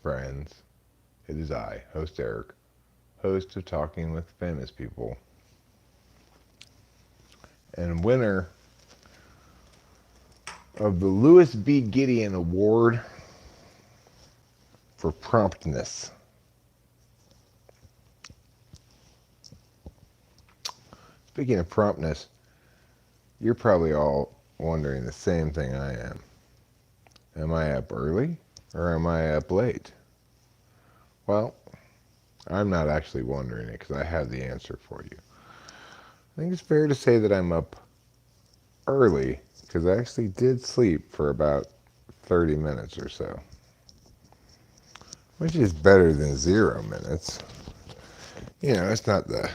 friends? It is I, host Eric, host of Talking with Famous People, and winner of the Louis B. Gideon Award for Promptness. Speaking of promptness, you're probably all wondering the same thing I am. Am I up early or am I up late? Well, I'm not actually wondering it because I have the answer for you. I think it's fair to say that I'm up early because I actually did sleep for about 30 minutes or so, which is better than 0 minutes. You know, it's not going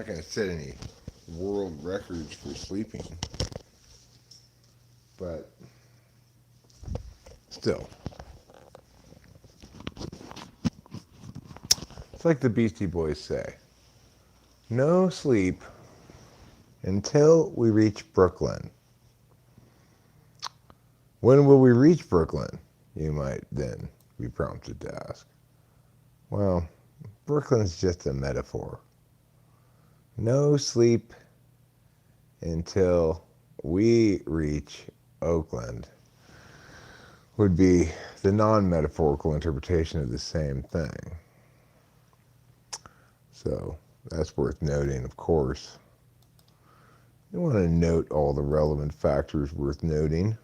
to set any world records for sleeping, but still. It's like the Beastie Boys say, no sleep until we reach Brooklyn. When will we reach Brooklyn? You might then be prompted to ask. Well, Brooklyn's just a metaphor. No sleep until we reach Oakland would be the non-metaphorical interpretation of the same thing. So that's worth noting, of course. You want to note all the relevant factors worth noting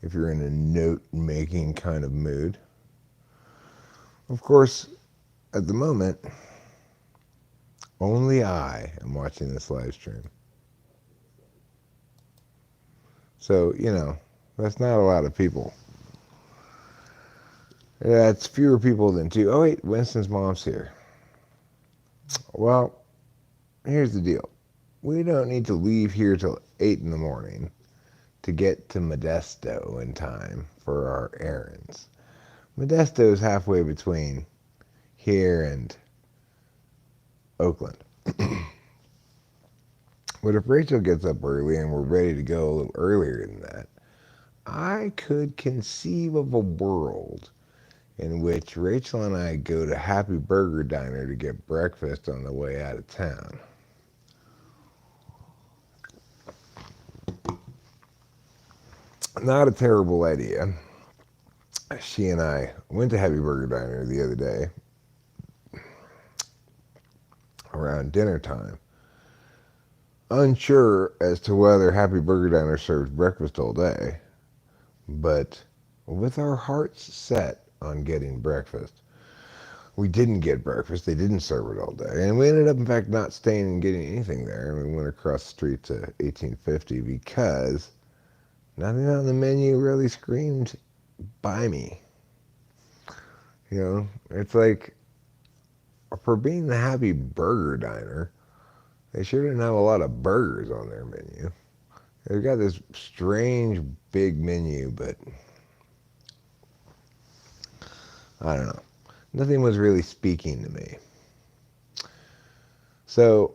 if you're in a note-making kind of mood. Of course, at the moment, only I am watching this live stream. So, that's not a lot of people. That's fewer people than two. Oh, wait, Winston's mom's here. Well, here's the deal. We don't need to leave here till 8 in the morning to get to Modesto in time for our errands. Modesto is halfway between here and Oakland. But if Rachel gets up early and we're ready to go a little earlier than that, I could conceive of a world in which Rachel and I go to Happy Burger Diner to get breakfast on the way out of town. Not a terrible idea. She and I went to Happy Burger Diner the other day around dinner time, unsure as to whether Happy Burger Diner serves breakfast all day, but with our hearts set on getting breakfast. We didn't get breakfast. They didn't serve it all day. And we ended up, in fact, not staying and getting anything there. And we went across the street to 1850 because nothing on the menu really screamed, buy me. It's like, for being the Happy Burger Diner, they sure didn't have a lot of burgers on their menu. They've got this strange big menu, but I don't know. Nothing was really speaking to me. So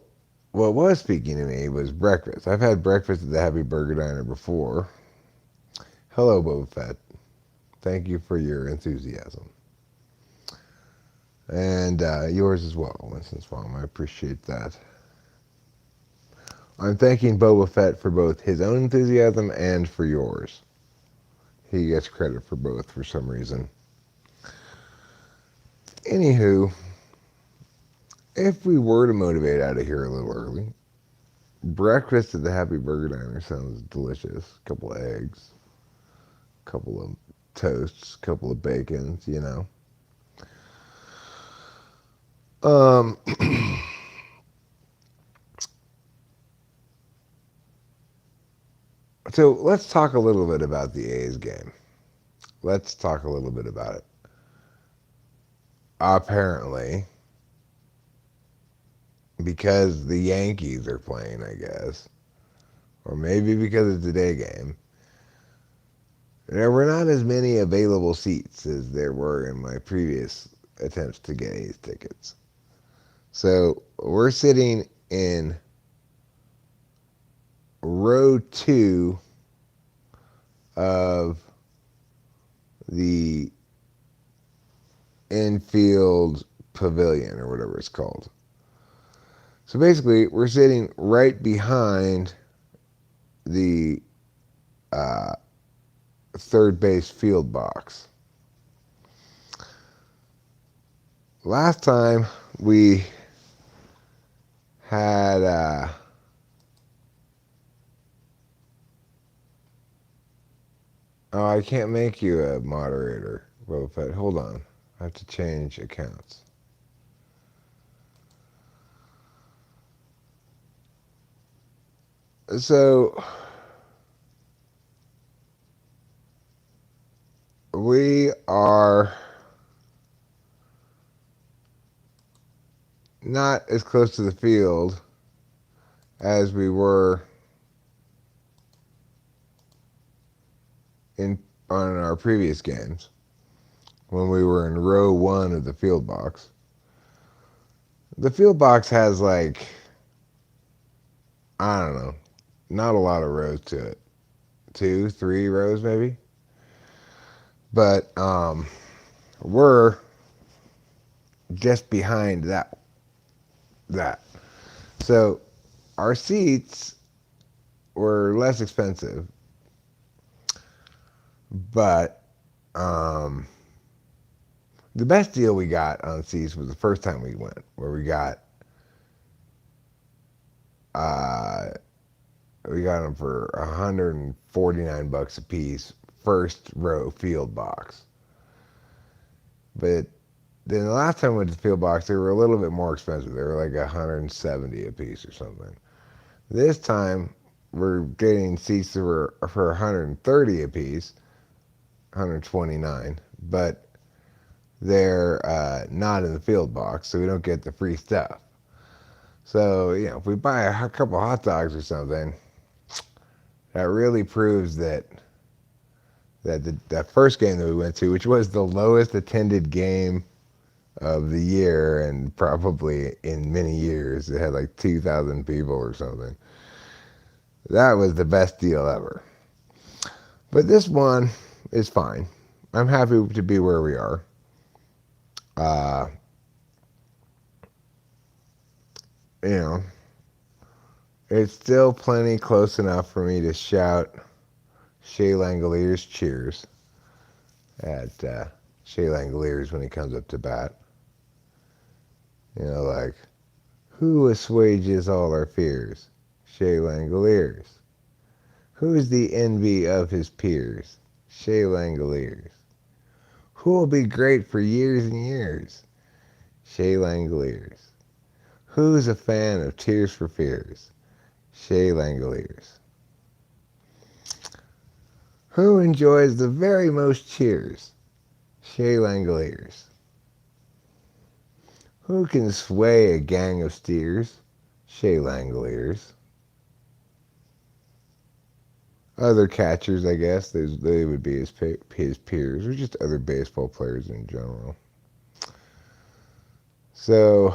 what was speaking to me was breakfast. I've had breakfast at the Happy Burger Diner before. Hello, Boba Fett. Thank you for your enthusiasm. And yours as well, Winston's mom. I appreciate that. I'm thanking Boba Fett for both his own enthusiasm and for yours. He gets credit for both for some reason. Anywho, if we were to motivate out of here a little early, breakfast at the Happy Burger Diner sounds delicious. A couple of eggs, a couple of toasts, a couple of bacons, So let's talk a little bit about the A's game. Let's talk a little bit about it. Apparently, because the Yankees are playing, I guess, or maybe because it's a day game, there were not as many available seats as there were in my previous attempts to get A's tickets. So we're sitting in row 2 of the infield pavilion or whatever it's called. So basically, we're sitting right behind the uh, third base field box. Last time we had oh, I can't make you a moderator, Boba Fett. Hold on, I have to change accounts. So we are not as close to the field as we were in on our previous games when we were in row one of the field box. The field box has like, I don't know, not a lot of rows to it. 2, 3 rows maybe. But we're just behind that. So our seats were less expensive, but the best deal we got on seats was the first time we went, where we got them for $149 a piece, first row field box. But then the last time we went to the field box, they were a little bit more expensive. They were like $170 a piece or something. This time we're getting seats that were for $130 a piece, $129, but they're not in the field box, so we don't get the free stuff. So, if we buy a couple hot dogs or something, that really proves that that first game that we went to, which was the lowest attended game of the year and probably in many years, it had like 2,000 people or something. That was the best deal ever. But this one is fine. I'm happy to be where we are. You know, it's still plenty close enough for me to shout Shea Langolier's cheers at Shea Langoliers when he comes up to bat. Like, who assuages all our fears? Shea Langoliers. Who's the envy of his peers? Shea Langoliers. Who will be great for years and years? Shea Langoliers. Who's a fan of Tears for Fears? Shea Langoliers. Who enjoys the very most cheers? Shea Langoliers. Who can sway a gang of steers? Shea Langoliers. Other catchers, I guess, they would be his peers, or just other baseball players in general. So,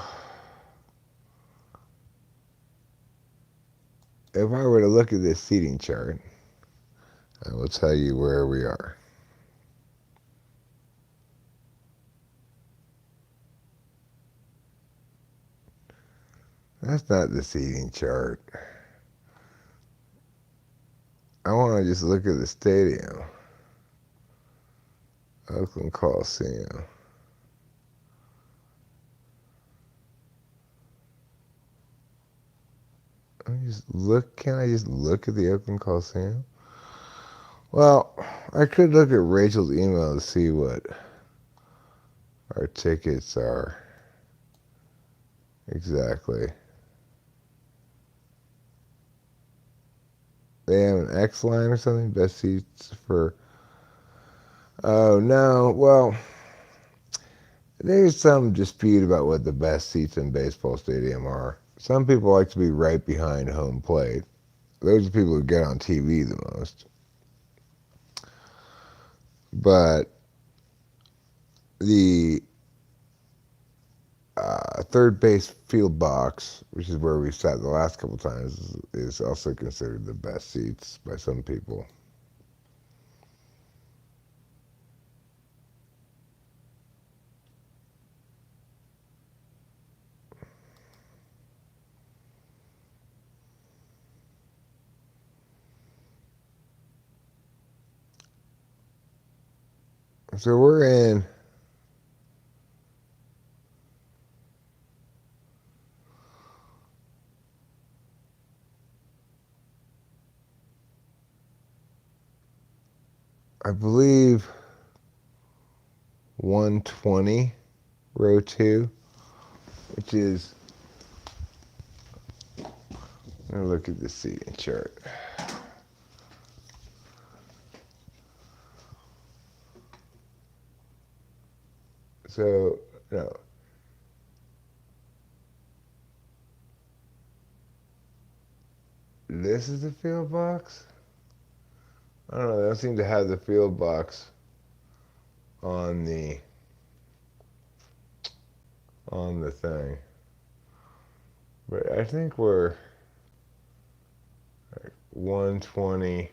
if I were to look at this seating chart, I will tell you where we are. That's not the seating chart. I want to just look at the stadium. Oakland Coliseum. Can I just look at the Oakland Coliseum? Well, I could look at Rachel's email to see what our tickets are exactly. They have an X line or something? Best seats for... Oh, no. Well, there's some dispute about what the best seats in baseball stadium are. Some people like to be right behind home plate. Those are people who get on TV the most. But the third base field box, which is where we sat the last couple times, is also considered the best seats by some people. So we're in I believe 120, row 2, which is, let me look at the seating chart. So, no. This is the field box? I don't know, they don't seem to have the field box on the thing. But I think we're 120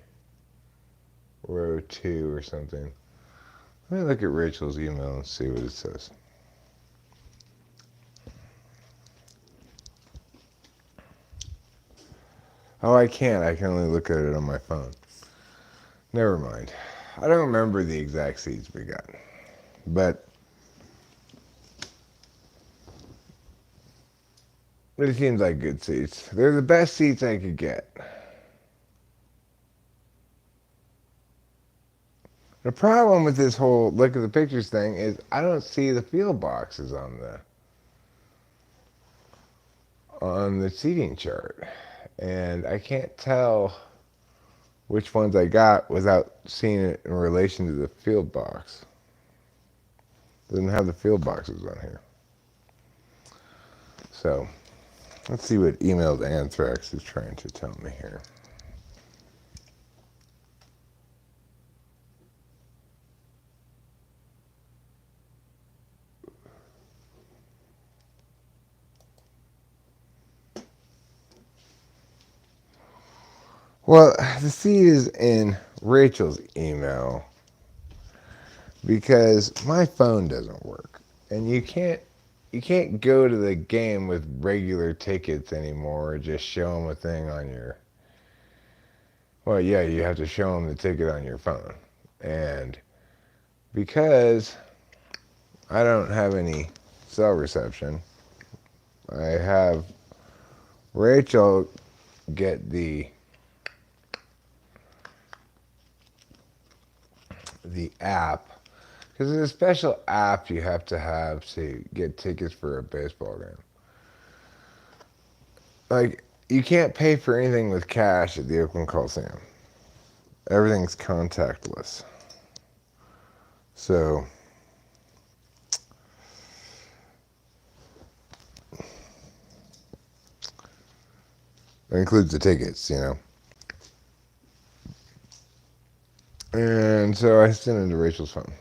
row 2 or something. Let me look at Rachel's email and see what it says. Oh, I can't. I can only look at it on my phone. Never mind. I don't remember the exact seats we got. But it seems like good seats. They're the best seats I could get. The problem with this whole look at the pictures thing is I don't see the field boxes on the seating chart. And I can't tell which ones I got without seeing it in relation to the field box. Doesn't have the field boxes on here. So let's see what emailed Anthrax is trying to tell me here. Well, the seed is in Rachel's email because my phone doesn't work, and you can't go to the game with regular tickets anymore or just show them a thing on your. Well, yeah, you have to show them the ticket on your phone, and because I don't have any cell reception, I have Rachel get the app because there's a special app you have to get tickets for a baseball game. Like, you can't pay for anything with cash at the Oakland Coliseum. Everything's contactless. So it includes the tickets, you know. And so I sent it to Rachel's phone.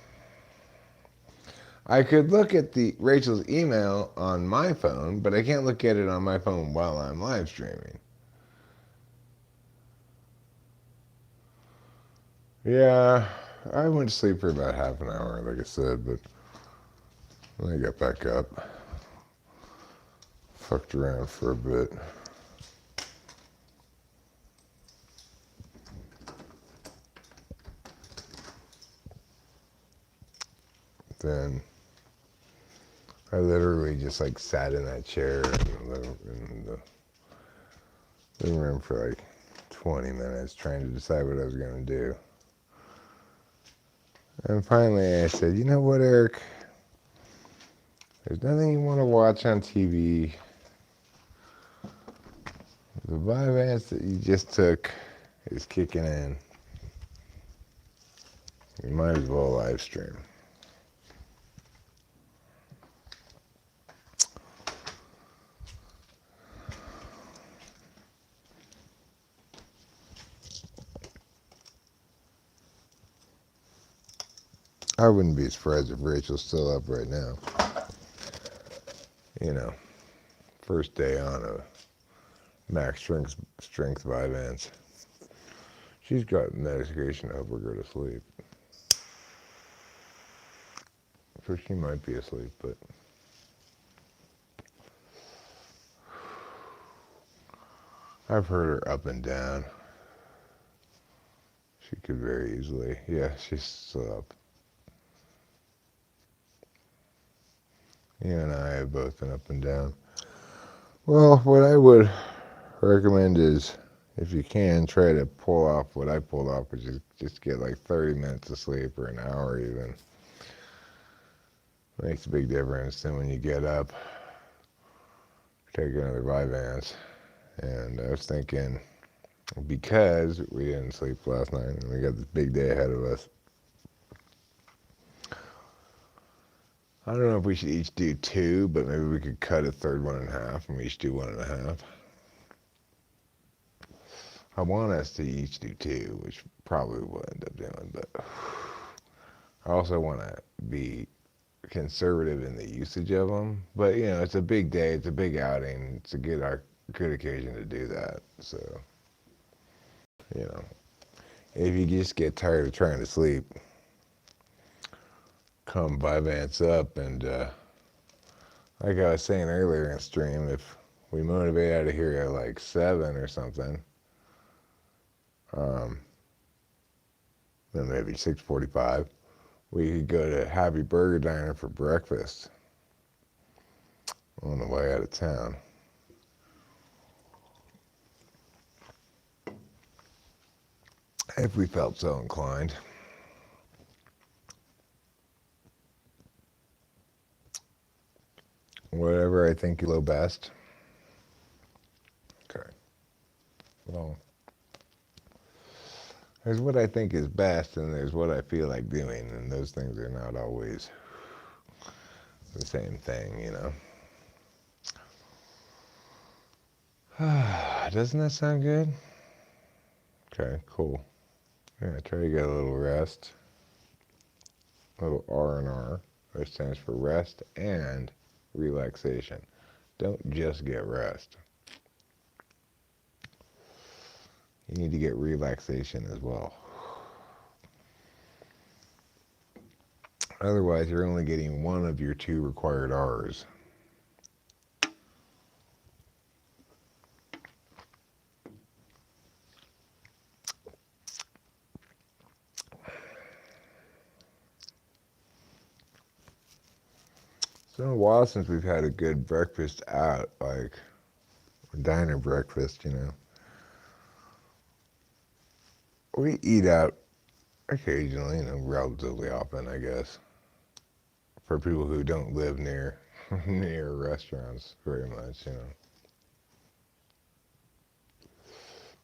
I could look at the Rachel's email on my phone, but I can't look at it on my phone while I'm live streaming. Yeah, I went to sleep for about half an hour, like I said, but when I got back up, fucked around for a bit. Then I literally just like sat in that chair in the living room for like 20 minutes trying to decide what I was going to do. And finally I said, you know what, Eric? There's nothing you want to watch on TV. The Vyvanse that you just took is kicking in. You might as well live stream. I wouldn't be surprised if Rachel's still up right now. You know, first day on a max strength Vyvanse. She's got medication to help her go to sleep. So she might be asleep, but I've heard her up and down. She could very easily. Yeah, she's still up. You and I have both been up and down. Well, what I would recommend is, if you can, try to pull off what I pulled off, which is just get like 30 minutes of sleep or an hour even. Makes a big difference. Then when you get up, take another Vyvanse. And I was thinking, because we didn't sleep last night and we got this big day ahead of us, I don't know if we should each do two, but maybe we could cut a third one in half and we each do 1.5. I want us to each do two, which probably we'll end up doing, but I also want to be conservative in the usage of them. But, you know, it's a big day, it's a big outing, it's a good occasion to do that. So, you know, if you just get tired of trying to sleep, come Vyvanse up and, like I was saying earlier in the stream, if we motivate out of here at like 7 or something, then maybe 6:45, we could go to Happy Burger Diner for breakfast on the way out of town. If we felt so inclined. Whatever I think is low best. Okay. Well, there's what I think is best and there's what I feel like doing, and those things are not always the same thing, you know. Doesn't that sound good? Okay, cool. Yeah, try to get a little rest. A little R&R, which stands for rest and relaxation. Don't just get rest. You need to get relaxation as well. Otherwise, you're only getting one of your 2 required R's. It's been a while since we've had a good breakfast out, like a diner breakfast, you know. We eat out occasionally, you know, relatively often, I guess. For people who don't live near near restaurants very much, you know.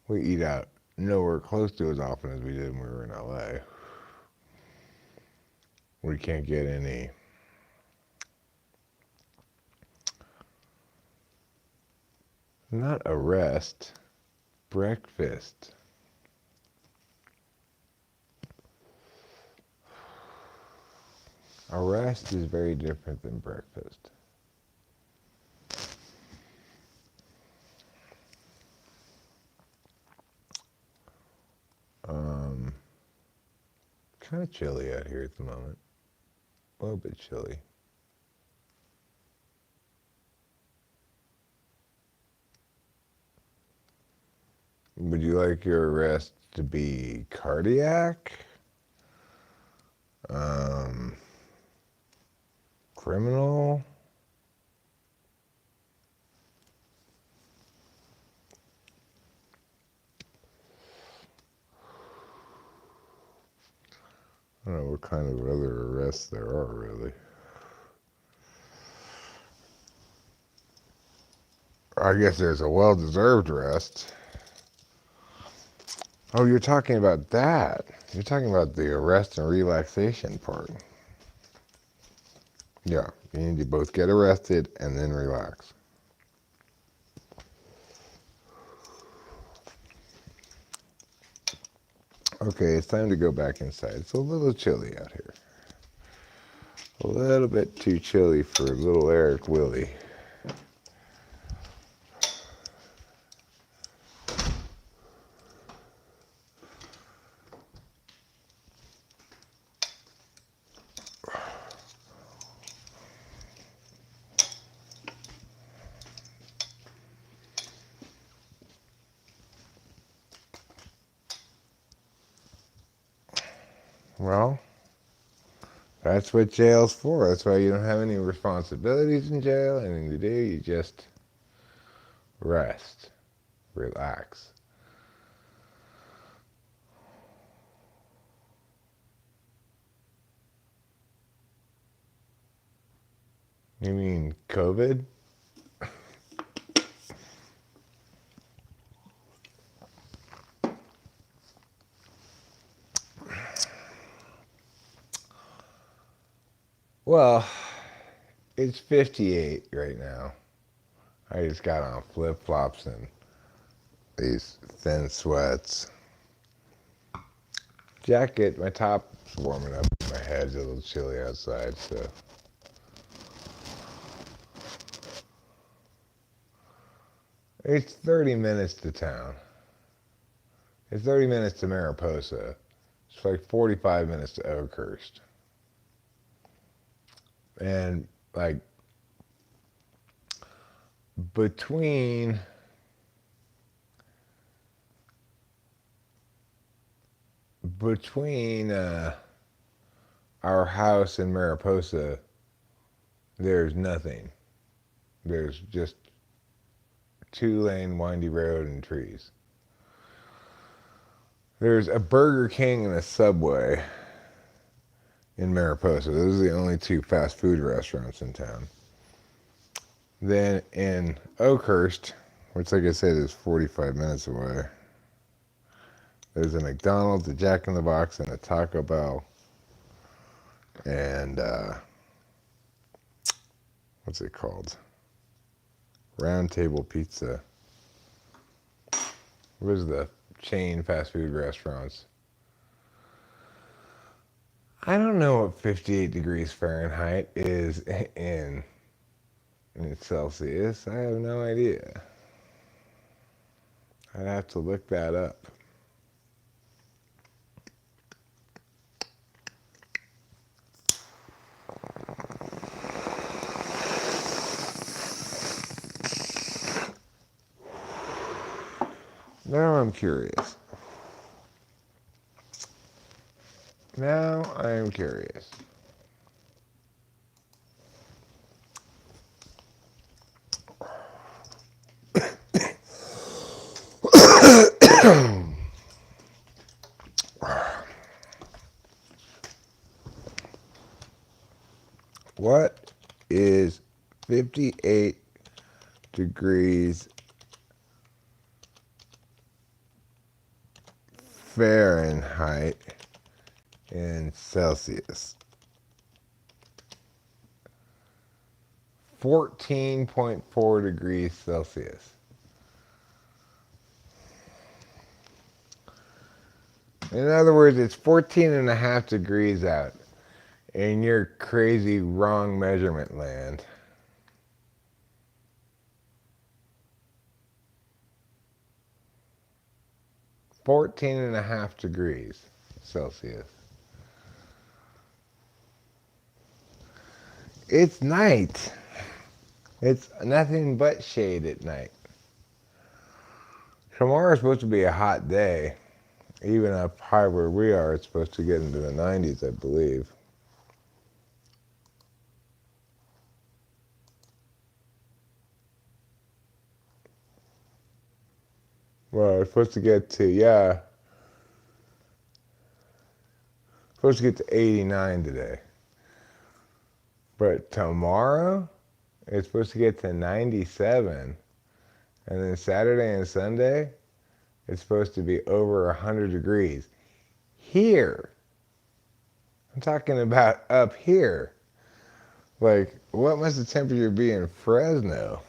We eat out nowhere close to as often as we did when we were in LA. We can't get any not a rest, breakfast. A rest is very different than breakfast. Kind of chilly out here at the moment. A little bit chilly. Would you like your rest to be cardiac? Criminal? I don't know what kind of other arrests there are, really. I guess there's a well-deserved rest. Oh, you're talking about that. You're talking about the arrest and relaxation part. Yeah, you need to both get arrested and then relax. Okay, it's time to go back inside. It's a little chilly out here. A little bit too chilly for little Eric Willie. Well, That's what jail's for. That's why you don't have any responsibilities in jail. Anything to do, you just rest, relax. You mean COVID? Well, it's 58 right now. I just got on flip-flops and these thin sweats. Jacket, my top's warming up. My head's a little chilly outside, so. It's 30 minutes to town. It's 30 minutes to Mariposa. It's like 45 minutes to Oakhurst. And like between our house and Mariposa, there's nothing. There's just 2-lane windy road and trees. There's a Burger King and a Subway in Mariposa. Those are the only 2 fast food restaurants in town. Then in Oakhurst, which like I said is 45 minutes away, there's a McDonald's, a Jack in the Box, and a Taco Bell. And what's it called? Round Table Pizza. What is the chain fast food restaurants? I don't know what 58 degrees Fahrenheit is in Celsius. I have no idea. I'd have to look that up. Now I'm curious. Now I'm curious. What is 58 degrees Fahrenheit in Celsius? 14.4 degrees Celsius. In other words, it's 14 and a half degrees out in your crazy wrong measurement land. Fourteen and a half degrees Celsius. It's night. It's nothing but shade at night. Tomorrow's supposed to be a hot day. Even up high where we are, it's supposed to get into the 90s, I believe. Well, it's supposed to get to, supposed to get to 89 today. But tomorrow, it's supposed to get to 97. And then Saturday and Sunday, it's supposed to be over 100 degrees. Here. I'm talking about up here. Like, what must the temperature be in Fresno?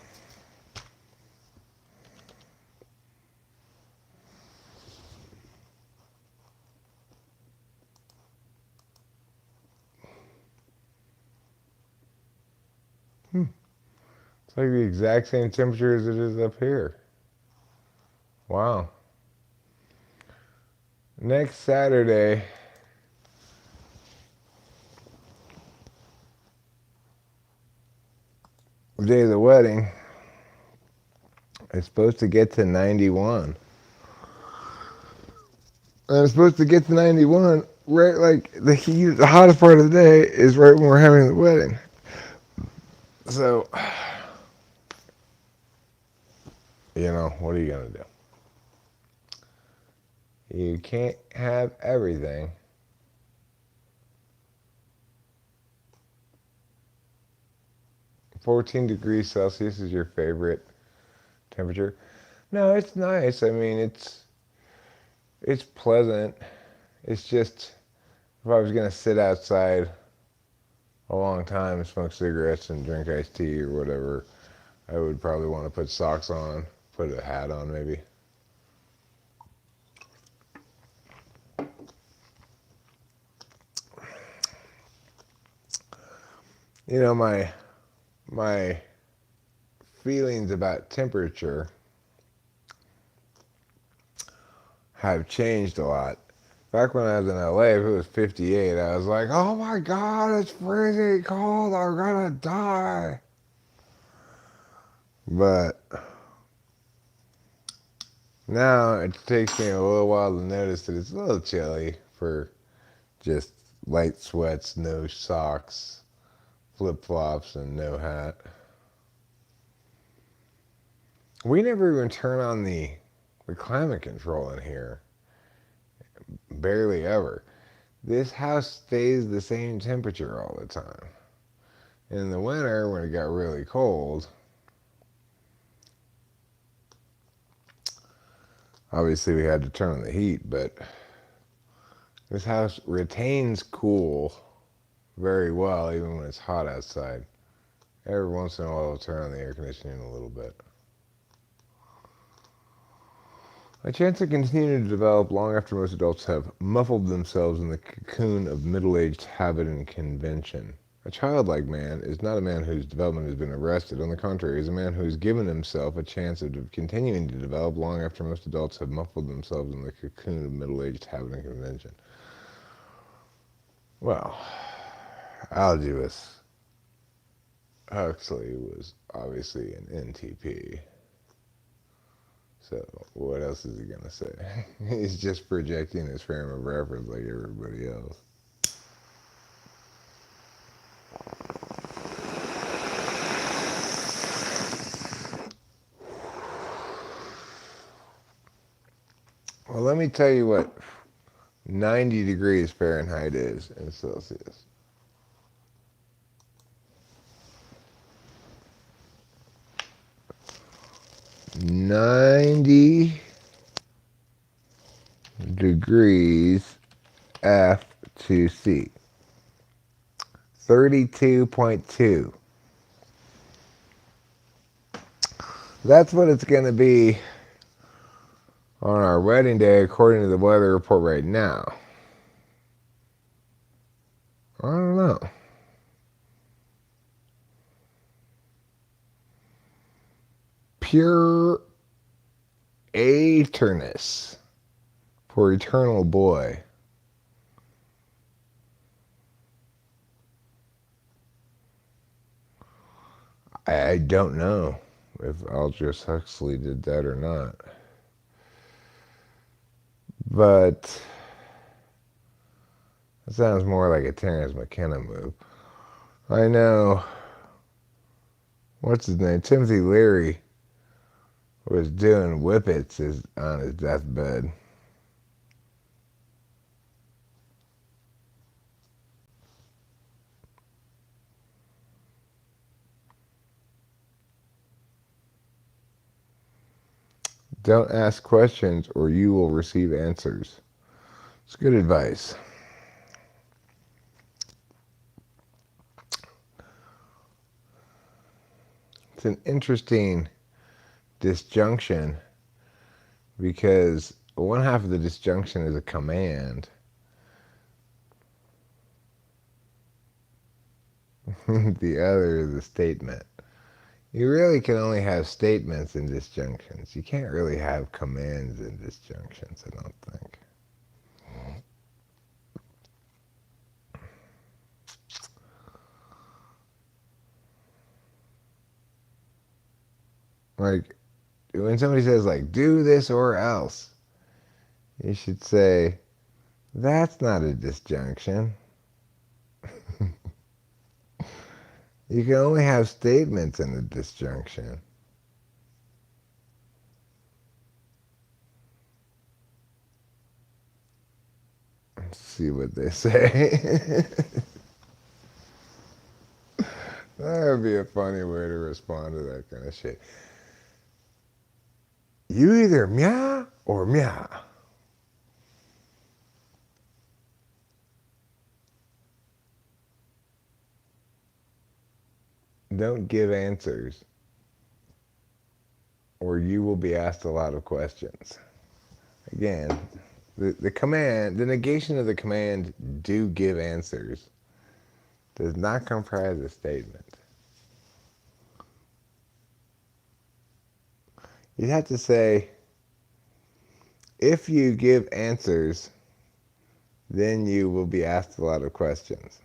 It's like the exact same temperature as it is up here. Wow. Next Saturday, the day of the wedding, it's supposed to get to 91. And it's supposed to get to 91 right, like the heat, the hottest part of the day is right when we're having the wedding. So, what are you gonna do? You can't have everything. 14 degrees Celsius is your favorite temperature? No, it's nice. I mean, it's pleasant. It's just if I was gonna sit outside a long time and smoke cigarettes and drink iced tea or whatever, I would probably want to put socks on, put a hat on maybe. My feelings about temperature have changed a lot. Back when I was in LA, if it was 58, I was like, oh my God, it's freezing cold, I'm gonna die. But now it takes me a little while to notice that it's a little chilly for just light sweats, no socks, flip flops, and no hat. We never even turn on the climate control in here. Barely ever. This house stays the same temperature all the time. In the winter, when it got really cold, obviously we had to turn on the heat, but this house retains cool very well even when it's hot outside. Every once in a while, I'll turn on the air conditioning a little bit. A chance to continue to develop long after most adults have muffled themselves in the cocoon of middle-aged habit and convention. A childlike man is not a man whose development has been arrested. On the contrary, is a man who has given himself a chance of continuing to develop long after most adults have muffled themselves in the cocoon of middle-aged habit and convention. Well, Aldous Huxley was obviously an NTP. So what else is he going to say? He's just projecting his frame of reference like everybody else. Well, let me tell you what 90 degrees Fahrenheit is in Celsius. (90 degrees) F2C. 32.2. That's what it's going to be on our wedding day according to the weather report right now. I don't know. Pure eternus for eternal boy. I don't know if Aldous Huxley did that or not. But it sounds more like a Terence McKenna move. I know, what's his name? Timothy Leary was doing whippets on his deathbed. Don't ask questions or you will receive answers. It's good advice. It's an interesting disjunction because one half of the disjunction is a command. The other is a statement. You really can only have statements in disjunctions. You can't really have commands in disjunctions, I don't think. Like, when somebody says, like, do this or else, you should say, That's not a disjunction. You can only have statements in a disjunction. Let's see what they say. That would be a funny way to respond to that kind of shit. You either meow or meow. Don't give answers, or you will be asked a lot of questions. Again, the command, the negation of the command, do give answers, does not comprise a statement. You'd have to say, if you give answers, then you will be asked a lot of questions.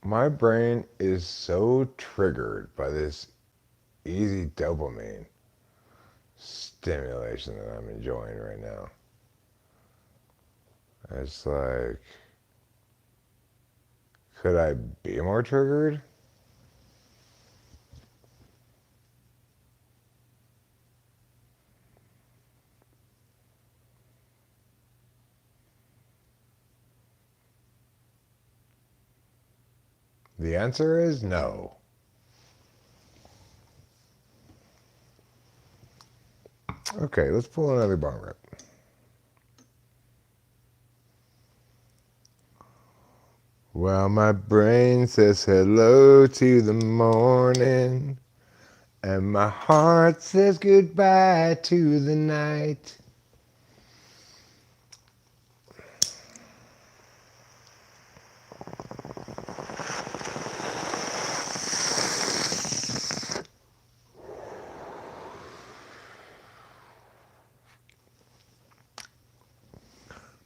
My brain is so triggered by this easy dopamine stimulation that I'm enjoying right now. It's like, could I be more triggered? The answer is no. Okay, let's pull another bong rip. Well, my brain says hello to the morning, and my heart says goodbye to the night.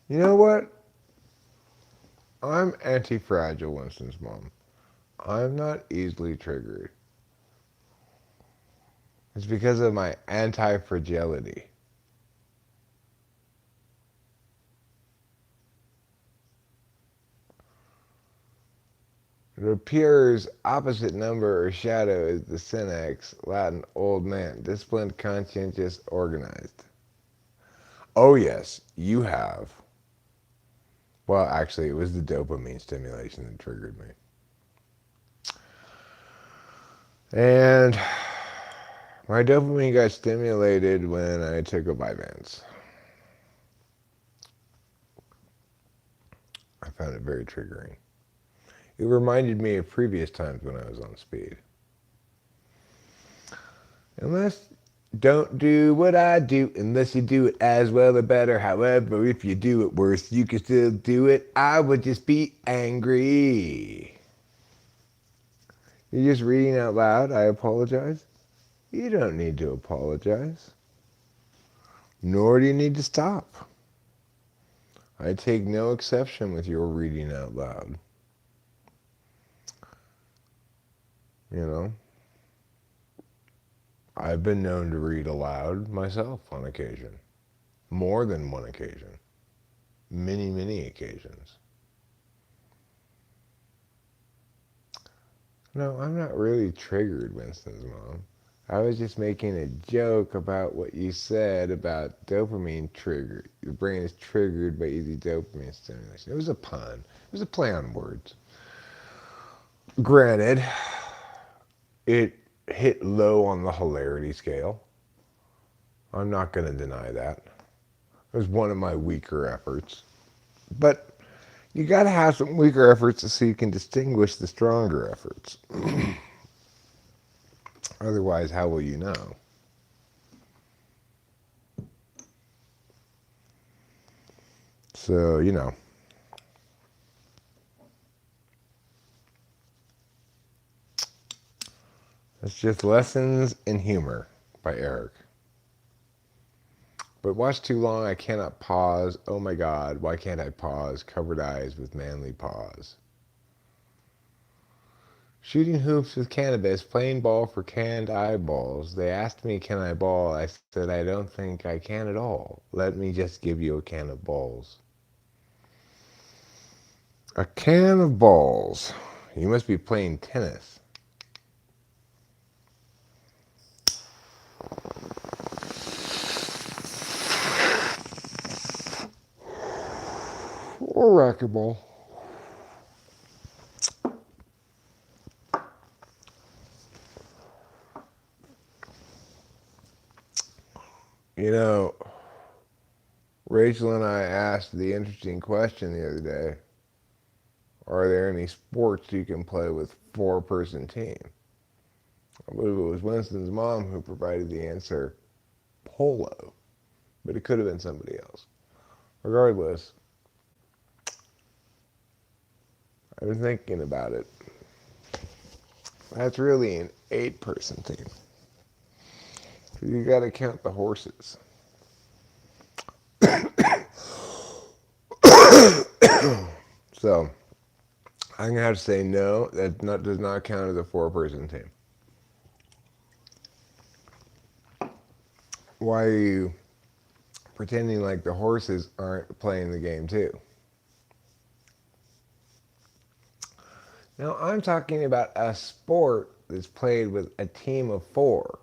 You know what? I'm anti-fragile, Winston's mom. I'm not easily triggered. It's because of my anti-fragility. It appears opposite number or shadow is the synax, Latin old man, disciplined, conscientious, organized. Oh yes, you have. Well, actually, it was the dopamine stimulation that triggered me. And my dopamine got stimulated when I took a Vyvanse. I found it very triggering. It reminded me of previous times when I was on speed. Unless, don't do what I do unless you do it as well or better. However, if you do it worse, you can still do it. I would just be angry. You're just reading out loud. I apologize. You don't need to apologize. Nor do you need to stop. I take no exception with your reading out loud. You know? I've been known to read aloud myself on occasion. More than one occasion. Many, many occasions. No, I'm not really triggered, Winston's mom. I was just making a joke about what you said about dopamine trigger. Your brain is triggered by easy dopamine stimulation. It was a pun. It was a play on words. Granted, it hit low on the hilarity scale. I'm not going to deny that. It was one of my weaker efforts. But you got to have some weaker efforts so you can distinguish the stronger efforts. Otherwise, how will you know? So, you know. It's just Lessons in Humor by Eric. But watch too long, I cannot pause. Oh my God, why can't I pause? Covered eyes with manly paws. Shooting hoops with cannabis, playing ball for canned eyeballs. They asked me, can I ball? I said, I don't think I can at all. Let me just give you a can of balls. A can of balls. You must be playing tennis. Or racquetball. You know, Rachel and I asked the interesting question the other day. Are there any sports you can play with four-person team? I believe it was Winston's mom who provided the answer, polo. But it could have been somebody else. Regardless, I've been thinking about it. That's really an 8-person team. You got to count the horses. So I'm gonna have to say no. Does not count as a 4-person team. Why are you pretending like the horses aren't playing the game too? Now I'm talking about a sport that's played with a team of 4.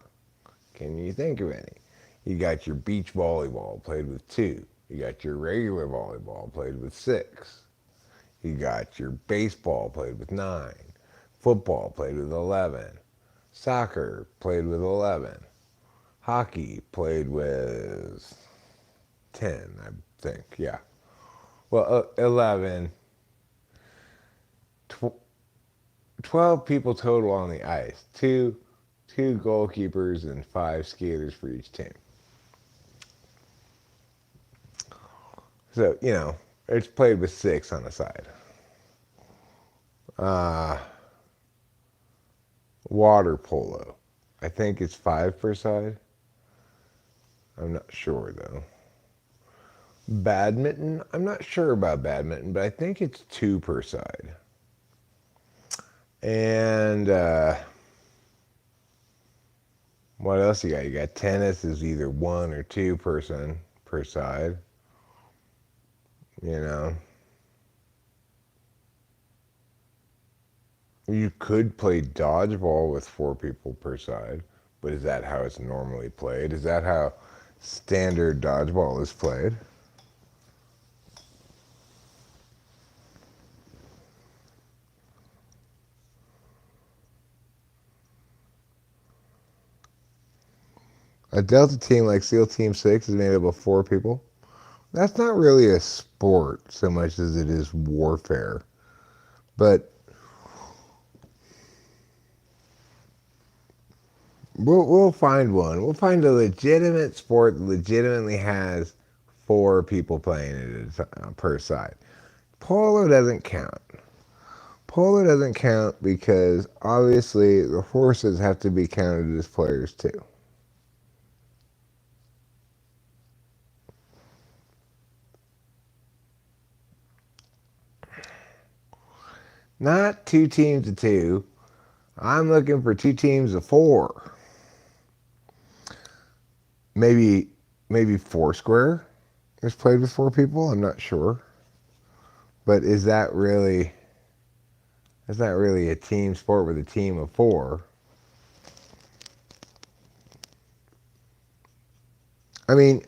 Can you think of any? You got your beach volleyball played with 2. You got your regular volleyball played with 6. You got your baseball played with 9. Football played with 11. Soccer played with 11. Hockey played with 10, I think. Yeah. Well, 11. 12 people total on the ice. Two goalkeepers and 5 skaters for each team. So, it's played with 6 on the side. Water polo. I think it's 5 per side. I'm not sure, though. Badminton. I'm not sure about badminton, but I think it's 2 per side. And what else you got? You got tennis is either 1 or 2 person per side. You could play dodgeball with 4 people per side, but is that how it's normally played? Is that how standard dodgeball is played? A Delta team like SEAL Team 6 is made up of 4 people. That's not really a sport so much as it is warfare. But we'll find one. We'll find a legitimate sport that legitimately has 4 people playing it per side. Polo doesn't count. Polo doesn't count because obviously the horses have to be counted as players too. Not 2 teams of 2. I'm looking for 2 teams of 4. Maybe Foursquare is played with 4 people. I'm not sure. But is that really? That's not really a team sport with a team of 4. I mean,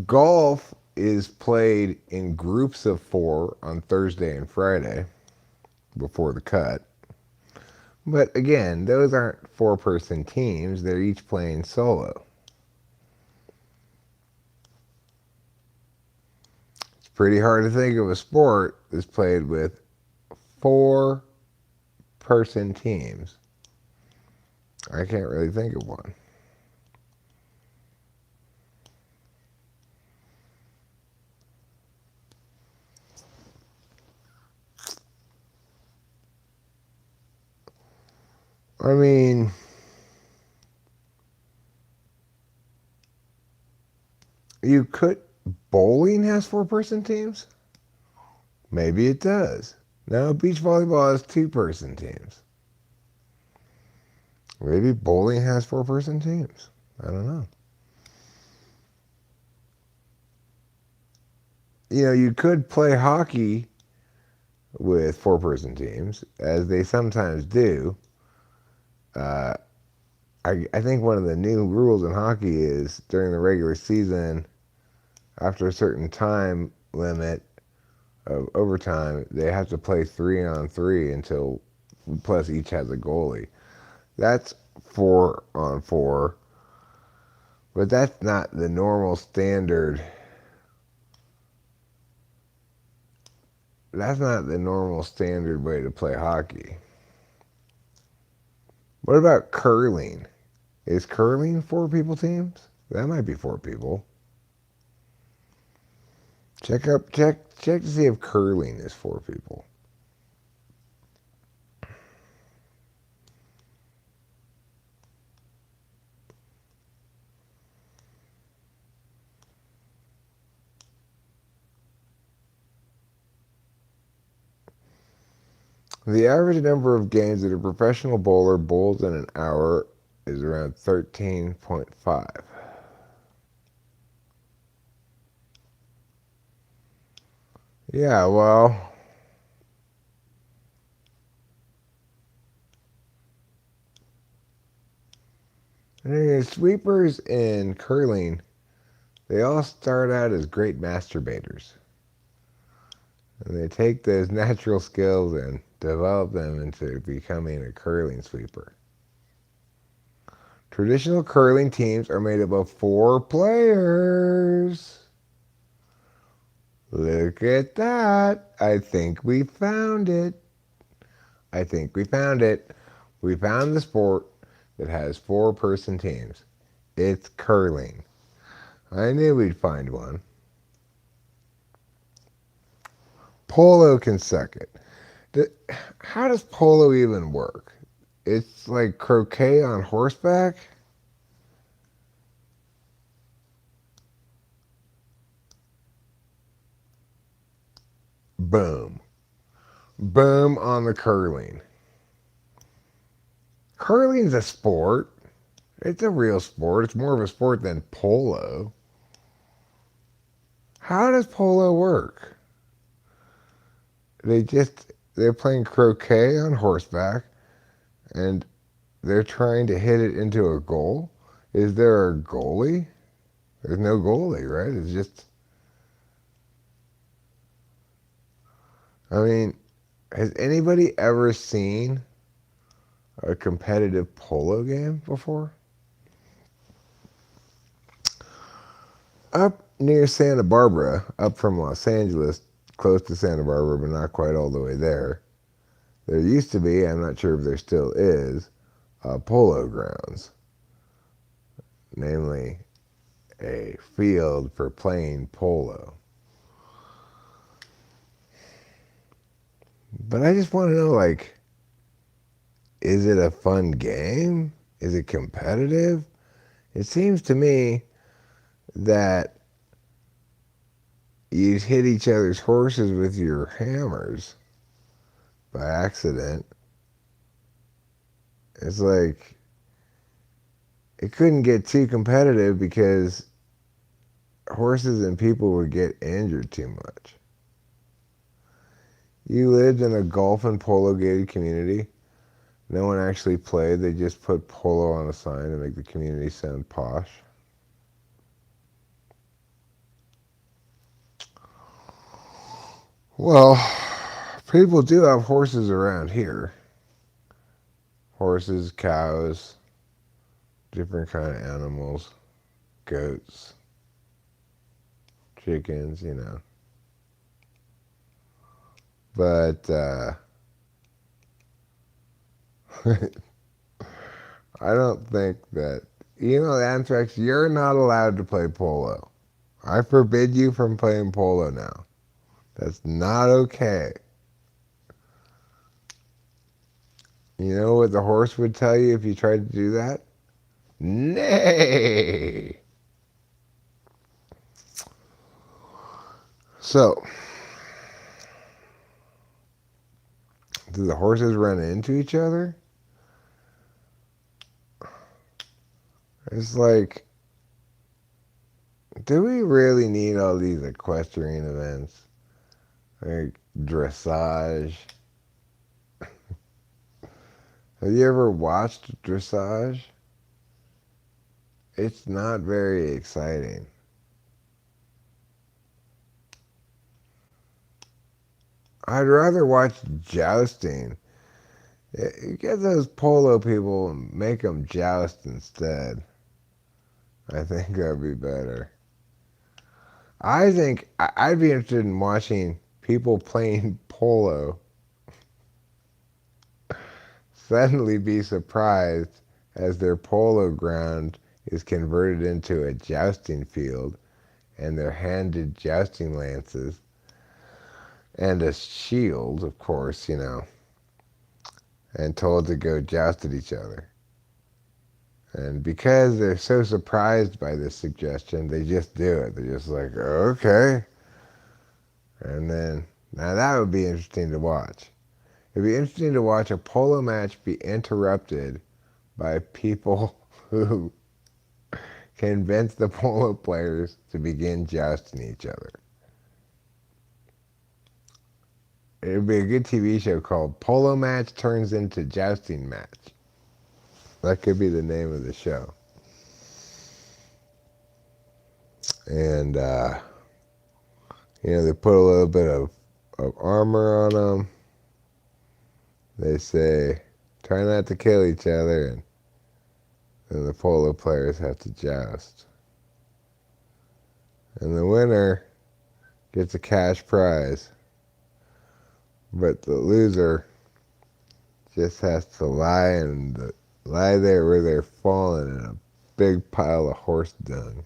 golf is played in groups of 4 on Thursday and Friday before the cut. But again, those aren't 4-person teams. They're each playing solo. It's pretty hard to think of a sport that's played with 4-person teams. I can't really think of one. I mean, you could. Bowling has 4-person teams? Maybe it does. No, beach volleyball has 2-person teams. Maybe bowling has four-person teams. I don't know. You know, you could play hockey with four-person teams, as they sometimes do. Uh, I think one of the new rules in hockey is during the regular season, after a certain time limit of overtime, they have to play 3-on-3 until plus each has a goalie. That's 4-on-4, but that's not the normal standard. That's not the normal standard way to play hockey. What about curling? Is curling four people teams? That might be four people. Check to see if curling is four people. The average number of games that a professional bowler bowls in an hour is around 13.5. Yeah, well, sweepers in curling, they all start out as great masturbators. And they take those natural skills and develop them into becoming a curling sweeper. Traditional curling teams are made up of 4 players. Look at that. I think we found it. I think we found it. We found the sport that has 4-person teams. It's curling. I knew we'd find one. Polo can suck it. How does polo even work? It's like croquet on horseback? Boom. Boom on the curling. Curling's a sport. It's a real sport. It's more of a sport than polo. How does polo work? They're playing croquet on horseback and they're trying to hit it into a goal. Is there a goalie? There's no goalie, right? It's just, I mean, has anybody ever seen a competitive polo game before? Up near Santa Barbara, up from Los Angeles, close to Santa Barbara, but not quite all the way there. There used to be, I'm not sure if there still is, polo grounds, namely a field for playing polo. But I just want to know, like, is it a fun game? Is it competitive? It seems to me that you hit each other's horses with your hammers by accident. It's like it couldn't get too competitive because horses and people would get injured too much. You lived in a golf and polo gated community. No one actually played. They just put polo on a sign to make the community sound posh. Well, people do have horses around here. Horses, cows, different kind of animals, goats, chickens, you know. But I don't think that, Anthrax, you're not allowed to play polo. I forbid you from playing polo now. That's not okay. You know what the horse would tell you if you tried to do that? Nay. So, do the horses run into each other? It's like, do we really need all these equestrian events? Like dressage. Have you ever watched dressage? It's not very exciting. I'd rather watch jousting. You get those polo people and make them joust instead. I think that'd be better. I think I'd be interested in watching people playing polo suddenly be surprised as their polo ground is converted into a jousting field and they're handed jousting lances and a shield, of course, and told to go joust at each other. And because they're so surprised by this suggestion, they just do it. They're just like, okay. And then, now that would be interesting to watch. It'd be interesting to watch a polo match be interrupted by people who convince the polo players to begin jousting each other. It would be a good TV show called Polo Match Turns into Jousting Match. That could be the name of the show. And, they put a little bit of armor on them. They say, try not to kill each other, and then the polo players have to joust. And the winner gets a cash prize. But the loser just has to lie there where they're falling in a big pile of horse dung.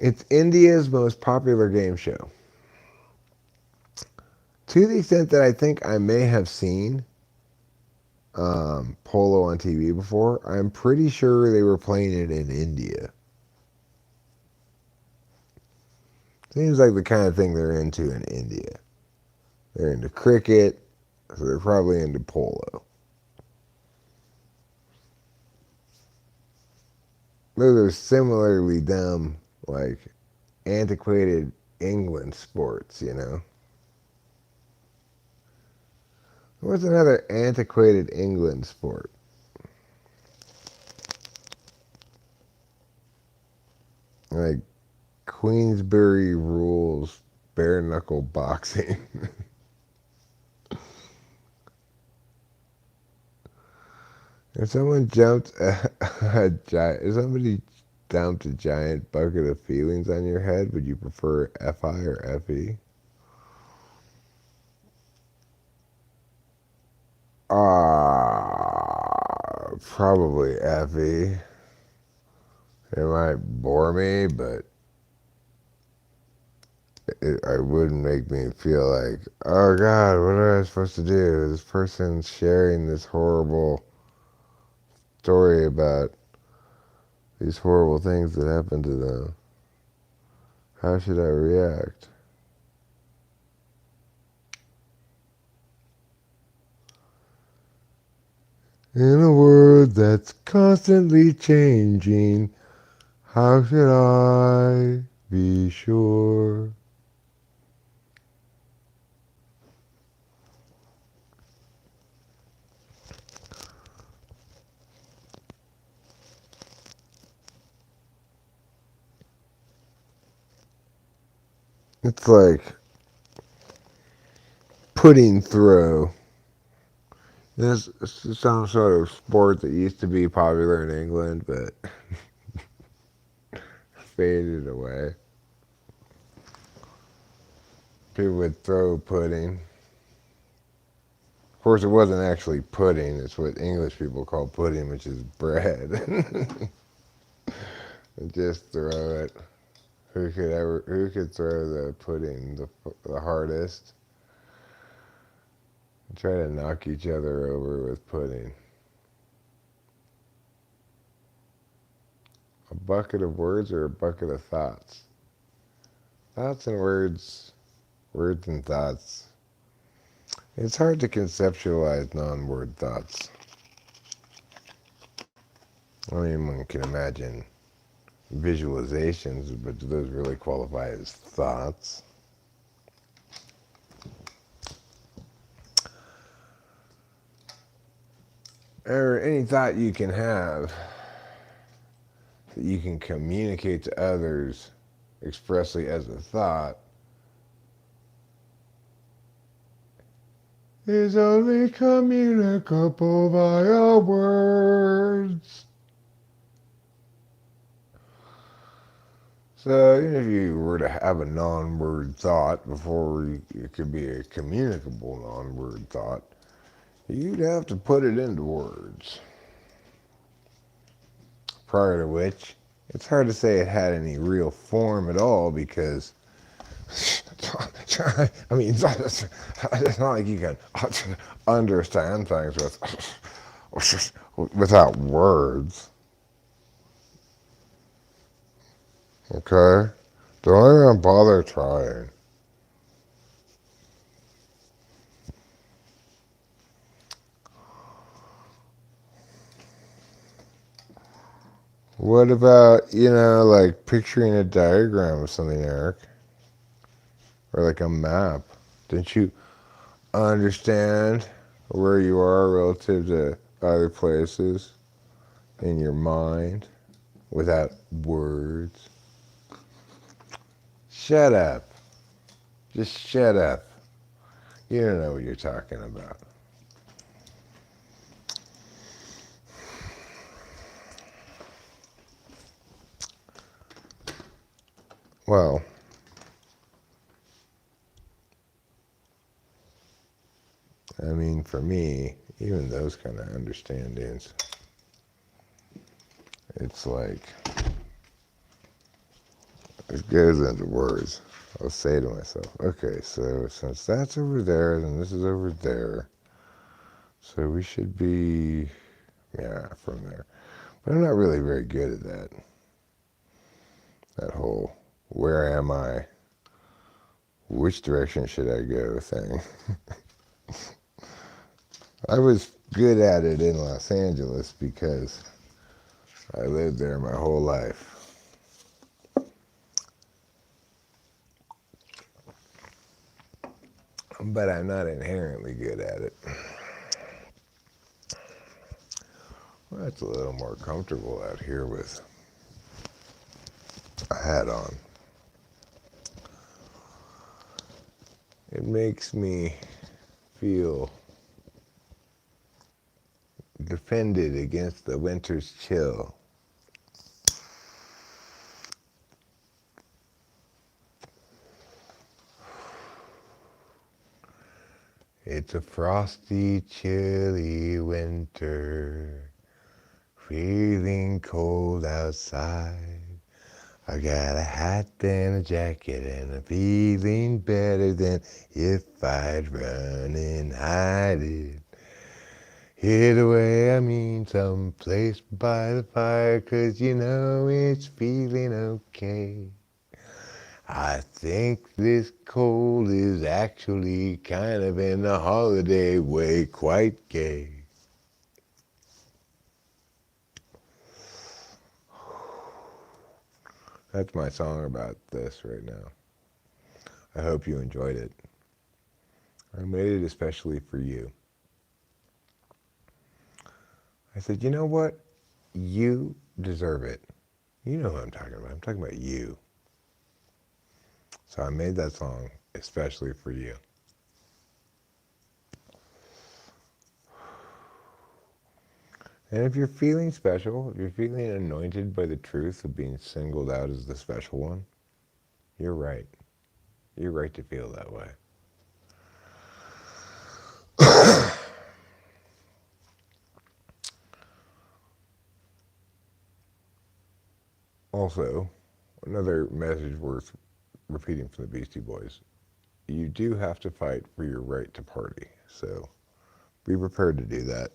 It's India's most popular game show. To the extent that I think I may have seen polo on TV before, I'm pretty sure they were playing it in India. Seems like the kind of thing they're into in India. They're into cricket, so they're probably into polo. Those are similarly dumb, like antiquated England sports, What's another antiquated England sport? Like Queensberry rules bare knuckle boxing. If someone jumped if somebody dumped a giant bucket of feelings on your head, would you prefer FI or FE? Probably FE. It might bore me, but it wouldn't make me feel like, oh God, what am I supposed to do? This person's sharing this horrible story about these horrible things that happened to them. How should I react? In a world that's constantly changing, how should I be sure? It's like pudding throw. This is some sort of sport that used to be popular in England, but faded away. People would throw pudding. Of course, it wasn't actually pudding. It's what English people call pudding, which is bread. And just throw it. Who could throw the pudding the hardest? And try to knock each other over with pudding. A bucket of words or a bucket of thoughts? Thoughts and words. Words and thoughts. It's hard to conceptualize non-word thoughts. I mean, one can imagine visualizations, but do those really qualify as thoughts? Or any thought you can have that you can communicate to others expressly as a thought is only communicable via words. So even if you were to have a non-word thought before it could be a communicable non-word thought, you'd have to put it into words. Prior to which, it's hard to say it had any real form at all because, I mean, it's not like you can understand things without words. Okay? Don't even bother trying. What about, like picturing a diagram of something, Eric? Or like a map? Didn't you understand where you are relative to other places in your mind without words? Shut up. Just shut up. You don't know what you're talking about. Well, I mean, for me, even those kind of understandings, it's like, it goes into words. I'll say to myself, okay, so since that's over there, then this is over there. So we should be, yeah, from there. But I'm not really very good at that. That whole, where am I? Which direction should I go thing. I was good at it in Los Angeles because I lived there my whole life. But I'm not inherently good at it. Well, it's a little more comfortable out here with a hat on. It makes me feel defended against the winter's chill. It's a frosty, chilly winter, feeling cold outside. I got a hat and a jacket and I'm feeling better than if I'd run and hide it. Hid away, I mean, someplace by the fire, 'cause you know it's feeling okay. I think this cold is actually kind of in a holiday way quite gay. That's my song about this right now. I hope you enjoyed it. I made it especially for you. I said, you know what? You deserve it. You know what I'm talking about. I'm talking about you. So I made that song especially for you. And if you're feeling special, if you're feeling anointed by the truth of being singled out as the special one, you're right. You're right to feel that way. Also, another message worth repeating from the Beastie Boys. You do have to fight for your right to party. So be prepared to do that.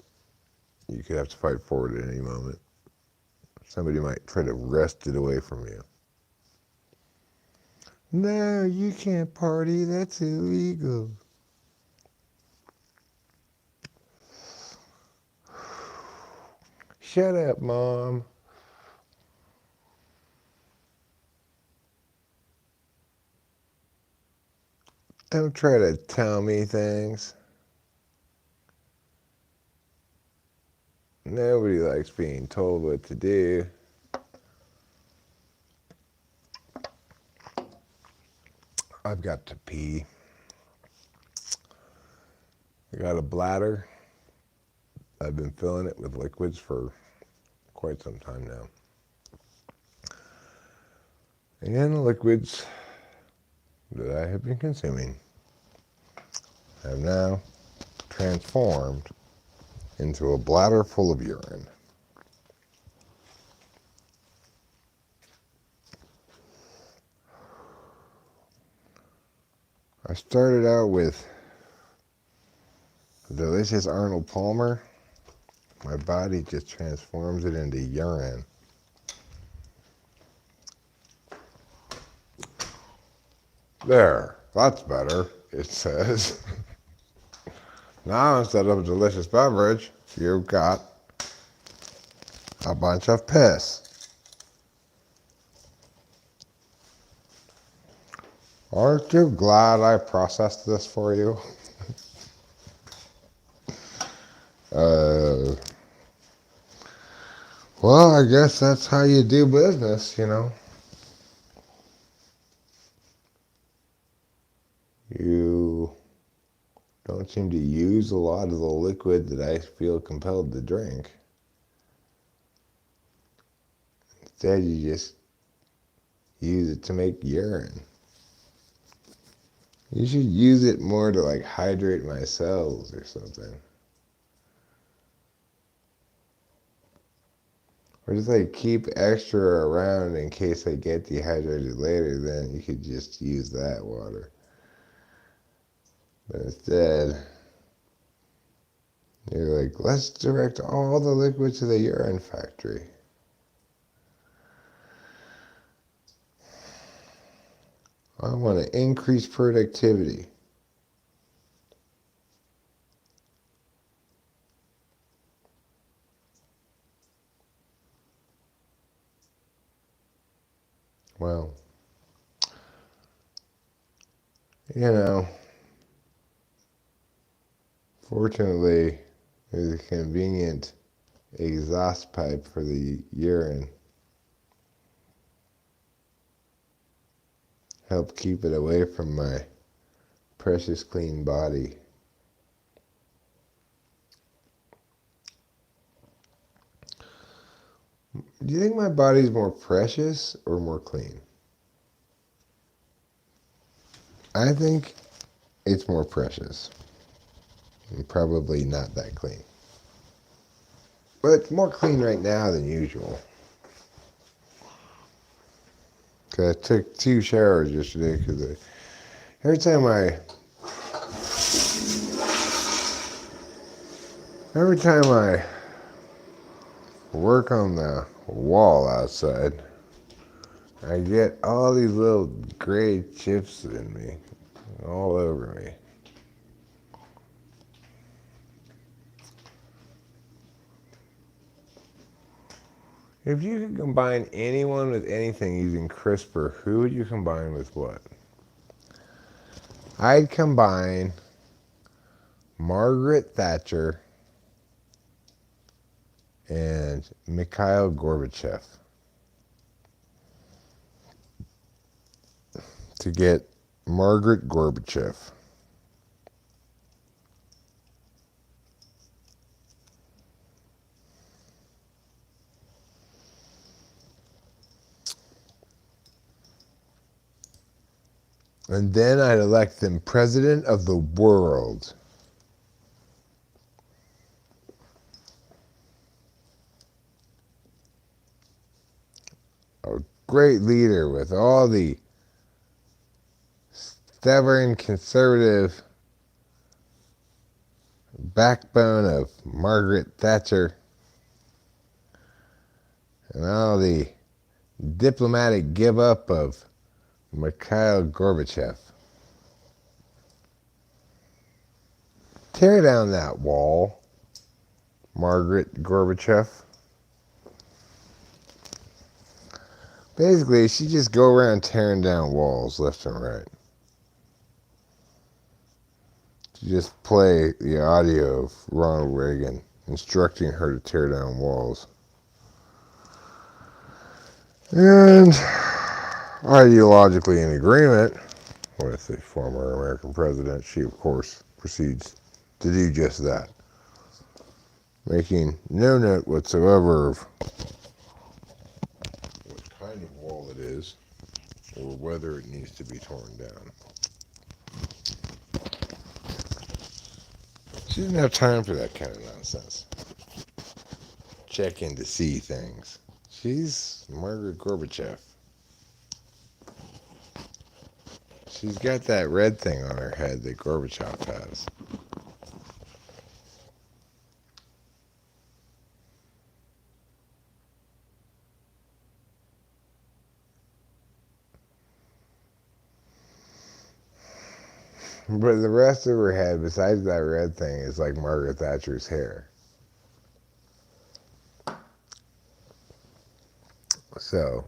You could have to fight for it at any moment. Somebody might try to wrest it away from you. No, you can't party. That's illegal. Shut up, Mom. Don't try to tell me things. Nobody likes being told what to do. I've got to pee. I got a bladder. I've been filling it with liquids for quite some time now. And the liquids that I have been consuming have now transformed into a bladder full of urine. I started out with delicious Arnold Palmer. My body just transforms it into urine. There, that's better, it says. Now instead of a delicious beverage, you've got a bunch of piss. Aren't you glad I processed this for you? Well, I guess that's how you do business, you know. You don't seem to use a lot of the liquid that I feel compelled to drink. Instead, you just use it to make urine. You should use it more to like hydrate my cells or something. Or just like keep extra around in case I get dehydrated later, then you could just use that water. But instead, you're like, let's direct all the liquid to the urine factory. I want to increase productivity. Well, you know, fortunately, there's a convenient exhaust pipe for the urine. Help keep it away from my precious clean body. Do you think my body's more precious or more clean? I think it's more precious. And probably not that clean. But it's more clean right now than usual. Cause I took 2 showers yesterday because every time I work on the wall outside, I get all these little gray chips in me, all over me. If you could combine anyone with anything using CRISPR, who would you combine with what? I'd combine Margaret Thatcher and Mikhail Gorbachev to get Margaret Gorbachev. And then I'd elect them president of the world. A great leader with all the stubborn conservative backbone of Margaret Thatcher and all the diplomatic give up of Mikhail Gorbachev. Tear down that wall, Margaret Gorbachev. Basically, she just go around tearing down walls left and right. She just play the audio of Ronald Reagan instructing her to tear down walls. And ideologically in agreement with the former American president, she of course proceeds to do just that, making no note whatsoever of what kind of wall it is or whether it needs to be torn down. She didn't have time for that kind of nonsense. Check in to see things. She's Margaret Gorbachev. She's got that red thing on her head that Gorbachev has. But the rest of her head, besides that red thing, is like Margaret Thatcher's hair. So,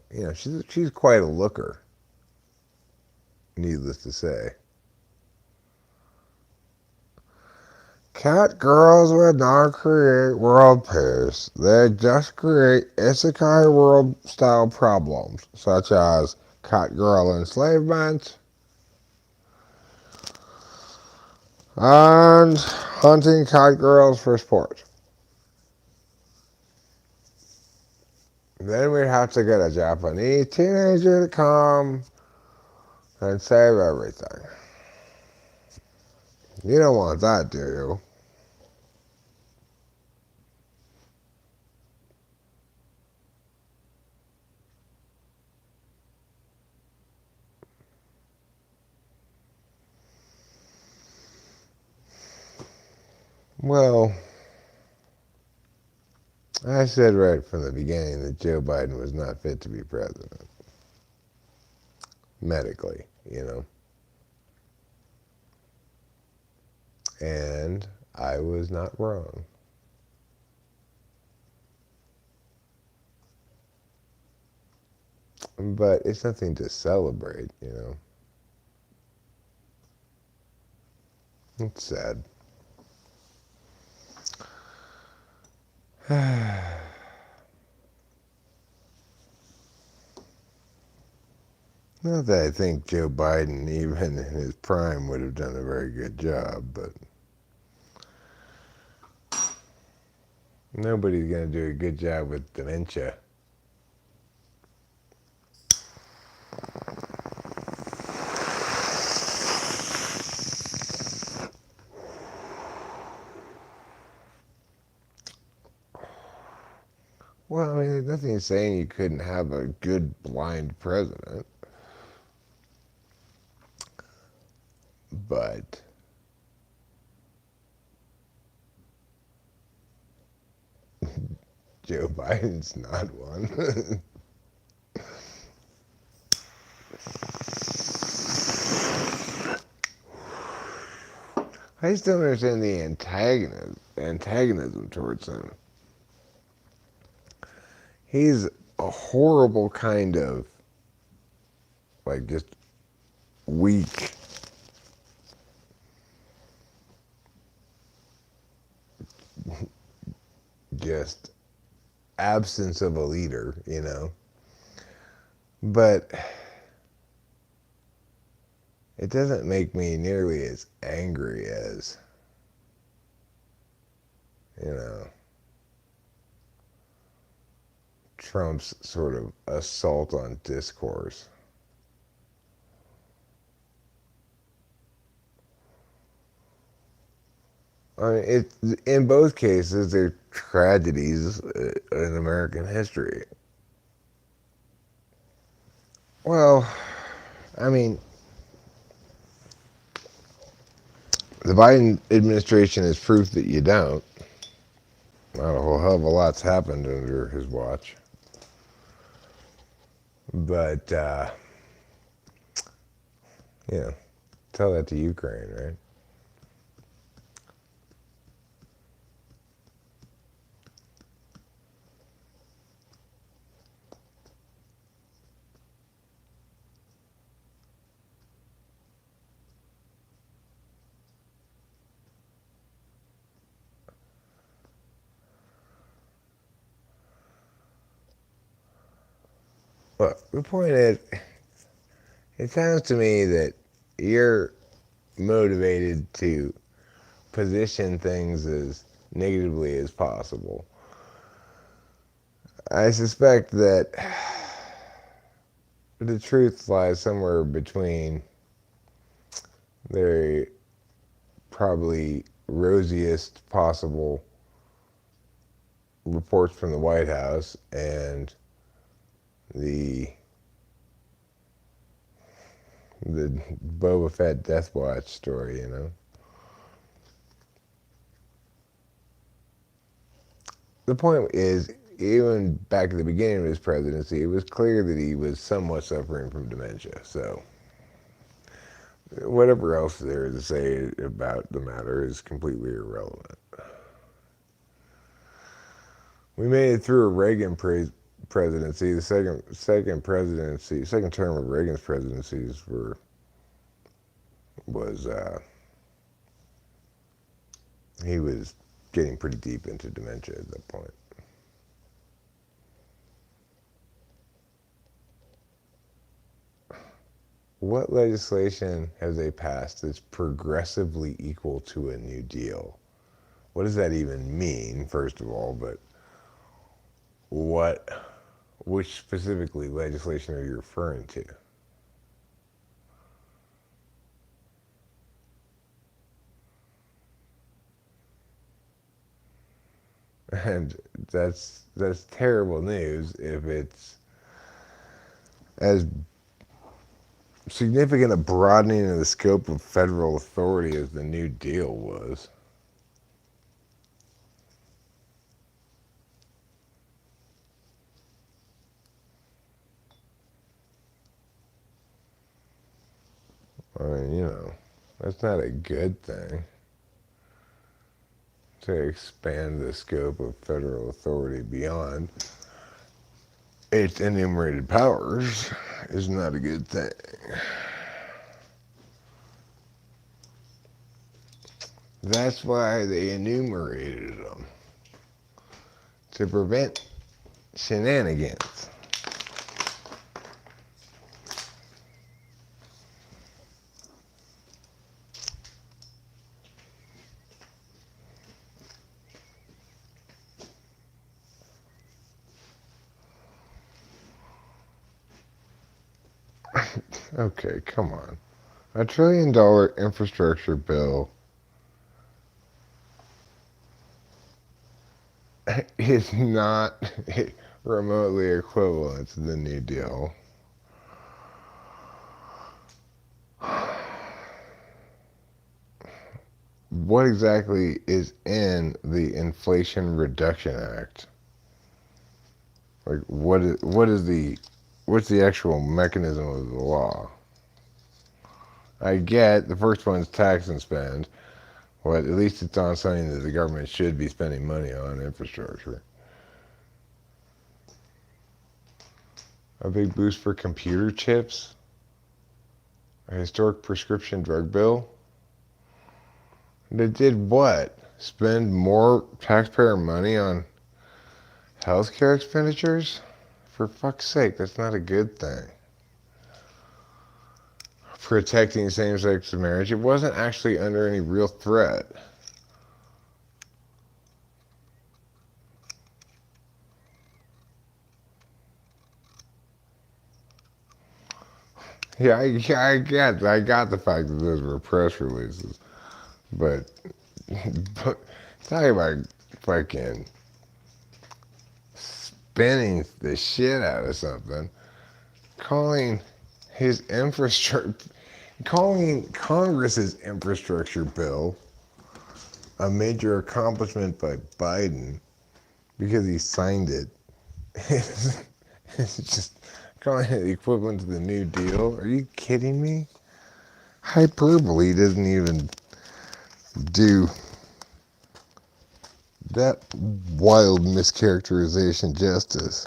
she's quite a looker, needless to say. Cat girls would not create world peace. They just create isekai world style problems, such as cat girl enslavement and hunting cat girls for sport. Then we'd have to get a Japanese teenager to come and save everything. You don't want that, do you? Well, I said right from the beginning that Joe Biden was not fit to be president. Medically, And I was not wrong. But it's nothing to celebrate, It's sad. Not that I think Joe Biden, even in his prime, would have done a very good job, but nobody's going to do a good job with dementia. Well, I mean, there's nothing saying you couldn't have a good blind president. But Joe Biden's not one. I just don't understand the antagonism towards him. He's a horrible kind of, like, just weak. Just absence of a leader, But it doesn't make me nearly as angry as, Trump's sort of assault on discourse. I mean, in both cases, they're tragedies in American history. Well, I mean, the Biden administration is proof that you don't. Not a whole hell of a lot's happened under his watch. But, tell that to Ukraine, right? Look, the point is, it sounds to me that you're motivated to position things as negatively as possible. I suspect that the truth lies somewhere between the probably rosiest possible reports from the White House and the Boba Fett Death Watch story, you know. The point is, even back at the beginning of his presidency, it was clear that he was somewhat suffering from dementia. So, whatever else there is to say about the matter is completely irrelevant. We made it through a Reagan presidency. The second term of Reagan's presidencies was he was getting pretty deep into dementia at that point. What legislation have they passed that's progressively equal to a New Deal? What does that even mean, first of all? But which specifically legislation are you referring to? And that's terrible news if it's as significant a broadening of the scope of federal authority as the New Deal was. I mean, you know, that's not a good thing. To expand the scope of federal authority beyond its enumerated powers is not a good thing. That's why they enumerated them. To prevent shenanigans. Okay, come on. $1 trillion infrastructure bill is not remotely equivalent to the New Deal. What exactly is in the Inflation Reduction Act? Like, what's the actual mechanism of the law? I get the first one's tax and spend. Well, at least it's on something that the government should be spending money on, infrastructure. A big boost for computer chips. A historic prescription drug bill. They did what? Spend more taxpayer money on healthcare expenditures? For fuck's sake, that's not a good thing. Protecting same-sex marriage, it wasn't actually under any real threat. Yeah, I got the fact that those were press releases, but talking about fucking spinning the shit out of something, calling Congress's infrastructure bill a major accomplishment by Biden because he signed it. It's just calling it equivalent to the New Deal. Are you kidding me? Hyperbole doesn't even do that wild mischaracterization justice.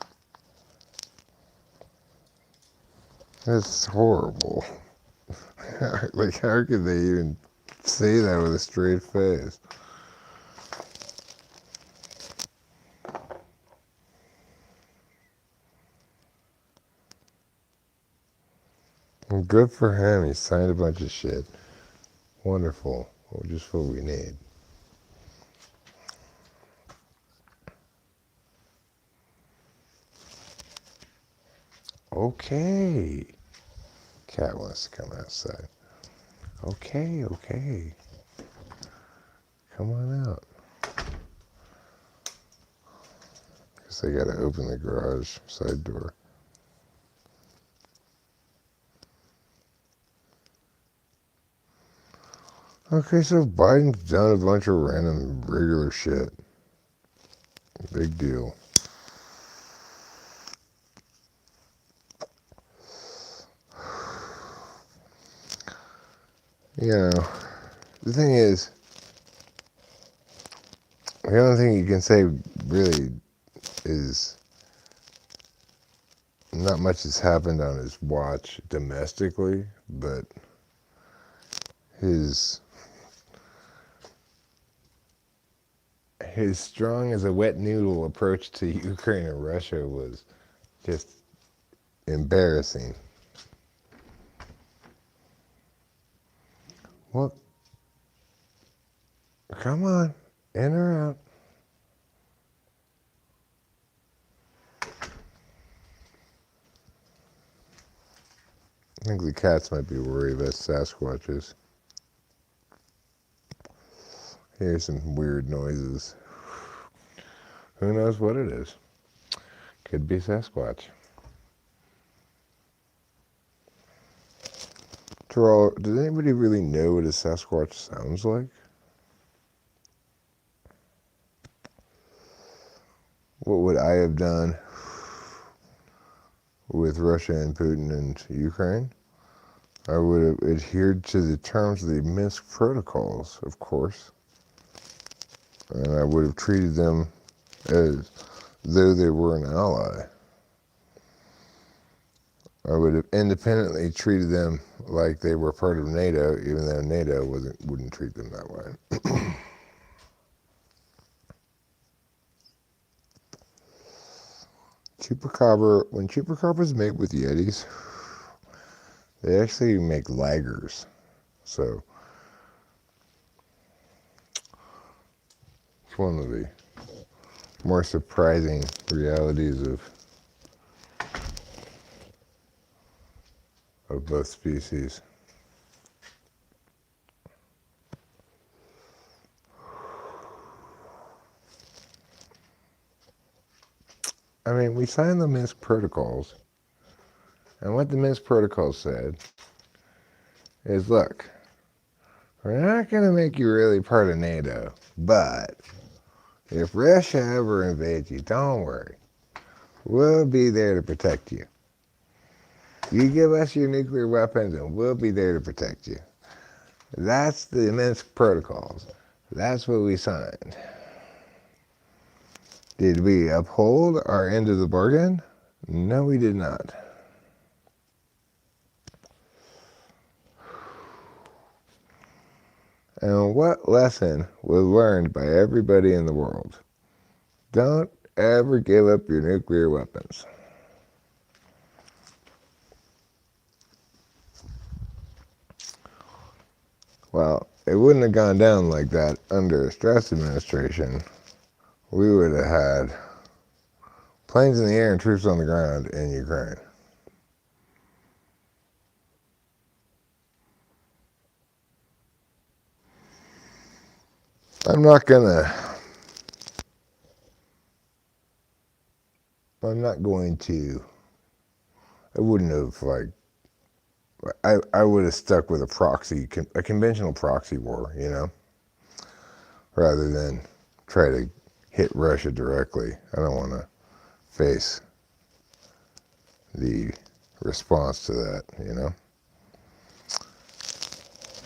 That's horrible. Like, how could they even say that with a straight face? Good for him. He signed a bunch of shit. Wonderful. Just what we need. Okay. Cat wants to come outside. Okay. Come on out. Guess I gotta open the garage side door. Okay, so Biden's done a bunch of random regular shit. Big deal. You know, the thing is, the only thing you can say really is not much has happened on his watch domestically, but his strong as a wet noodle approach to Ukraine and Russia was just embarrassing. What? Come on, in or out. I think the cats might be worried about Sasquatches. Hear some weird noises. Who knows what it is? Could be Sasquatch. Terrell, does anybody really know what a Sasquatch sounds like? What would I have done with Russia and Putin and Ukraine? I would have adhered to the terms of the Minsk protocols, of course. And I would have treated them as though they were an ally. I would have independently treated them like they were part of NATO, even though NATO wouldn't treat them that way. Chupacabra, when chupacabras mate with yetis, they actually make lagers. So it's one of the more surprising realities of both species. I mean, we signed the Minsk protocols, and what the Minsk protocols said is, look, we're not going to make you really part of NATO, but if Russia ever invades you, don't worry. We'll be there to protect you. You give us your nuclear weapons and we'll be there to protect you. That's the Minsk protocols. That's what we signed. Did we uphold our end of the bargain? No, we did not. And what lesson was learned by everybody in the world? Don't ever give up your nuclear weapons. Well, it wouldn't have gone down like that under a stress administration. We would have had planes in the air and troops on the ground in Ukraine. I'm not going to, I wouldn't have, I would have stuck with a conventional proxy war, you know, rather than try to hit Russia directly. I don't want to face the response to that, you know.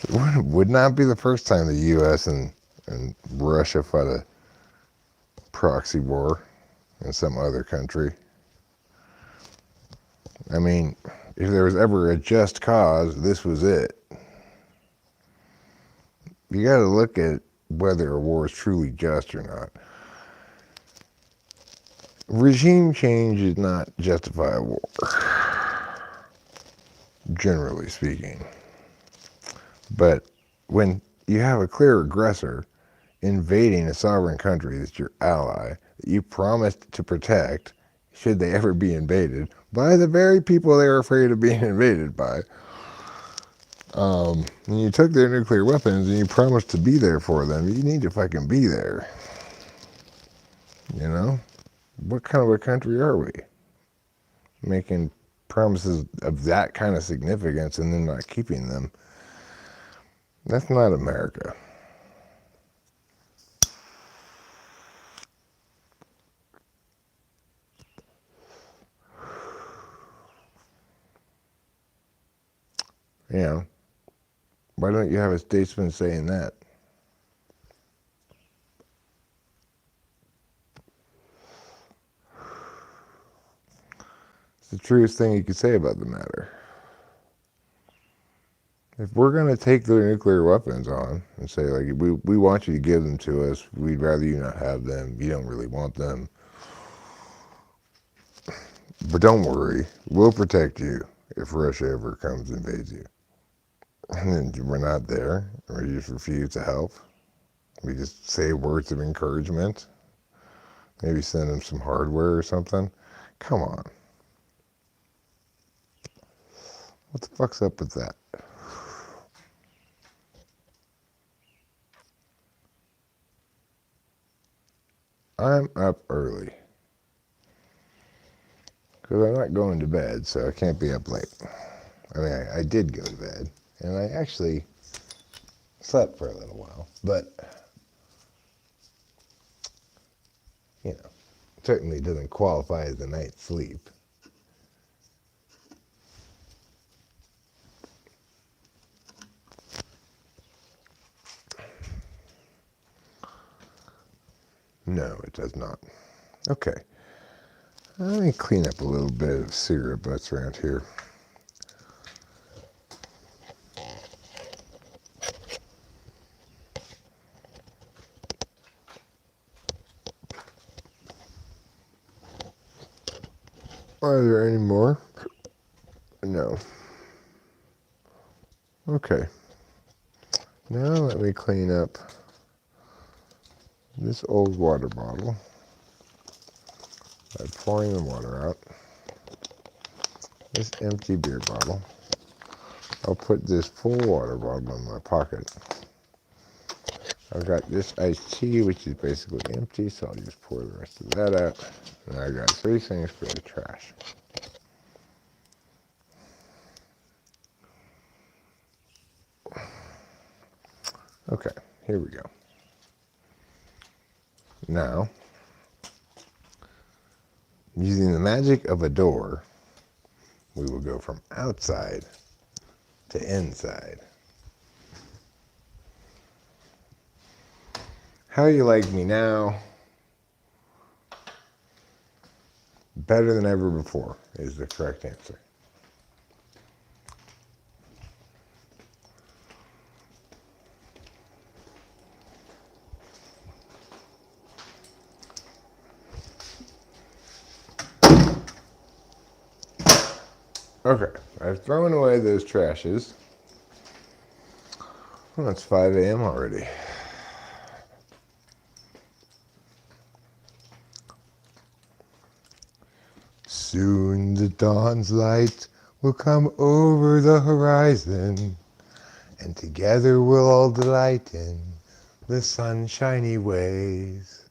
It would not be the first time the U.S. and Russia fought a proxy war in some other country. I mean, if there was ever a just cause, this was it. You got to look at whether a war is truly just or not. Regime change does not justify a war. generally speaking. But when you have a clear aggressor invading a sovereign country that's your ally, that you promised to protect, should they ever be invaded, by the very people they were afraid of being invaded by, and you took their nuclear weapons and you promised to be there for them, you need to fucking be there. You know? What kind of a country are we? Making promises of that kind of significance and then not keeping them. That's not America. You know, why don't you have a statesman saying that? It's the truest thing you could say about the matter. If we're going to take their nuclear weapons on and say, like, we want you to give them to us, we'd rather you not have them, you don't really want them, but don't worry, we'll protect you if Russia ever comes and invades you. And then we're not there, or we just refuse to help. We just say words of encouragement. Maybe send them some hardware or something. Come on. What the fuck's up with that? I'm up early. Because I'm not going to bed, so I can't be up late. I mean, I did go to bed, and I actually slept for a little while, but, you know, certainly doesn't qualify as a night's sleep. No, it does not. Okay. Let me clean up a little bit of cigarette butts around here. Are there any more? No. Okay. Now let me clean up this old water bottle by pouring the water out. This empty beer bottle. I'll put this full water bottle in my pocket. I've got this iced tea, which is basically empty, so I'll just pour the rest of that out. And I got 3 things for the trash. Okay, here we go. Now, using the magic of a door, we will go from outside to inside. How you like me now? Better than ever before is the correct answer. Okay, I've thrown away those trashes. Well, it's 5 a.m. already. Soon the dawn's light will come over the horizon, and together we'll all delight in the sunshiny ways.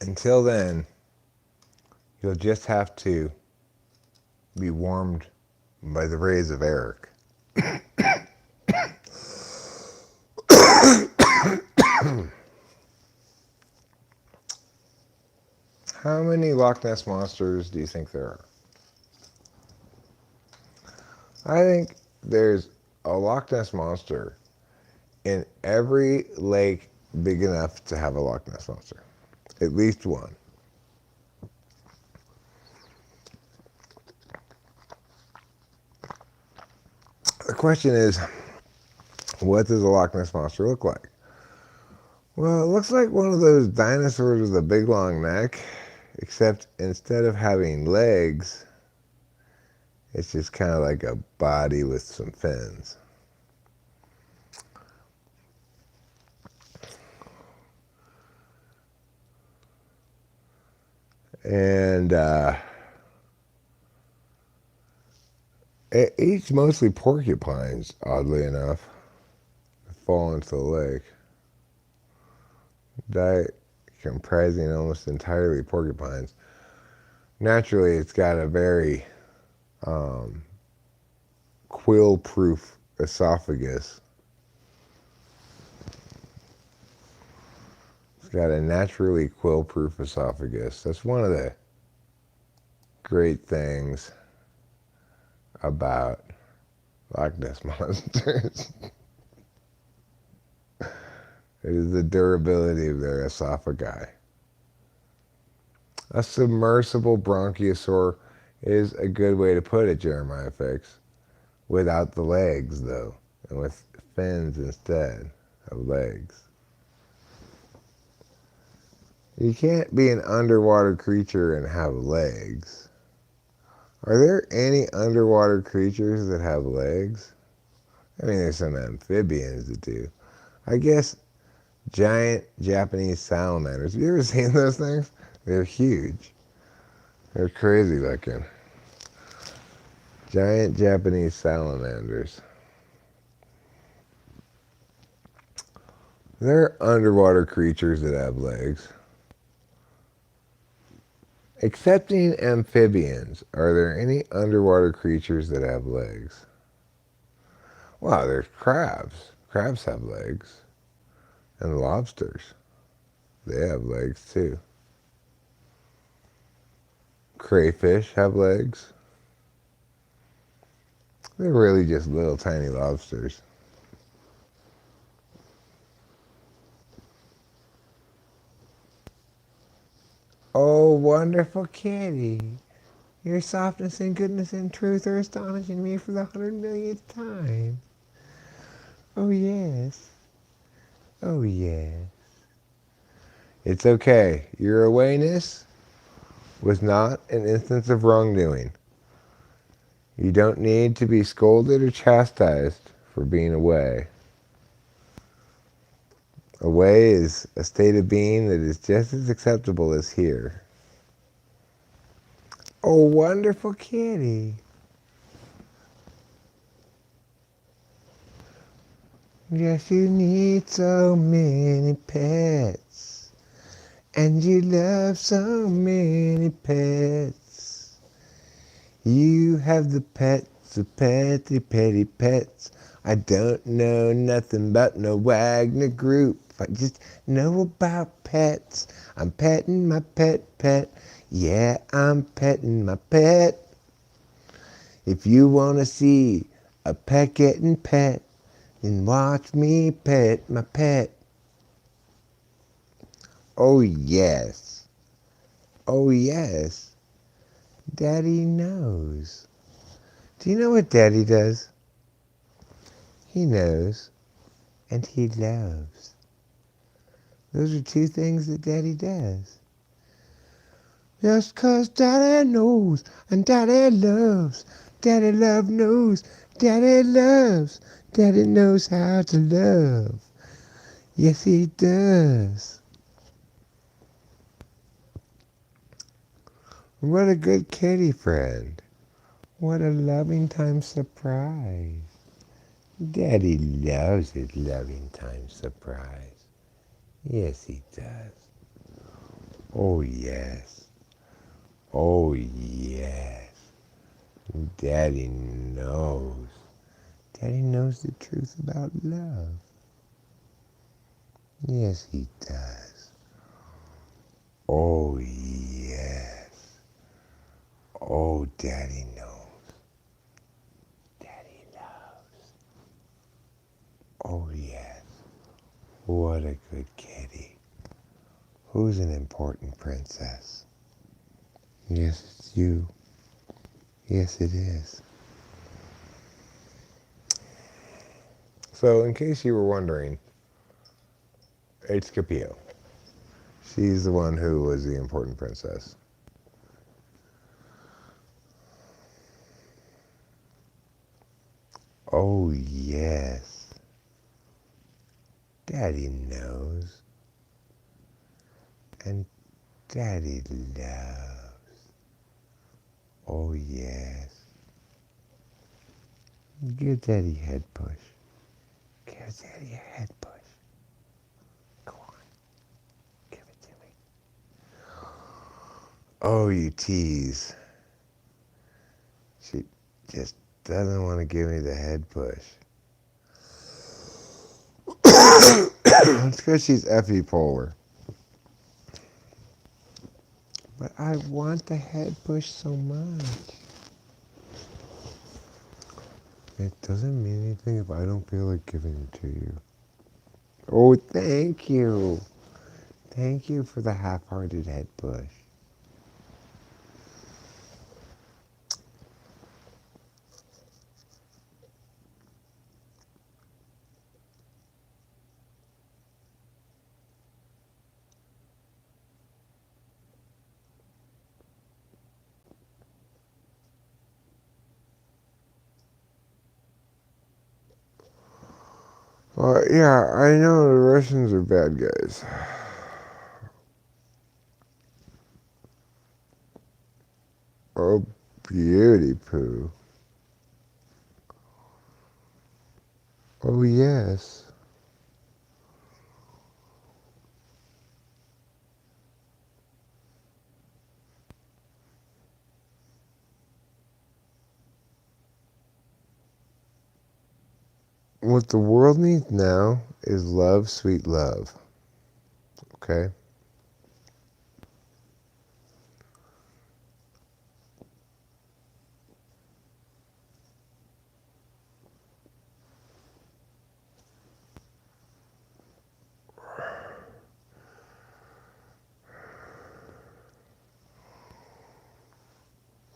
Until then, you'll just have to be warmed by the rays of Eric. How many Loch Ness Monsters do you think there are? I think there's a Loch Ness Monster in every lake big enough to have a Loch Ness Monster. At least one. The question is, what does a Loch Ness Monster look like? Well, it looks like one of those dinosaurs with a big long neck. except instead of having legs, it's just kind of like a body with some fins. And it eats mostly porcupines, oddly enough. Fall into the lake. Diet comprising almost entirely porcupines. Naturally, it's got a very quill-proof esophagus. It's got a naturally quill-proof esophagus. That's one of the great things about Loch Ness monsters. It is the durability of their esophagi. A submersible bronchiosaur is a good way to put it, Jeremiah Fix. Without the legs, though, and with fins instead of legs. You can't be an underwater creature and have legs. Are there any underwater creatures that have legs? I mean, there's some amphibians that do. I guess giant Japanese salamanders. Have you ever seen those things? They're huge. They're crazy looking. Giant Japanese salamanders. There are underwater creatures that have legs. Excepting amphibians, are there any underwater creatures that have legs? Well, there's crabs. Crabs have legs. And lobsters. They have legs too. Crayfish have legs. They're really just little tiny lobsters. Oh, wonderful kitty. Your softness and goodness and truth are astonishing me for the 100 millionth time. Oh, yes. Oh, yes. It's okay. Your awayness was not an instance of wrongdoing. You don't need to be scolded or chastised for being away. Away is a state of being that is just as acceptable as here. Oh, wonderful kitty. Yes, you need so many pets. And you love so many pets. You have the pets, the petty pets. I don't know nothing about no Wagner group. I just know about pets. I'm petting my pet. Yeah, I'm petting my pet. If you want to see a pet getting pet, then watch me pet my pet. Oh, yes. Oh, yes. Daddy knows. Do you know what Daddy does? He knows, and he loves. Those are two things that Daddy does. Just 'cause Daddy knows, and Daddy loves. Daddy love knows, Daddy loves. Daddy knows how to love. Yes, he does. What a good kitty friend. What a loving time surprise. Daddy loves his loving time surprise. Yes, he does. Oh, yes. Oh, yes. Daddy knows. Daddy knows the truth about love. Yes, he does. Oh, yes. Oh, Daddy knows. Daddy loves. Oh, yes. What a good kitty. Who's an important princess? Yes, it's you. Yes, it is. So, in case you were wondering, it's Capio. She's the one who was the important princess. Oh, yes. Daddy knows. And Daddy loves. Oh, yes. Give Daddy a head push. Give Daddy a head push. Go on. Give it to me. Oh, you tease. She just doesn't want to give me the head push. It's because she's epipolar. But I want the head push so much. It doesn't mean anything if I don't feel like giving it to you. Oh, thank you. Thank you for the half-hearted head push. Yeah, I know the Russians are bad guys. Oh, beauty poo. Oh, yes. What the world needs now is love, sweet love. Okay?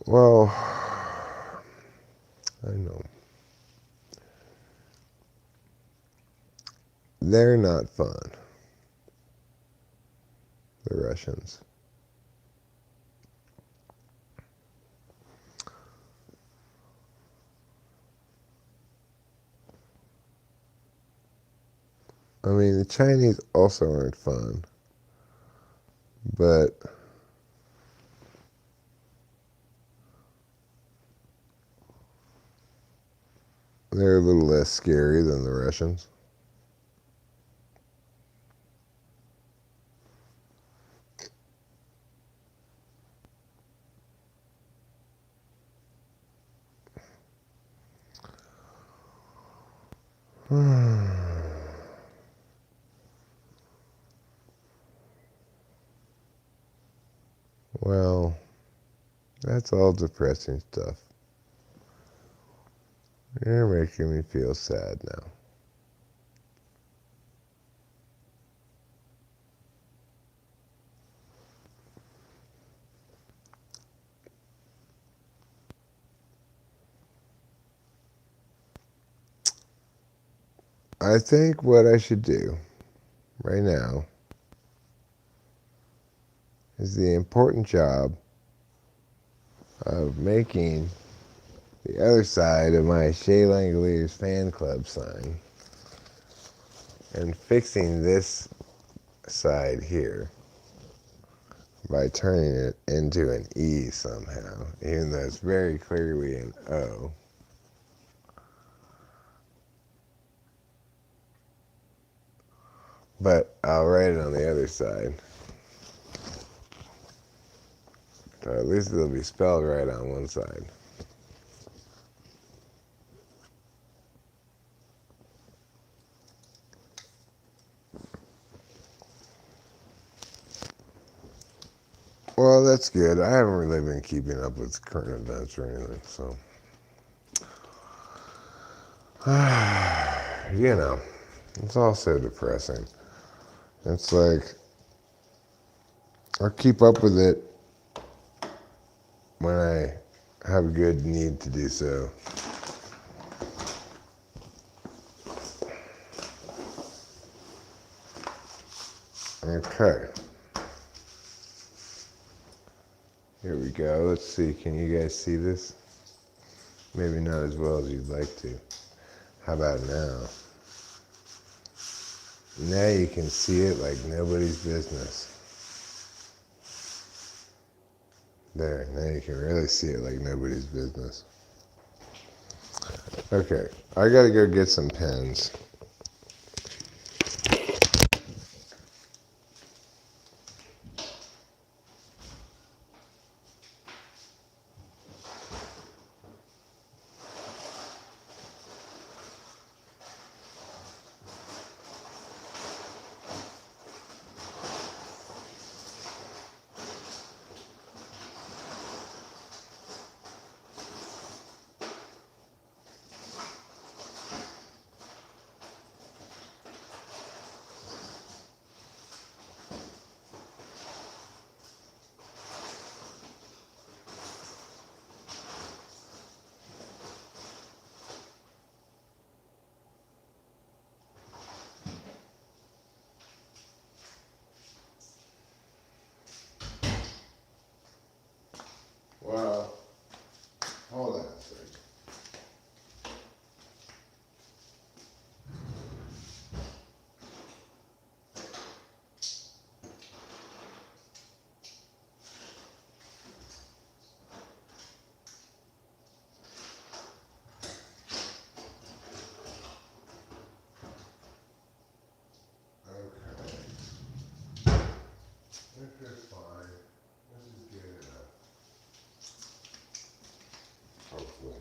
Well, I know. They're not fun, the Russians. I mean, the Chinese also aren't fun, but they're a little less scary than the Russians. Well, that's all depressing stuff. You're making me feel sad now. I think what I should do right now is the important job of making the other side of my Shea Langoliers fan club sign and fixing this side here by turning it into an E somehow, even though it's very clearly an O. But I'll write it on the other side. So at least it'll be spelled right on one side. Well, that's good. I haven't really been keeping up with current events or anything, so. You know, it's all so depressing. It's like, I'll keep up with it when I have a good need to do so. Okay. Here we go. Let's see. Can you guys see this? Maybe not as well as you'd like to. How about now? Now you can see it like nobody's business. There, now you can really see it like nobody's business. Okay, I gotta go get some pens. Well, hold on a second. Okay. This is fine. This is good enough. Hopefully.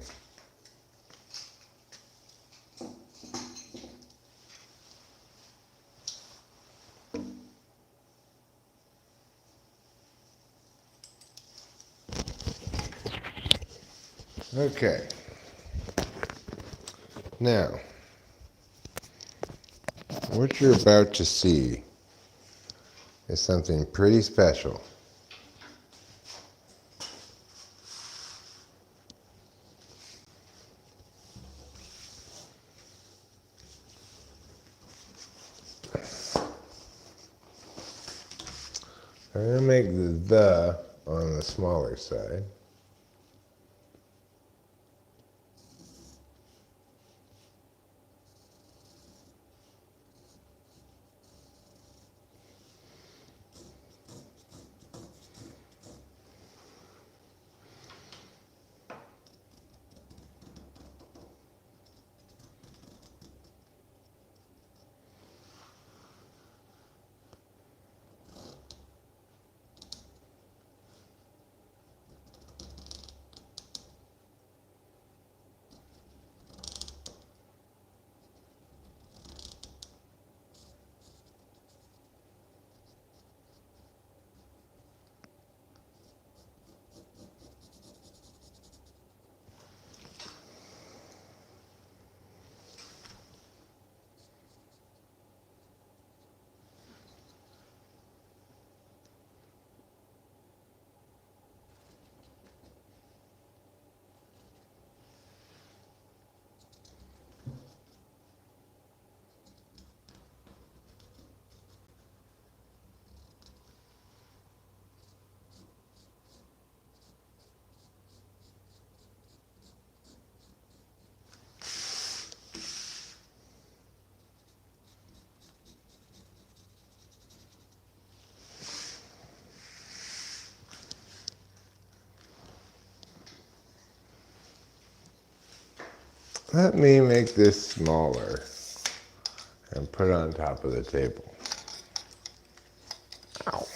Okay. Now, what you're about to see is something pretty special. I'm going to make the on the smaller side. Let me make this smaller and put it on top of the table. Ow.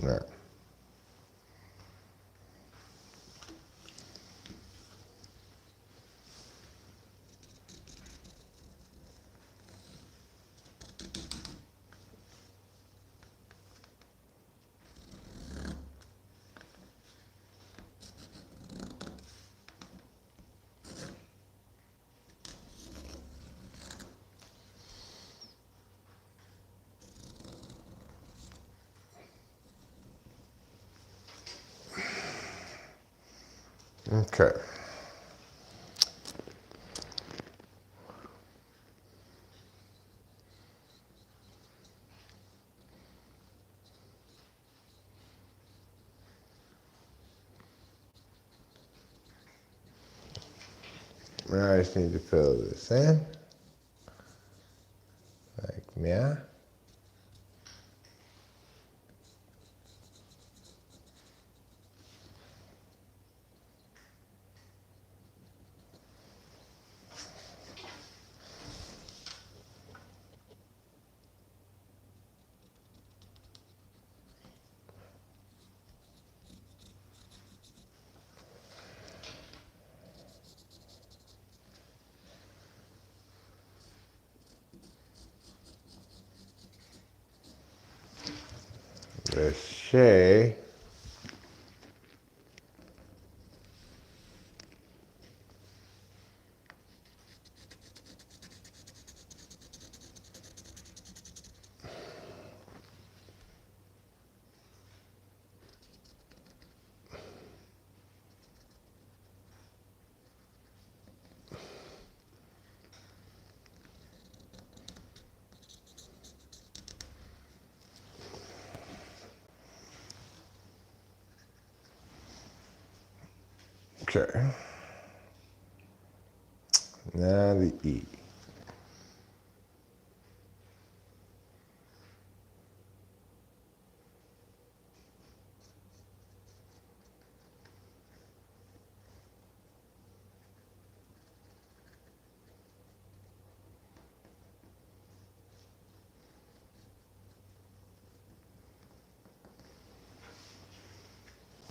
Now, Okay. Now I just need to fill this in, like yeah. The Shay. Okay. Now the E.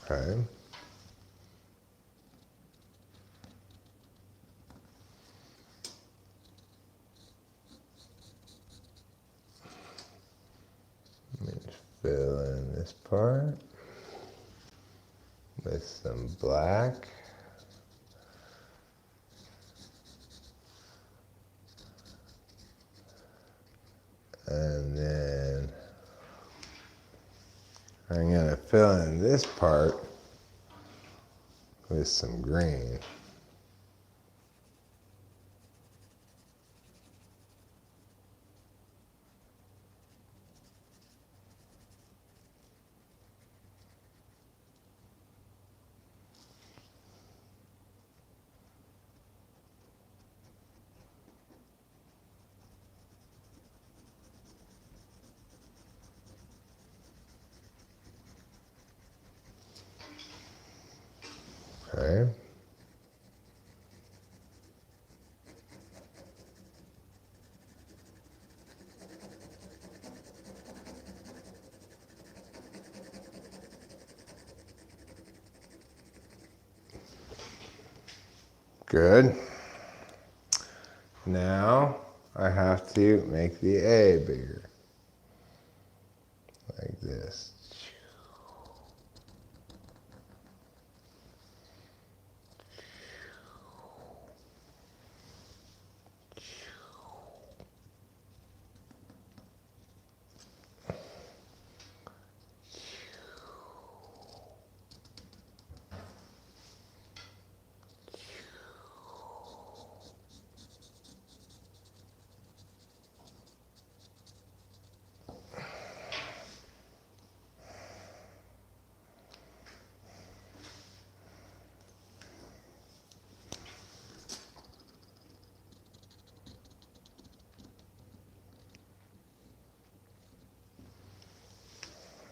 Okay. Let me just fill in this part with some black. And then I'm going to fill in this part with some green. Okay. Good. Now I have to make the A bigger. Like this.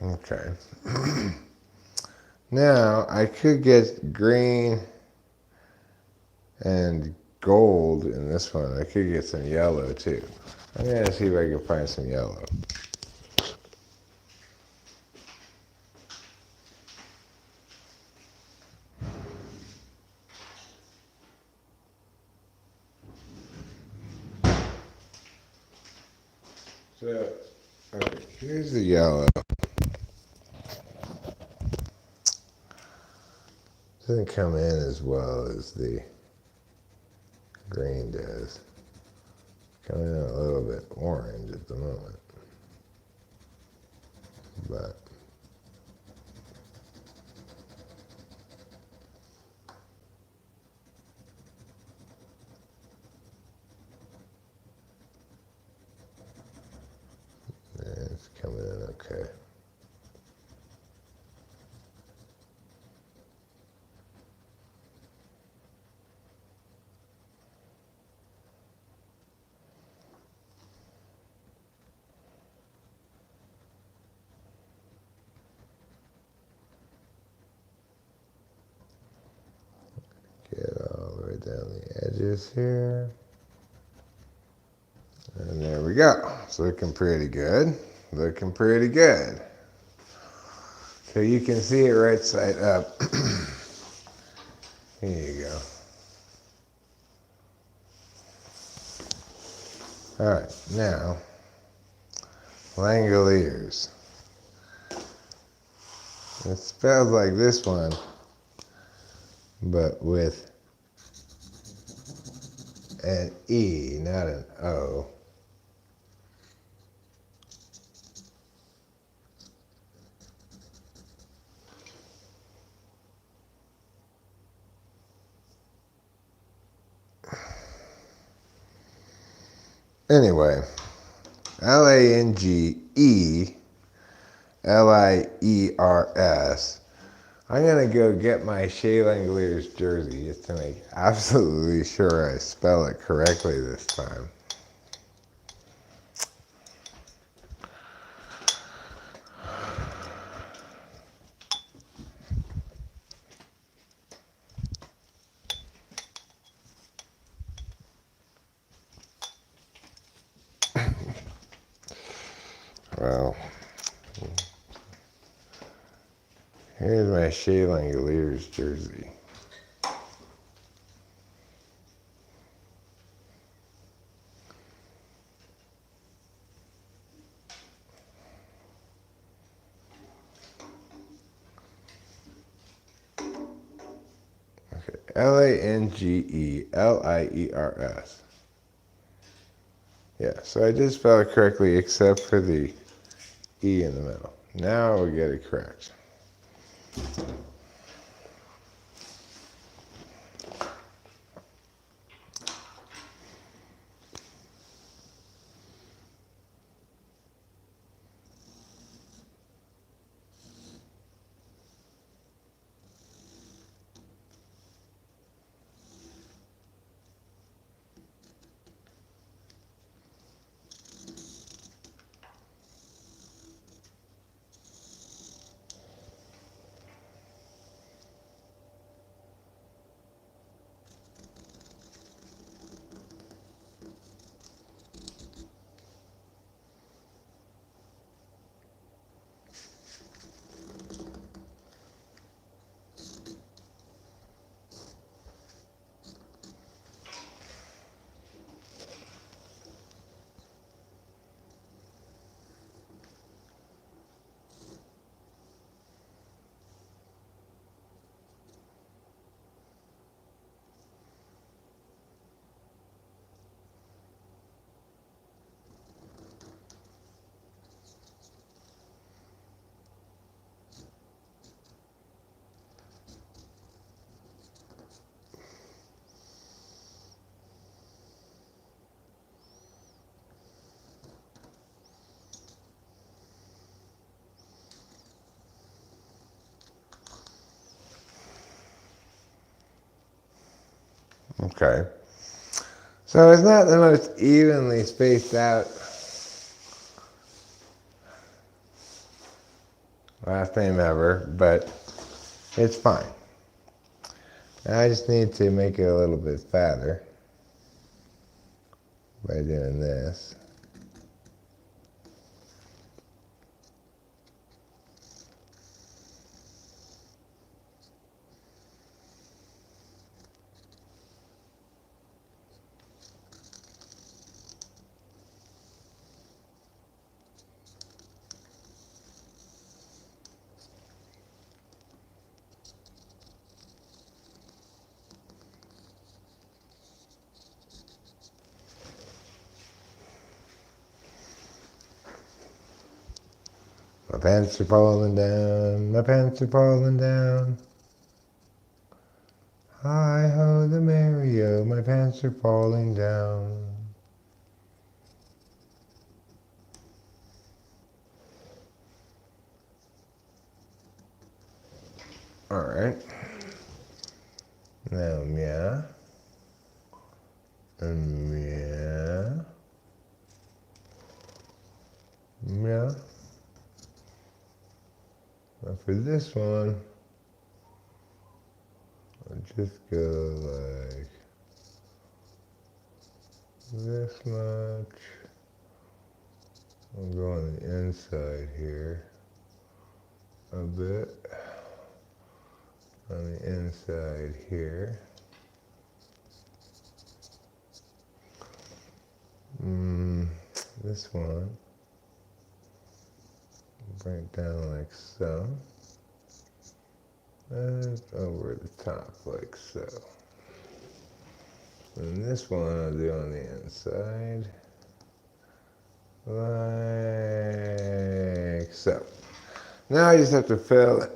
Okay. Now I could get green and gold in this one. I could get some yellow too. I'm gonna see if I can find some yellow. So, okay, here's the yellow. Doesn't come in as well as the green does. Coming in a little bit orange at the moment. But this here. And there we go. It's looking pretty good. Looking pretty good. So you can see it right side up. Here you go. Alright, now, Langoliers. It spells like this one, but with an E, not an O. Anyway, Langeliers. I'm going to go get my Shea Langoliers jersey just to make absolutely sure I spell it correctly this time. Well, here's my Shea Langoliers jersey. Okay, Langeliers. Yeah, so I did spell it correctly except for the E in the middle. Now we get it correct. Okay. So it's not the most evenly spaced out last name ever, but it's fine. Now I just need to make it a little bit fatter by doing this. My pants are falling down, my pants are falling down. Hi ho the merry-o, my pants are falling down. Alright. Now yeah. Yeah. Yeah. Now for this one, I'll just go like this much. I'll go on the inside here a bit. On the inside here. This one. Bring it down like so. And over the top like so. And this one I'll do on the inside. Like so. Now I just have to fill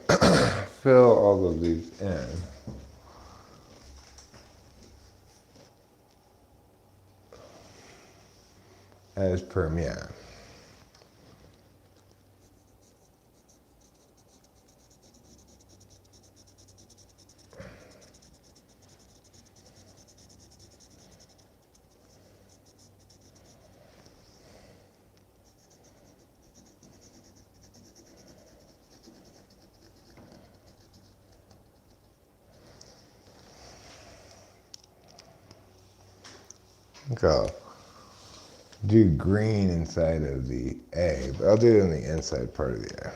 fill all of these in. As per Mia. Go. Do green inside of the A, but I'll do it on the inside part of the A.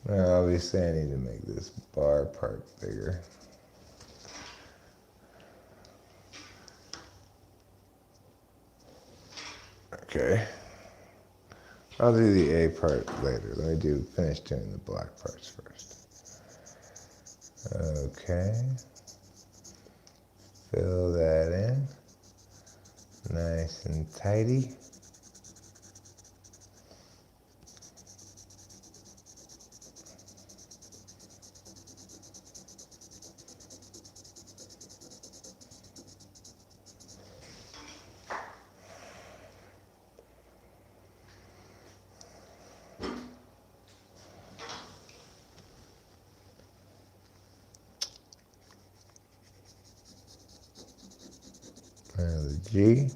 Now obviously I need to make this bar part bigger. Okay. I'll do the A part later. Let me finish doing the black parts first. Okay. Fill that in. Nice and tidy. And the G.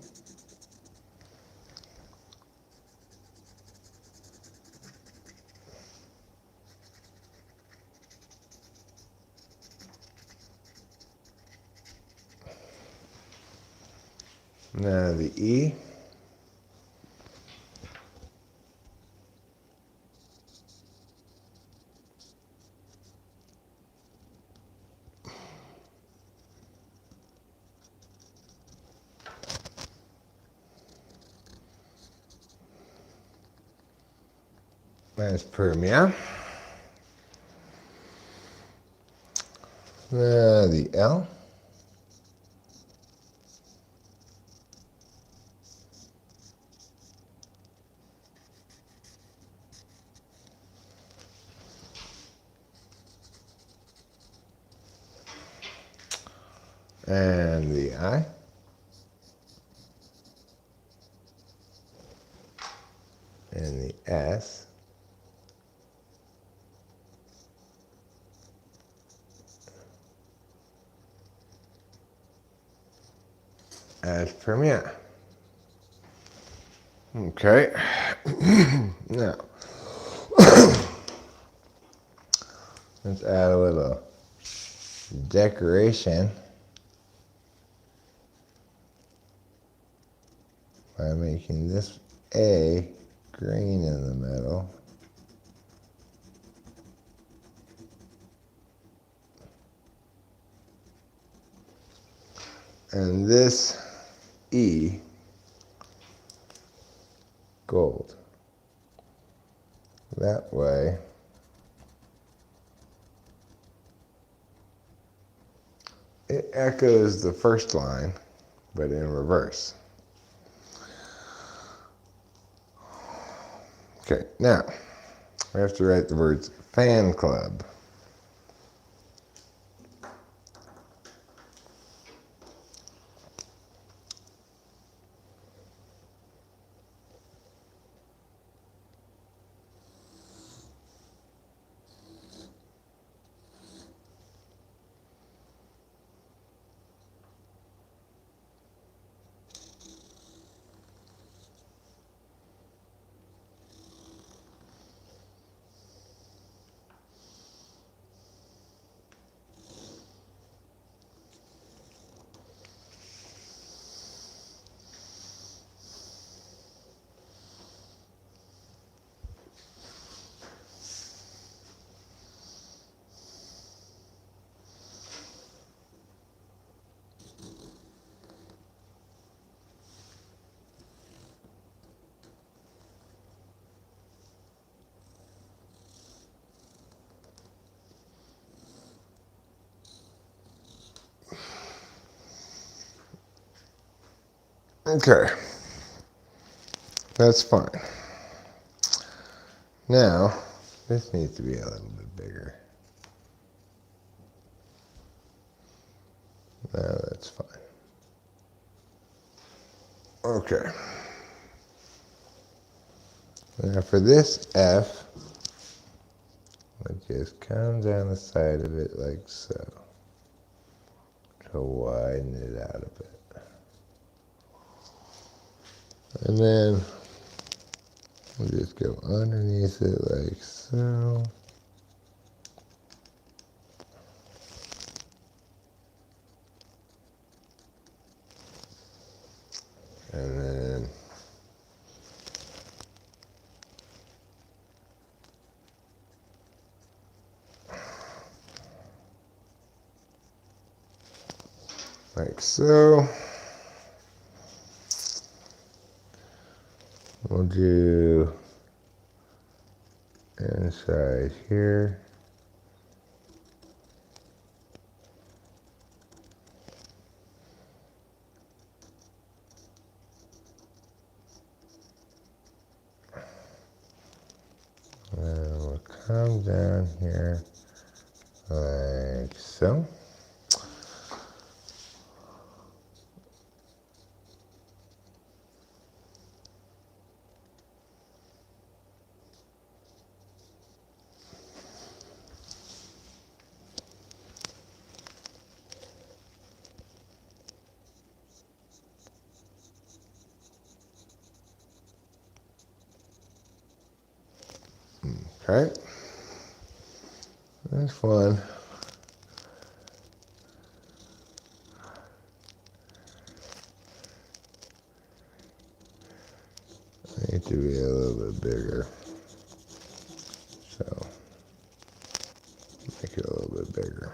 Now the E. As per Mia. The L. And the I. And the S. As per Mia. Okay. Now, let's add a little decoration by making this A green in the middle. And this E gold. That way, it echoes the first line, but in reverse. Okay, now, we have to write the words fan club. Okay, that's fine. Now, this needs to be a little bit bigger. Now that's fine. Okay. Now for this F, we'll just come down the side of it like so to widen it out a bit. And then we'll just go underneath it like so. And then like so. We'll do inside here. And we'll come down here like so. Okay, that's fun. Need to be a little bit bigger. So make it a little bit bigger.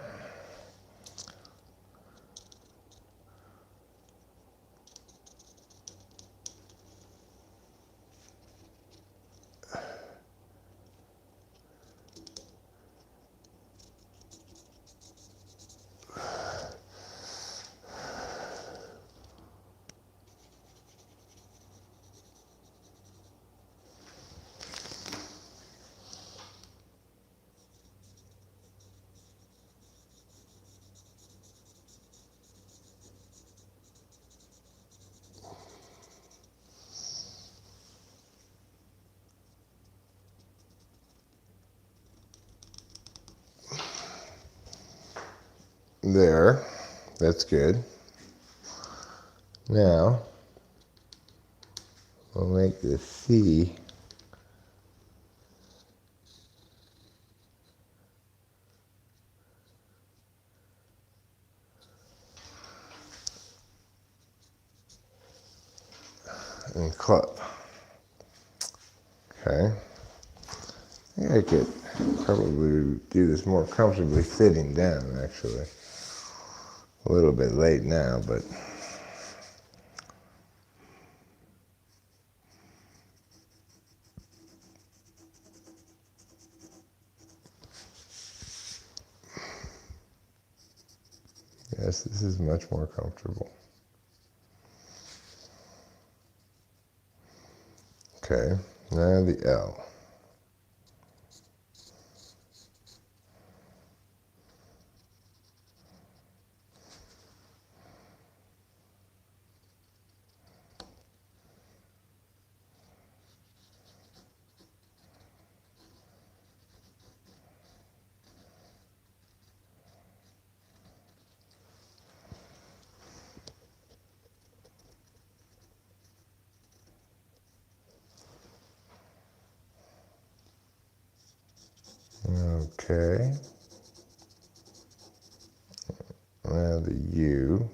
There, that's good. Now, we'll make the C and club. Okay. I think I could probably do this more comfortably sitting down, actually. A little bit late now, but yes, this is much more comfortable. Okay, now the L. Okay. Now the U.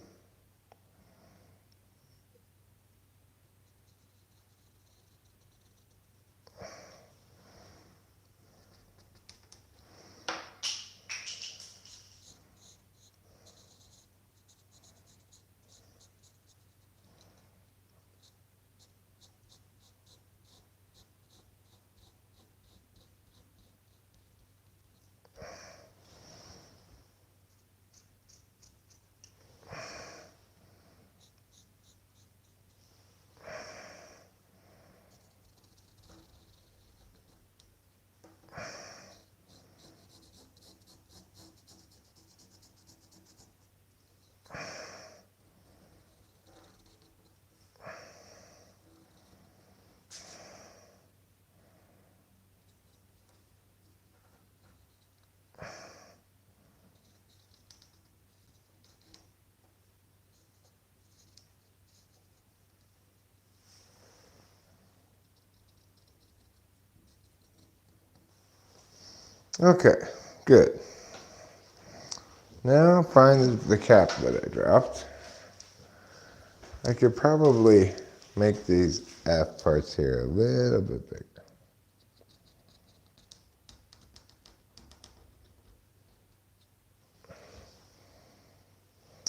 Okay, good. Now find the cap that I dropped. I could probably make these F parts here a little bit bigger.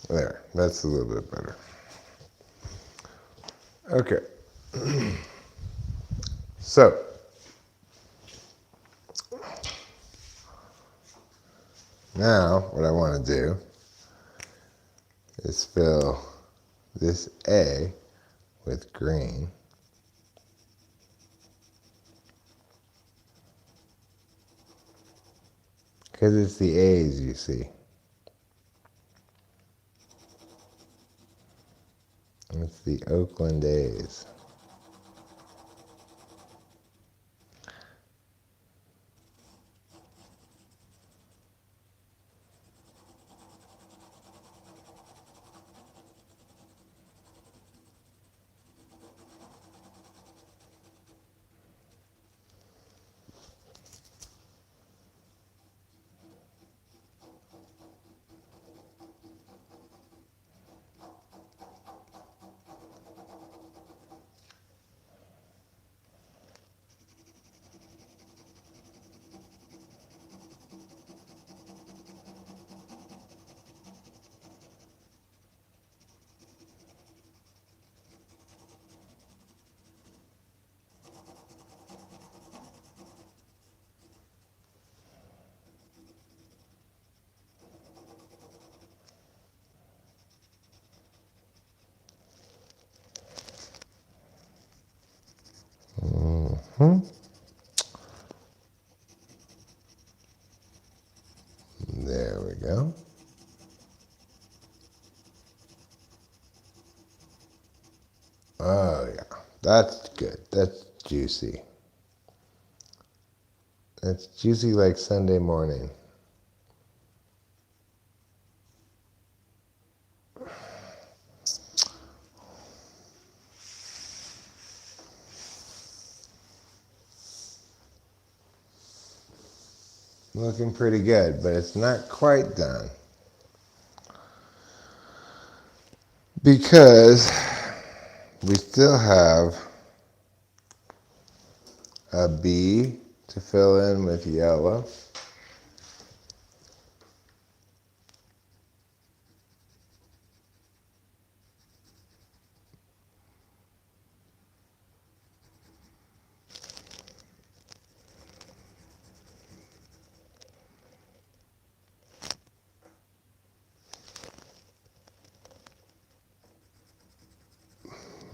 There, that's a little bit better. Okay. So, now what I want to do is fill this A with green. Because it's the A's, you see. It's the Oakland A's. There we go. Oh yeah, that's good. That's juicy. That's juicy like Sunday morning. Looking pretty good, but it's not quite done. Because we still have a B to fill in with yellow.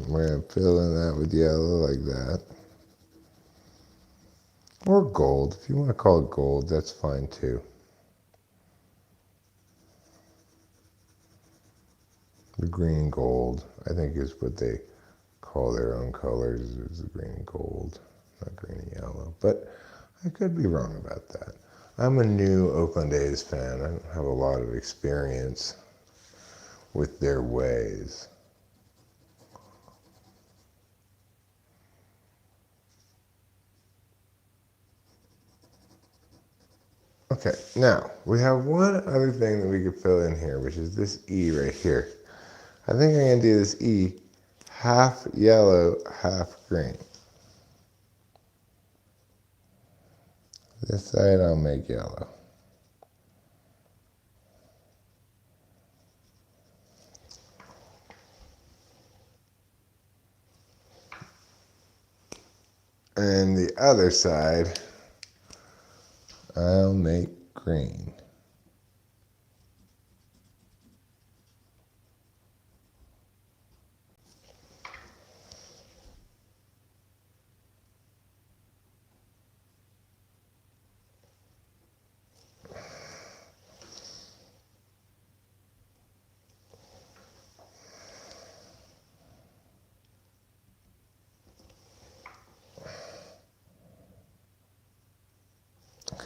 We're going to fill in that with yellow like that. Or gold. If you want to call it gold, that's fine too. The green gold, I think, is what they call their own colors, is the green and gold, not green and yellow. But I could be wrong about that. I'm a new Oakland A's fan. I don't have a lot of experience with their ways. Okay, now we have one other thing that we could fill in here, which is this E right here. I think I'm going to do this E half yellow, half green. This side I'll make yellow. And the other side I'll make green.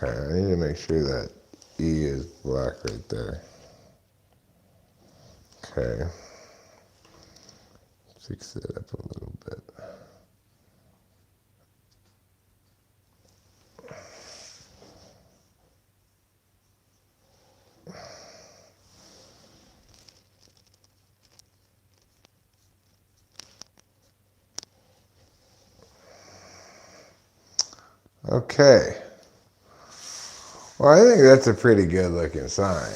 Okay, I need to make sure that E is black right there. Okay. Fix it up a little bit. Okay. Well, I think that's a pretty good looking sign.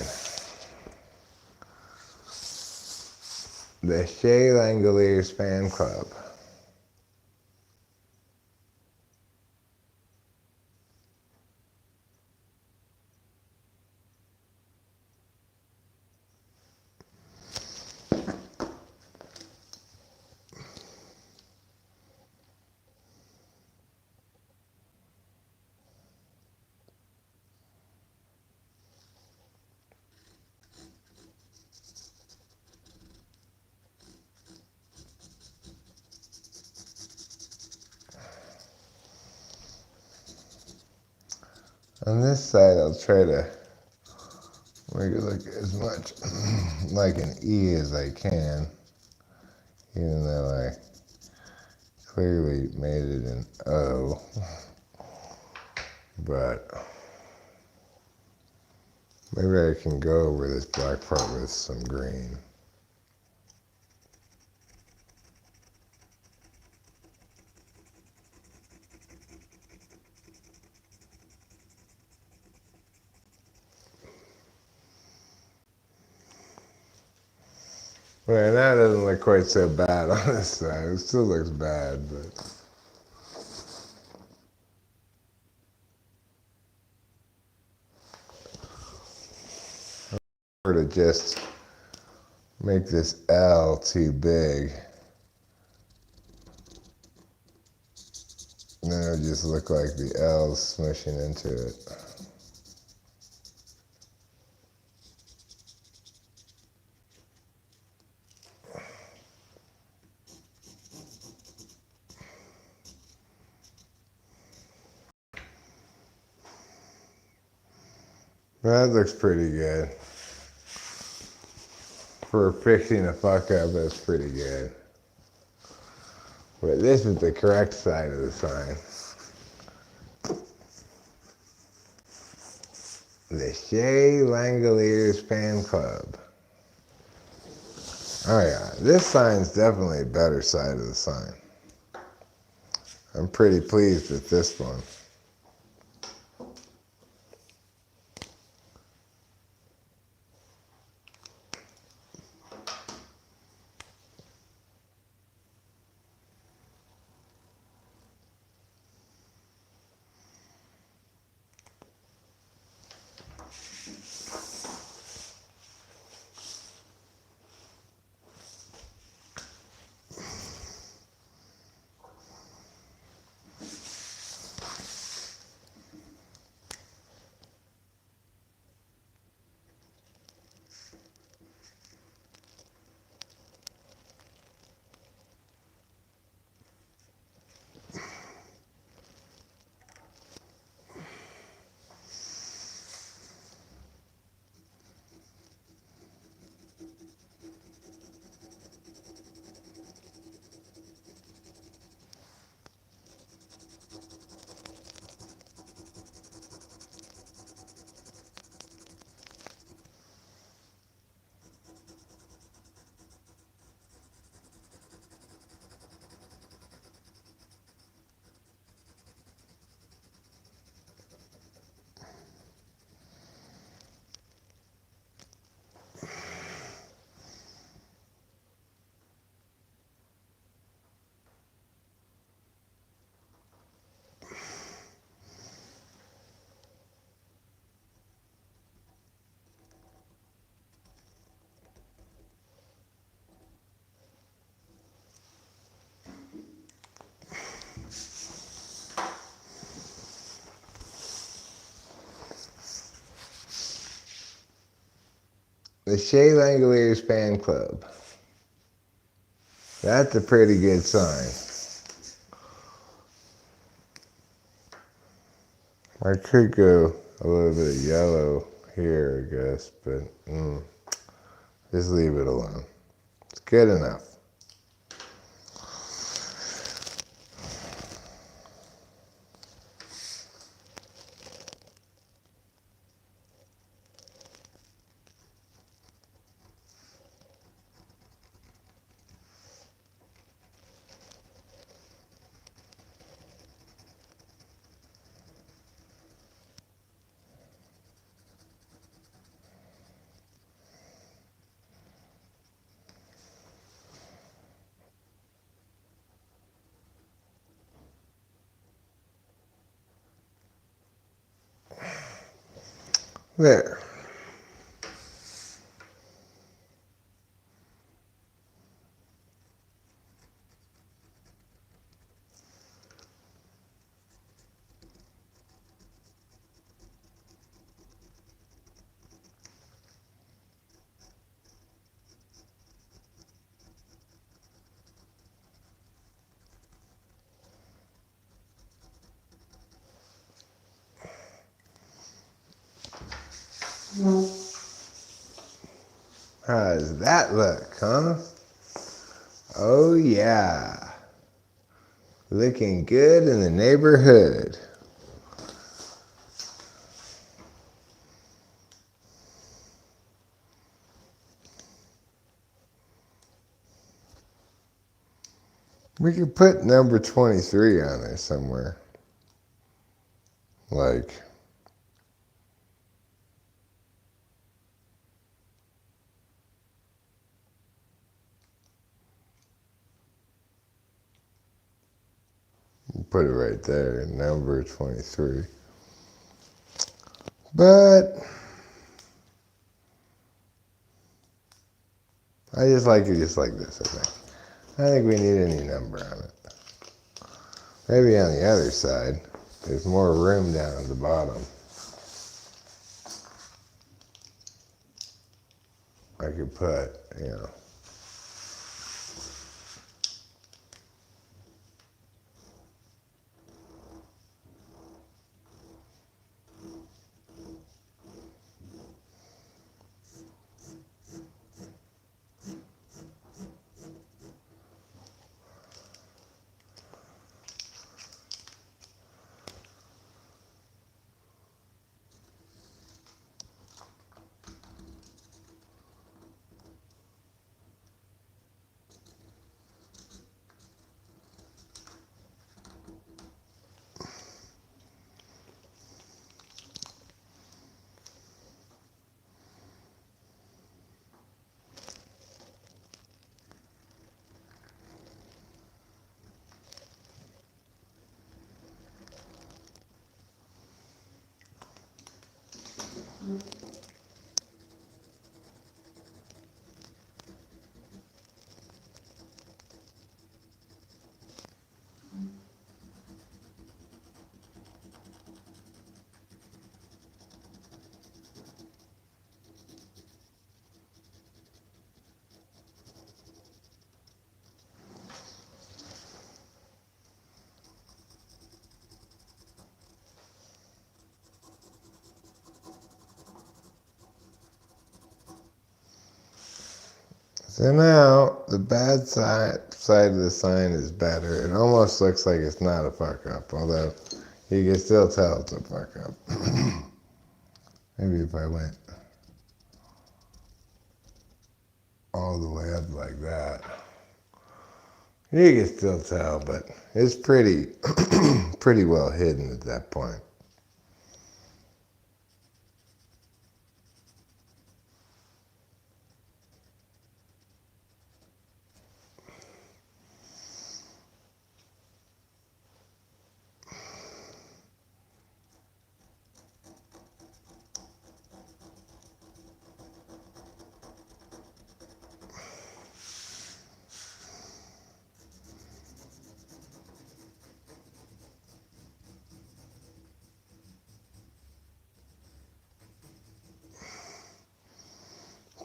The Shea Langoliers Fan Club. On this side, I'll try to make it look as much like an E as I can, even though I clearly made it an O. But maybe I can go over this black part with some green. Well, that doesn't look quite so bad on this side. It still looks bad, but or to just make this L too big, and then it'll just look like the L's smushing into it. That looks pretty good. For fixing a fuck up, that's pretty good. But this is the correct side of the sign. The Shea Langoliers Fan Club. Oh yeah, this sign's definitely a better side of the sign. I'm pretty pleased with this one. The Shea Langoliers Fan Club. That's a pretty good sign. I could go a little bit of yellow here, I guess, but just leave it alone. It's good enough. There. How does that look, huh? Oh yeah. Looking good in the neighborhood. We could put number 23 on there somewhere. Like, put it right there, number 23. But I just like it just like this, I think. I think we need any number on it. Maybe on the other side, there's more room down at the bottom. I could put, you know. So now, the bad side of the sign is better. It almost looks like it's not a fuck up, although you can still tell it's a fuck up. Maybe if I went all the way up like that. You can still tell, but it's pretty, pretty well hidden at that point.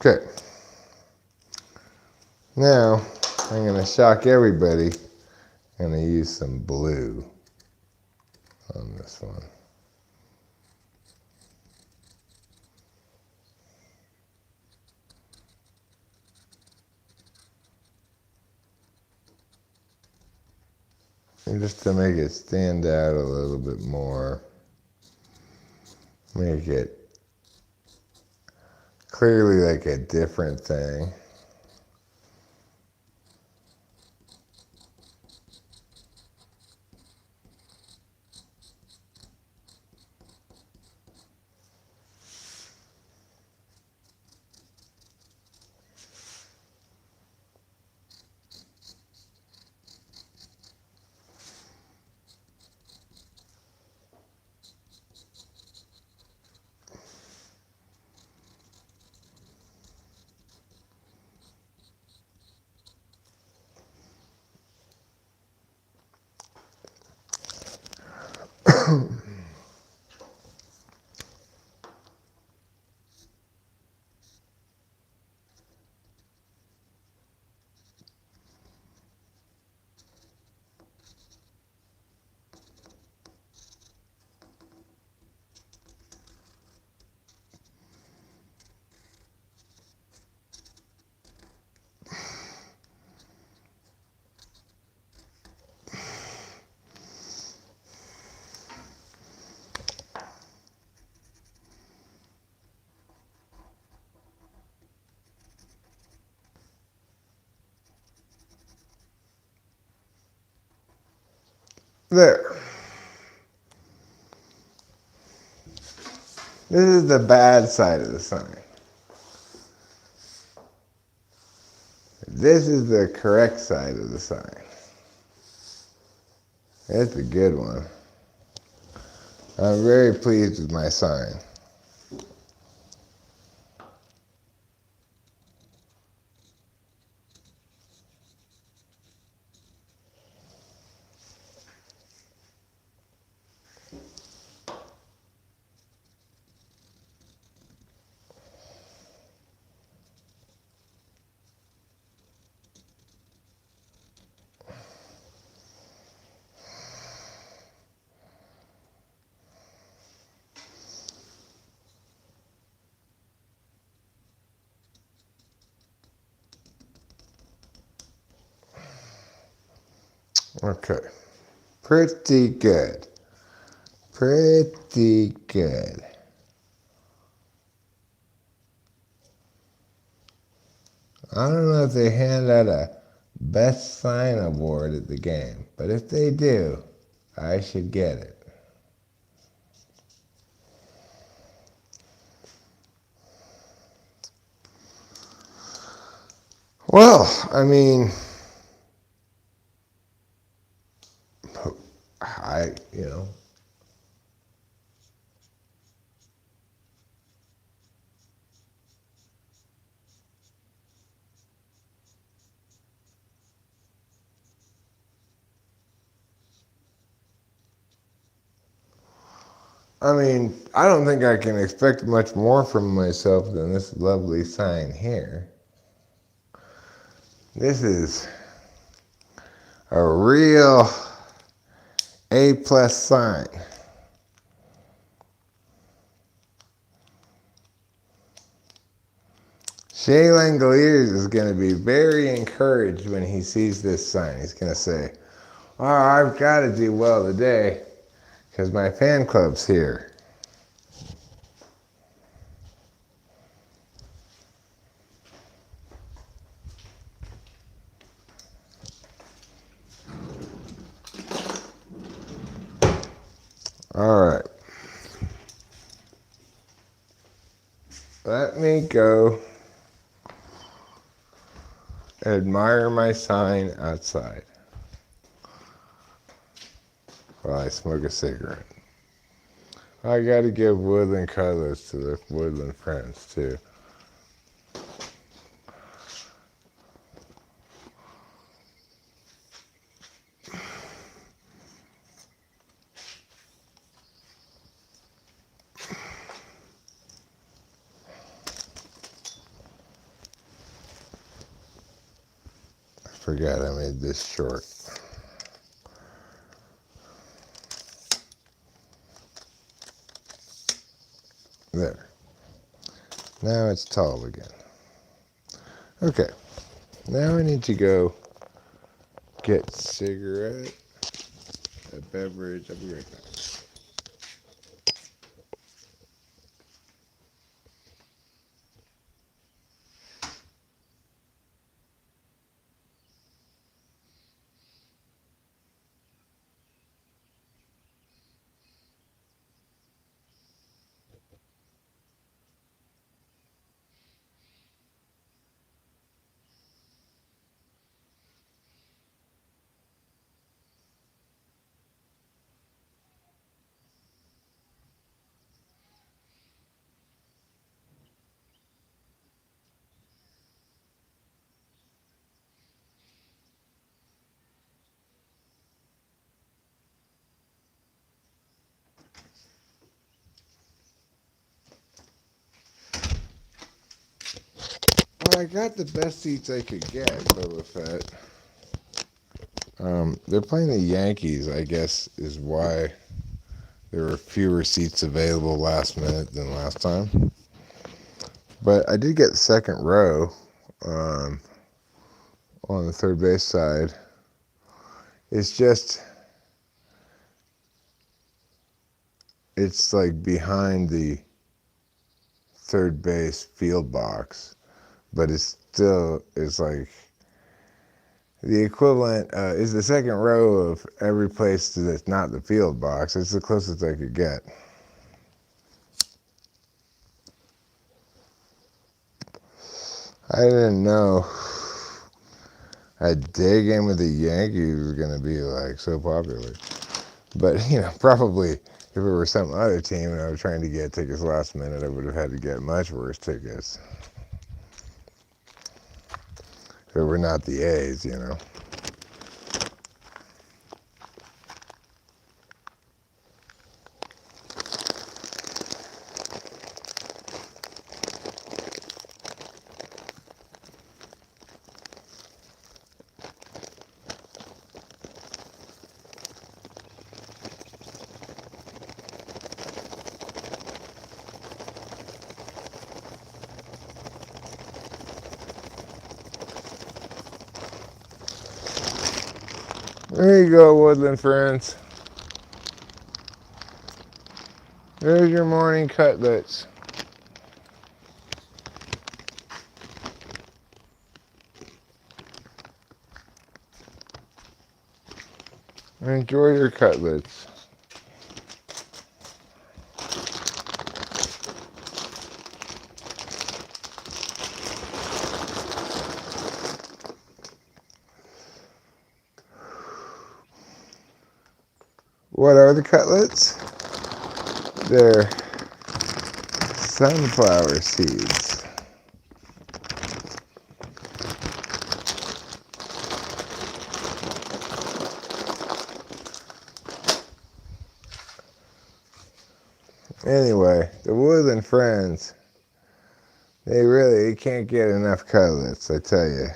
Okay. Now, I'm going to shock everybody. I'm going to use some blue on this one. And just to make it stand out a little bit more, make it clearly like a different thing. There. This is the bad side of the sign. This is the correct side of the sign. It's a good one. I'm very pleased with my sign. Okay. Pretty good. Pretty good. I don't know if they hand out a best sign award at the game, but if they do, I should get it. Well, I mean, you know, I don't think I can expect much more from myself than this lovely sign here. This is a real A+ sign. Shea Langoliers is going to be very encouraged when he sees this sign. He's going to say, "Oh, I've got to do well today because my fan club's here." All right. Let me go admire my sign outside while I smoke a cigarette. I got to give woodland colors to the woodland friends too. I forgot I made this short. There. Now it's tall again. Okay. Now I need to go get cigarette, a beverage. I'll be right back. Well, I got the best seats I could get, Boba Fett. They're playing the Yankees, I guess, is why there were fewer seats available last minute than last time. But I did get second row on the third base side. It's just, it's like behind the third base field box, but it's still, it's like, The equivalent is the second row of every place that's not the field box. It's the closest I could get. I didn't know a day game with the Yankees was going to be like so popular. But, probably if it were some other team and I was trying to get tickets last minute, I would have had to get much worse tickets. If it were not the A's, There you go, woodland friends. There's your morning cutlets. Enjoy your cutlets. What are the cutlets? They're sunflower seeds. Anyway, the woodland friends, they really can't get enough cutlets, I tell you.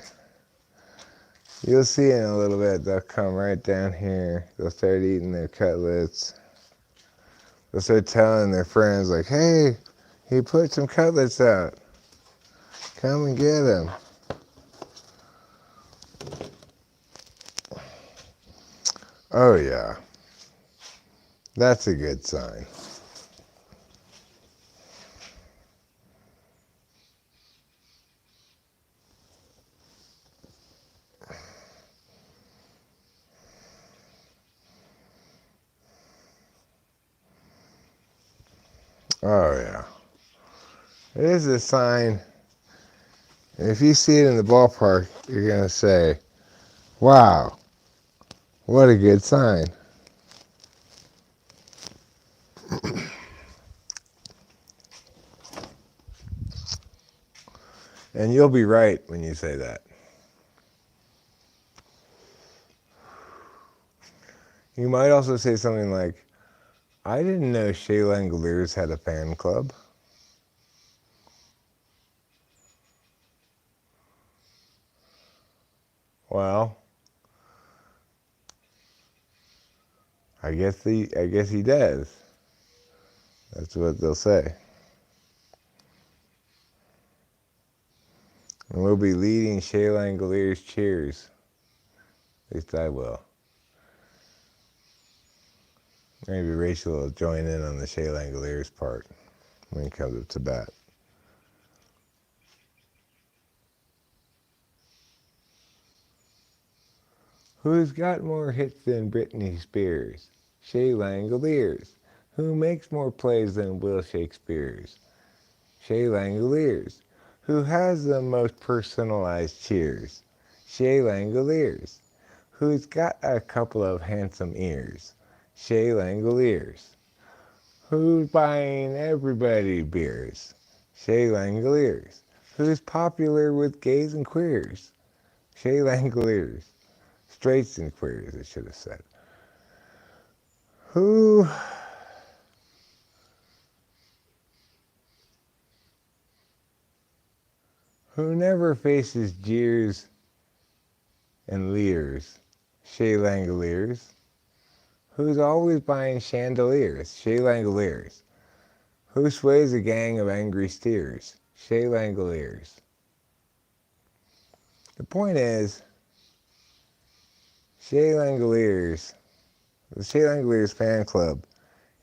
You'll see in a little bit, they'll come right down here. They'll start eating their cutlets. They'll start telling their friends, like, hey, he put some cutlets out. Come and get them. Oh, yeah. That's a good sign. Oh, yeah. It is a sign. And if you see it in the ballpark, you're going to say, wow, what a good sign. And you'll be right when you say that. You might also say something like, I didn't know Shea Langoliers had a fan club. Well, I guess he does. That's what they'll say. And we'll be leading Shea Langoliers cheers. At least I will. Maybe Rachel will join in on the Shea Langoliers part when it comes up to bat. Who's got more hits than Britney Spears? Shea Langoliers. Who makes more plays than Will Shakespeare's? Shea Langoliers. Who has the most personalized cheers? Shea Langoliers. Who's got a couple of handsome ears? Shea Langoliers. Who's buying everybody beers? Shea Langoliers. Who's popular with gays and queers? Shea Langoliers. Straights and queers, I should have said. Who never faces jeers and leers? Shea Langoliers. Who's always buying chandeliers? Shea Langoliers. Who sways a gang of angry steers? Shea Langoliers. The point is, Shea Langoliers, the Shea Langoliers fan club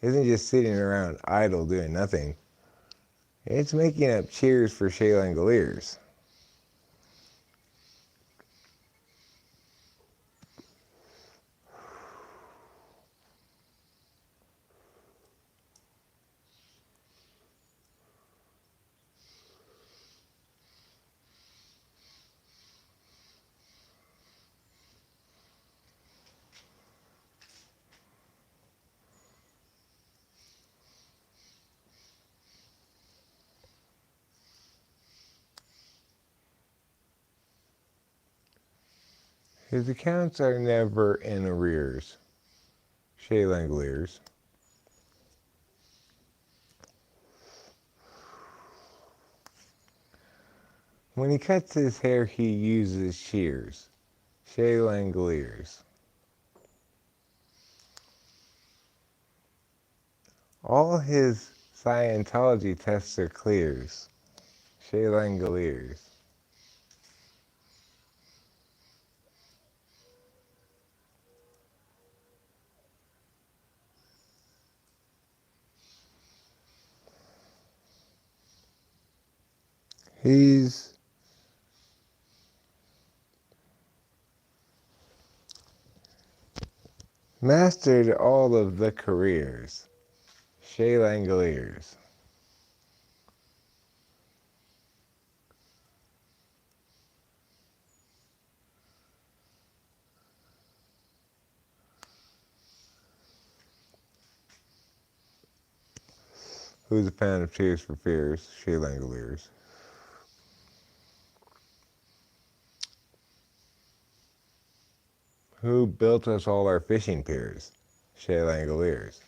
isn't just sitting around idle doing nothing. It's making up cheers for Shea Langoliers. His accounts are never in arrears. Chez Langoliers. When he cuts his hair, he uses shears. Chez Langoliers. All his Scientology tests are clears. Chez Langoliers. He's mastered all of the careers. Chez Langoliers. Who's a fan of Tears for Fears? Chez Langoliers. Who built us all our fishing piers? Chez Langoliers.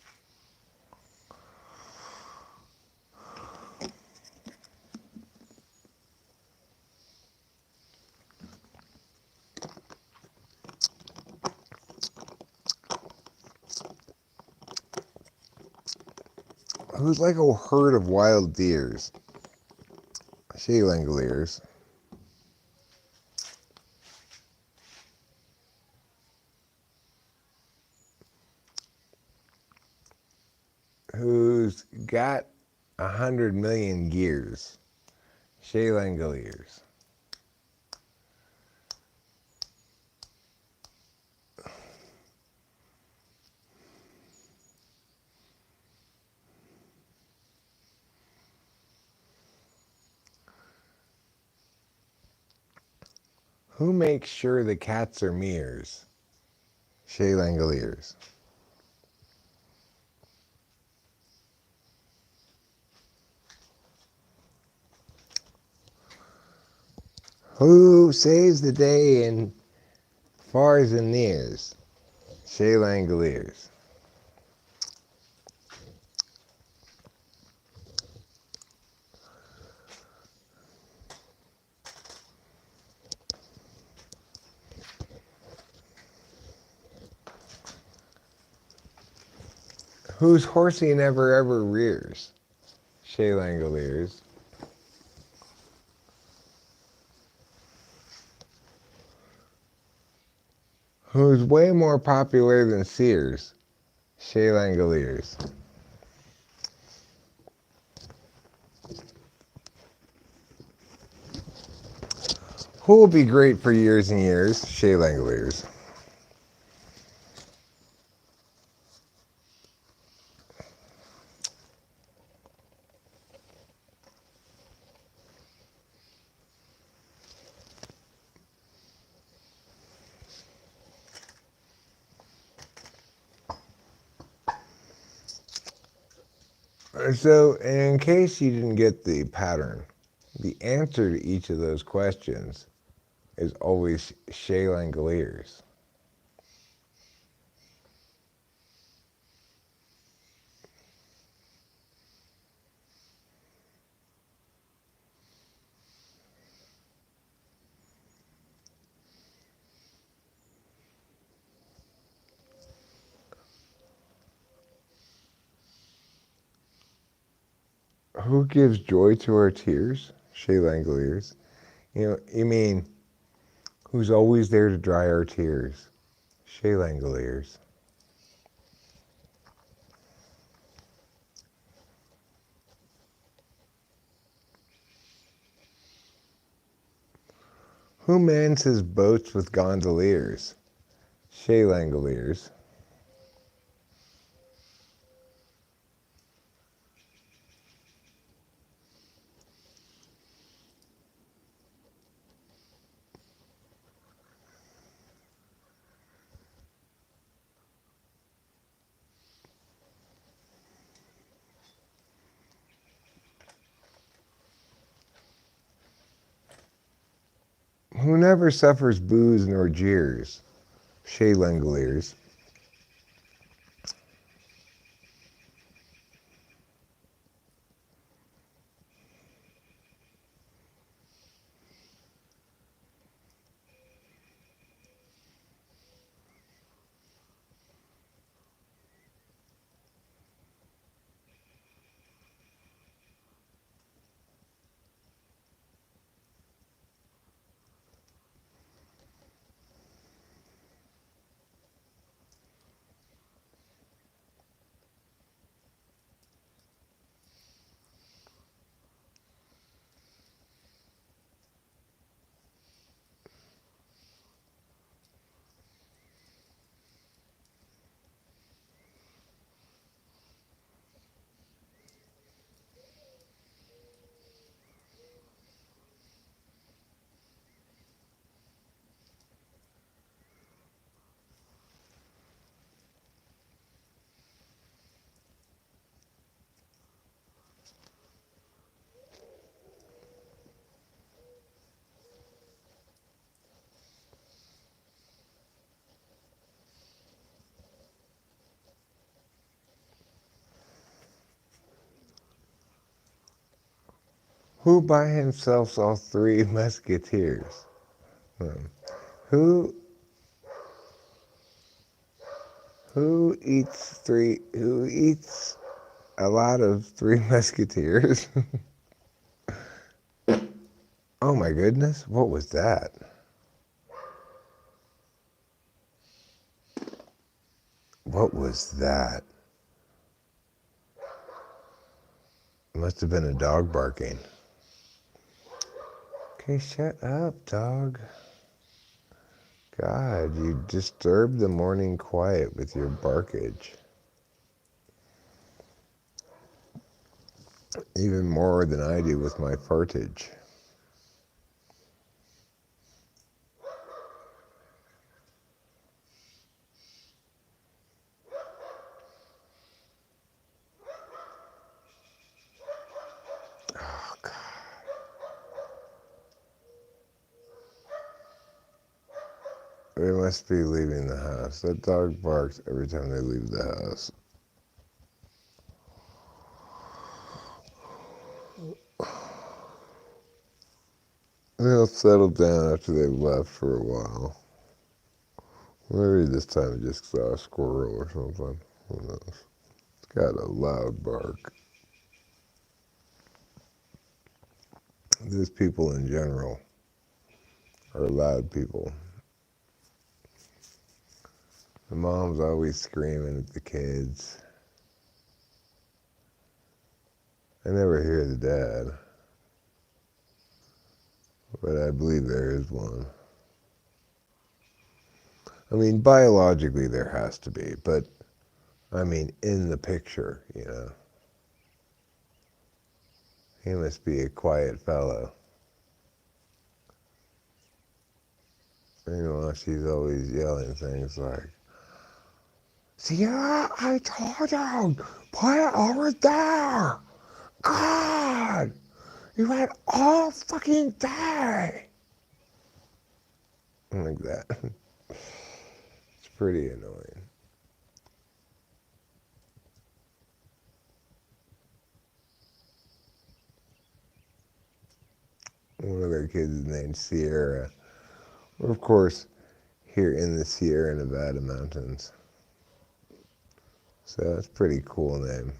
Who's like a herd of wild deers? Chez Langoliers. Who's got 100 million gears? Chez Langoliers. Who makes sure the cats are mirrors? Chez Langoliers. Who saves the day in fars and nears? Chez Langoliers. Whose horsey never ever rears? Chez Langoliers. Who's way more popular than Sears? Chez Langoliers. Who will be great for years and years? Chez Langoliers. So, in case you didn't get the pattern, the answer to each of those questions is always Chez Langoliers. Who gives joy to our tears? Chez Langoliers. You mean who's always there to dry our tears? Chez Langoliers. Who mans his boats with gondoliers? Chez Langoliers. who never suffers boos nor jeers, Shay Langoliers. Who by himself saw three musketeers? Hmm. Who who eats a lot of three musketeers? Oh my goodness, what was that? What was that? It must have been a dog barking. Okay, shut up, dog. God, you disturb the morning quiet with your barkage. Even more than I do with my fartage. Oh, God. They must be leaving the house. That dog barks every time they leave the house. They'll settle down after they've left for a while. Maybe this time it just saw a squirrel or something. Who knows? It's got a loud bark. These people in general are loud people. The mom's always screaming at the kids. I never hear the dad, but I believe there is one. I mean, biologically there has to be, but I mean, in the picture, you know. He must be a quiet fellow. Meanwhile, she's always yelling things like, "See, I told you, put it over there. God, you had all fucking day." Like that. It's pretty annoying. One of their kids is named Sierra. We're, of course, here in the Sierra Nevada mountains. So it's a pretty cool name.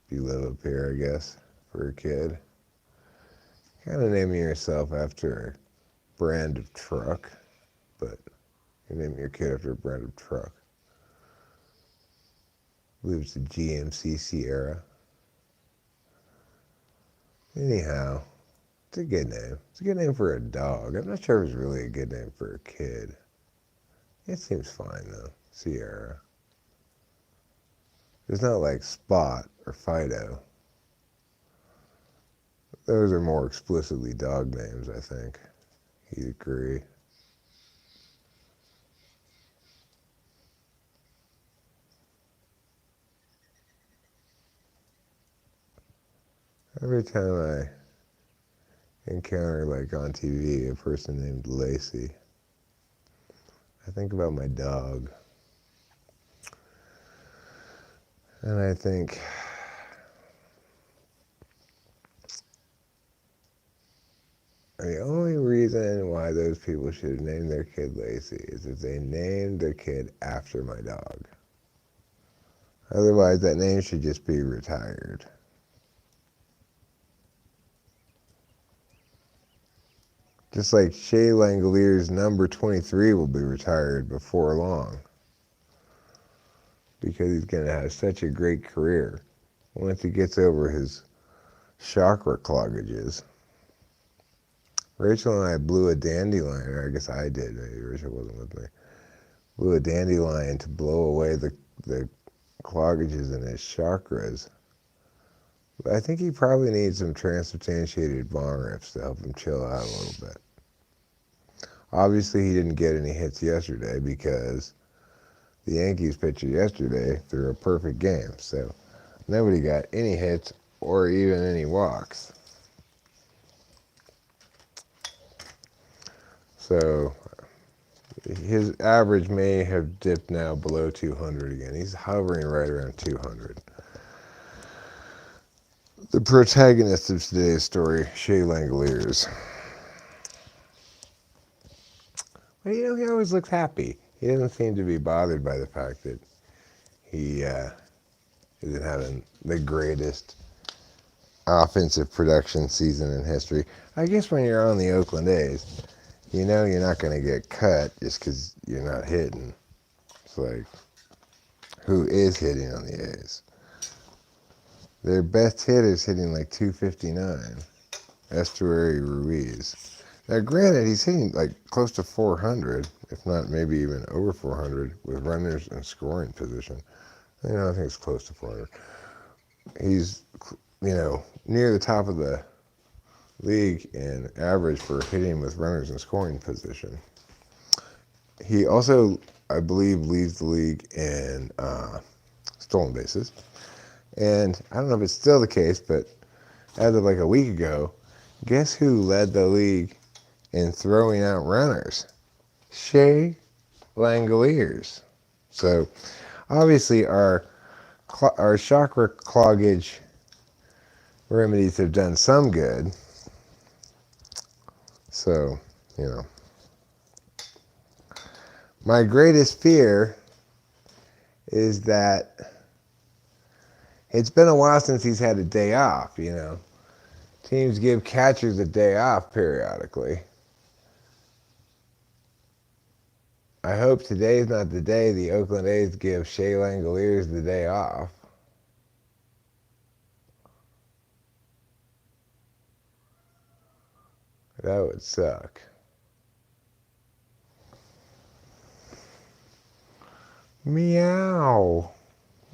If you live up here, I guess, for a kid. Kind of naming yourself after a brand of truck, but you're naming your kid after a brand of truck. I believe it's the GMC Sierra. Anyhow, it's a good name. It's a good name for a dog. I'm not sure if it's really a good name for a kid. It seems fine, though. Sierra. It's not like Spot or Fido. Those are more explicitly dog names, I think. You'd agree. Every time I encounter, like on TV, a person named Lacey, I think about my dog. And I think, the only reason why those people should have named their kid Lacey is if they named their kid after my dog. Otherwise, that name should just be retired. Just like Shea Langelier's number 23 will be retired before long. Because he's going to have such a great career once he gets over his chakra cloggages. Rachel and I blew a dandelion, or I guess I did, maybe Rachel wasn't with me. Blew a dandelion to blow away the cloggages in his chakras. But I think he probably needs some transubstantiated bong rips to help him chill out a little bit. Obviously, he didn't get any hits yesterday because the Yankees pitcher yesterday threw a perfect game. So nobody got any hits or even any walks. So his average may have dipped now below 200 again. He's hovering right around 200. The protagonist of today's story, Shea Langeliers. Well, you know, he always looks happy. He doesn't seem to be bothered by the fact that he isn't having the greatest offensive production season in history. I guess when you're on the Oakland A's, you know you're not going to get cut just because you're not hitting. It's like, who is hitting on the A's? Their best hitter's hitting like 259, Estuary Ruiz. Now, granted, he's hitting like close to 400, if not maybe even over 400, with runners in scoring position. I think it's close to 400. He's, near the top of the league in average for hitting with runners in scoring position. He also, I believe, leads the league in stolen bases. And I don't know if it's still the case, but as of like a week ago, guess who led the league in throwing out runners? Shea Langeliers. So obviously our chakra cloggage remedies have done some good. So, my greatest fear is that it's been a while since he's had a day off, Teams give catchers a day off periodically. I hope today's not the day the Oakland A's give Shea Langeliers the day off. That would suck. Meow.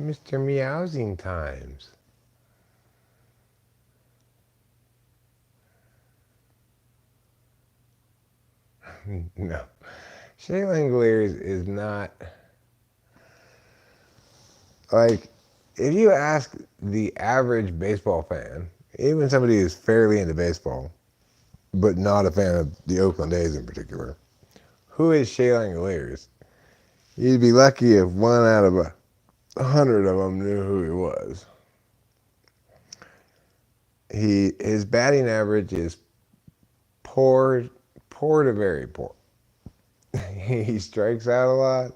Mr. Meowsing Times. No. Shea Langeliers is not... Like, if you ask the average baseball fan, even somebody who's fairly into baseball, but not a fan of the Oakland A's in particular, who is Shea Langeliers? You'd be lucky if 1 out of 100 of them knew who he was. His batting average is poor to very poor. He strikes out a lot.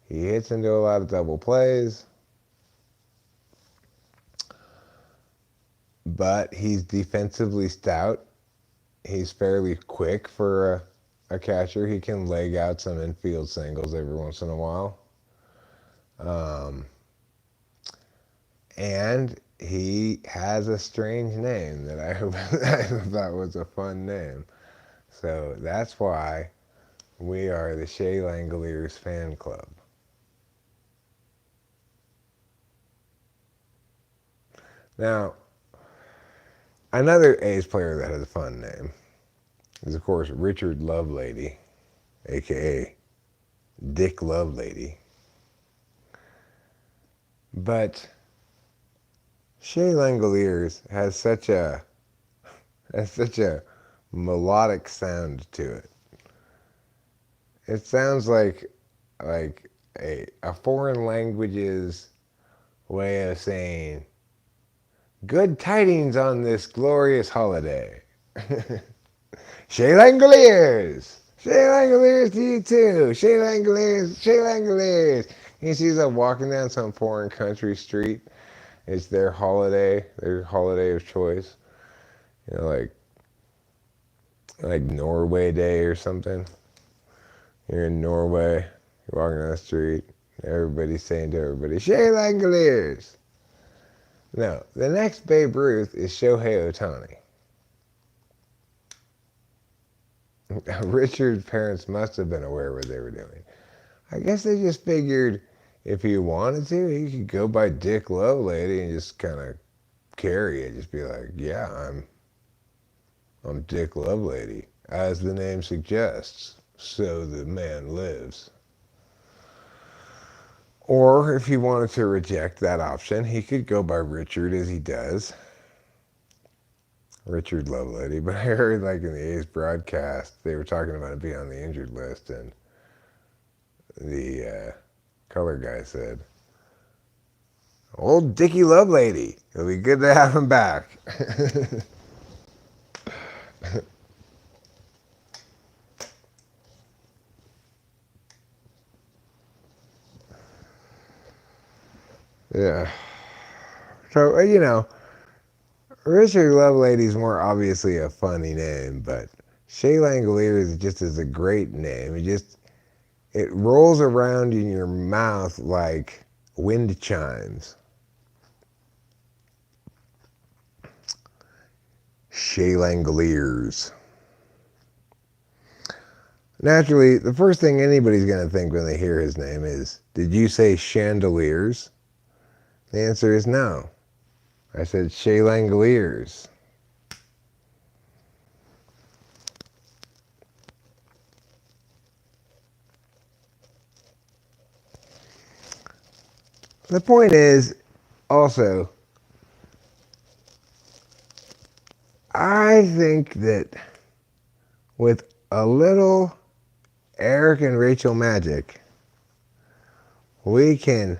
He hits into a lot of double plays. But he's defensively stout. He's fairly quick for a catcher. He can leg out some infield singles every once in a while. And he has a strange name that I thought was a fun name. So that's why we are the Shea Langeliers fan club. Now, another A's player that has a fun name is, of course, Richard Lovelady, a.k.a. Dick Lovelady. But Shea Langeliers has such a That's such a melodic sound to it. It sounds like a foreign language's way of saying good tidings on this glorious holiday. Shay Langoliers! Shay Langoliers to you too! Shay Langoliers! Shay Langoliers! You see them walking down some foreign country street. It's their holiday of choice. You know, like Norway Day or something. You're in Norway, you're walking down the street, everybody's saying to everybody, Shay Langoliers! No, the next Babe Ruth is Shohei Ohtani. Richard's parents must have been aware of what they were doing. I guess they just figured if he wanted to, he could go by Dick Lovelady and just kind of carry it. Just be like, yeah, I'm Dick Lovelady, as the name suggests. So the man lives. Or if he wanted to reject that option, he could go by Richard as he does. Richard Lovelady. But I heard like in the A's broadcast, they were talking about it being on the injured list, and the color guy said, old Dickie Lovelady. It'll be good to have him back. Yeah. So, Richard Lovelady's more obviously a funny name, but Shay Langoliers just is a great name. It rolls around in your mouth like wind chimes. Shay Langoliers. Naturally, the first thing anybody's going to think when they hear his name is, did you say chandeliers? The answer is no. I said Shay Langoliers. The point is, also, I think that with a little Eric and Rachel magic, we can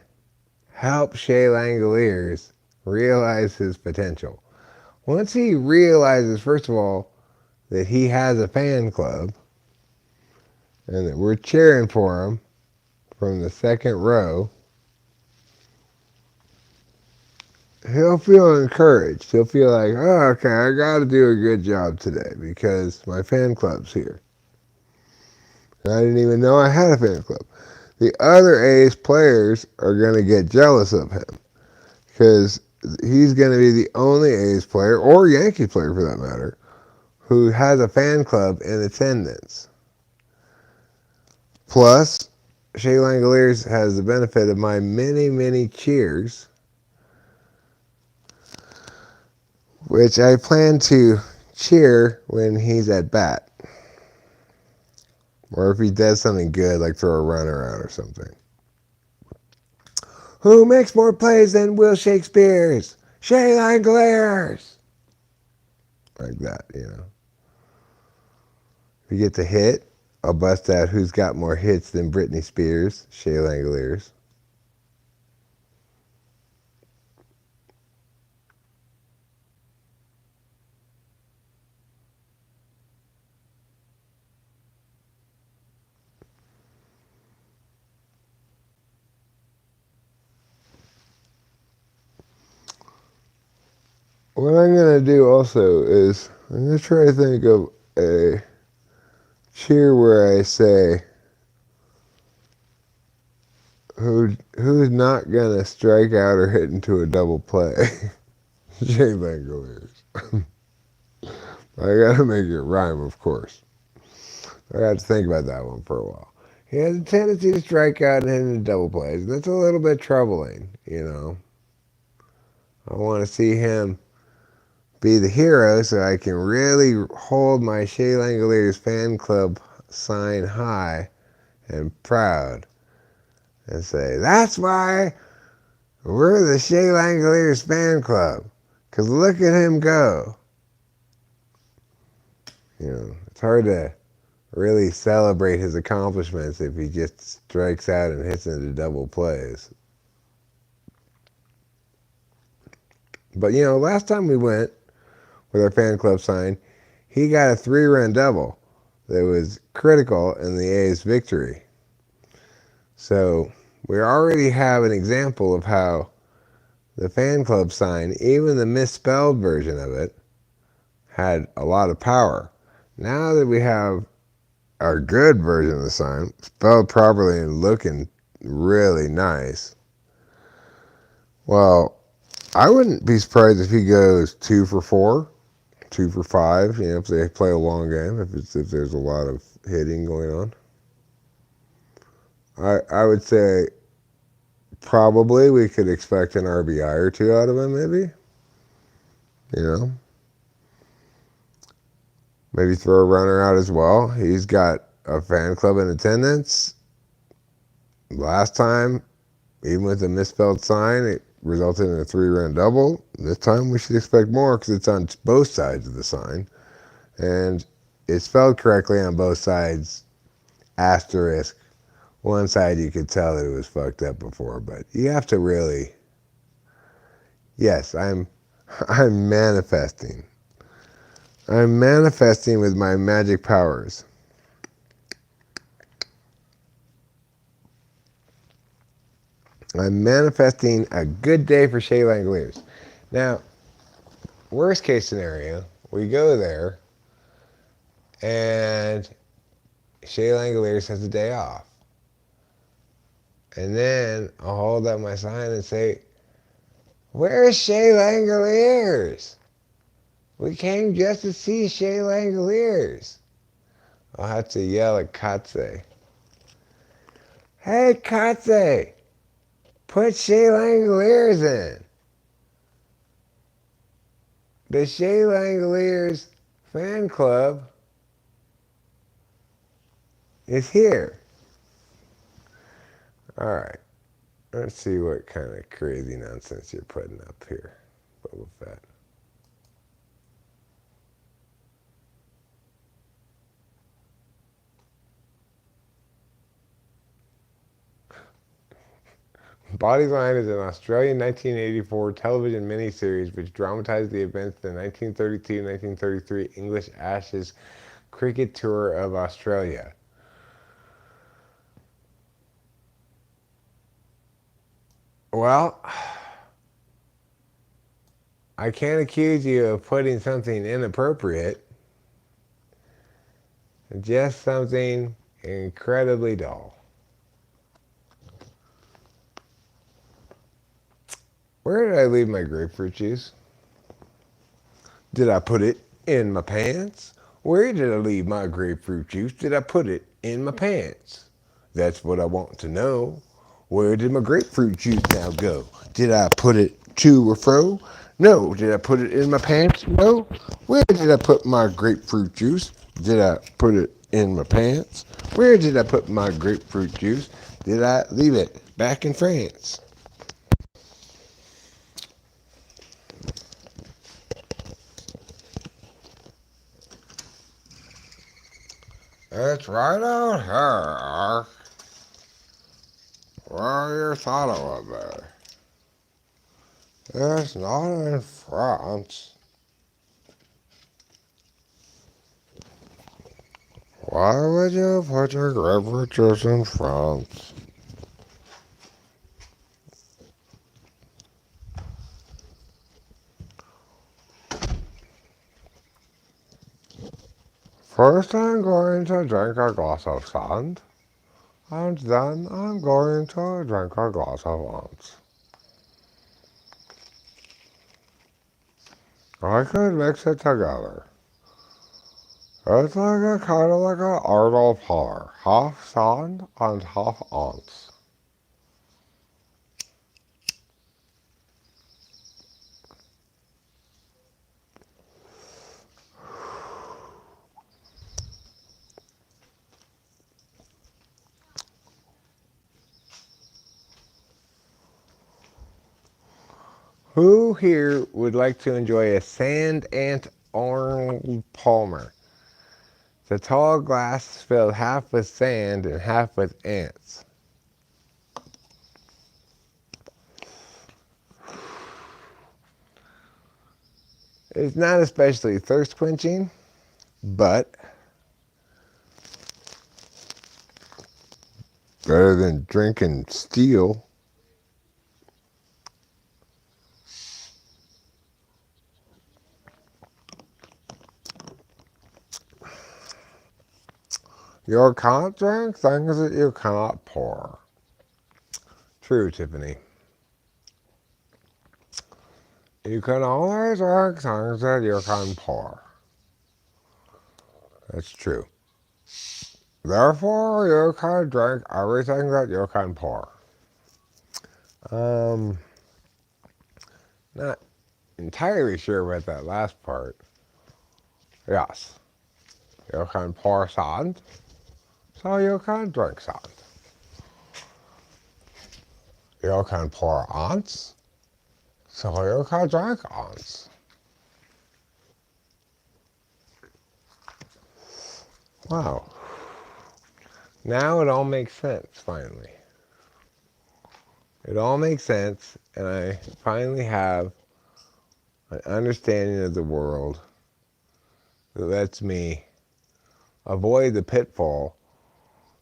help Shay Langoliers realize his potential. Once he realizes, first of all, that he has a fan club and that we're cheering for him from the second row, he'll feel encouraged. He'll feel like, oh, okay, I got to do a good job today because my fan club's here. And I didn't even know I had a fan club. The other A's players are going to get jealous of him because he's going to be the only A's player, or Yankee player for that matter, who has a fan club in attendance. Plus, Shay Langoliers has the benefit of my many, many cheers, which I plan to cheer when he's at bat. Or if he does something good, like throw a run around or something. Who makes more plays than Will Shakespeare's? Shay Langoliers! Like that, If you get the hit, I'll bust out who's got more hits than Britney Spears, Shay Langoliers. What I'm going to do also is I'm going to try to think of a cheer where I say who's not going to strike out or hit into a double play. Shay Langoliers. I got to make it rhyme, of course. I got to think about that one for a while. He has a tendency to strike out and hit into double plays. That's a little bit troubling, I want to see him be the hero so I can really hold my Shay Langoliers fan club sign high and proud and say, that's why we're the Shay Langoliers fan club, because look at him go. It's hard to really celebrate his accomplishments if he just strikes out and hits into double plays. But last time we went with our fan club sign, he got a 3-run double that was critical in the A's victory. So we already have an example of how the fan club sign, even the misspelled version of it, had a lot of power. Now that we have our good version of the sign, spelled properly and looking really nice, well, I wouldn't be surprised if he goes 2 for 4, 2 for 5, if they play a long game, if there's a lot of hitting going on. I would say probably we could expect an RBI or 2 out of him, maybe. Maybe throw a runner out as well. He's got a fan club in attendance. Last time, even with a misspelled sign, it resulted in a 3-run double. This time we should expect more because it's on both sides of the sign. And it's spelled correctly on both sides, asterisk. One side you could tell that it was fucked up before, but you have to really... Yes, I'm manifesting. I'm manifesting with my magic powers. I'm manifesting a good day for Shea Langoliers. Now, worst case scenario, we go there and Shea Langoliers has a day off. And then I'll hold up my sign and say, "Where's Shea Langoliers? We came just to see Shea Langoliers." I'll have to yell at Katze. "Hey, Katze, put Shea Langoliers in." The Shea Langoliers fan club is here. All right. Let's see what kind of crazy nonsense you're putting up here, Boba Fett. Bodyline is an Australian 1984 television miniseries which dramatized the events of the 1932-1933 English Ashes cricket tour of Australia. Well, I can't accuse you of putting something inappropriate, just something incredibly dull. Where did I leave my grapefruit juice? Did I put it in my pants? Where did I leave my grapefruit juice? Did I put it in my pants? That's what I want to know. Where did my grapefruit juice now go? Did I put it to or fro? No. Did I put it in my pants? No. Where did I put my grapefruit juice? Did I put it in my pants? Where did I put my grapefruit juice? Did I leave it back in France? It's right out here. Where you thought it would be. It's not in France. Why would you put your grapefruit juice in France? First I'm going to drink a glass of sand, and then I'm going to drink a glass of ants. I could mix it together. It's like a kind of like an Arnold Palmer, half sand and half ants. Who here would like to enjoy a sand ant Arnold Palmer? The tall glass is filled half with sand and half with ants. It's not especially thirst quenching, but better than drinking steel. You can't drink things that you cannot pour. True, Tiffany. You can only drink things that you can pour. That's true. Therefore, you can drink everything that you can pour. Not entirely sure about that last part. Yes, you can pour sand, so you can drink sand. You can pour ants, so you can drink ants. Wow. Now it all makes sense, finally. It all makes sense, and I finally have an understanding of the world that lets me avoid the pitfall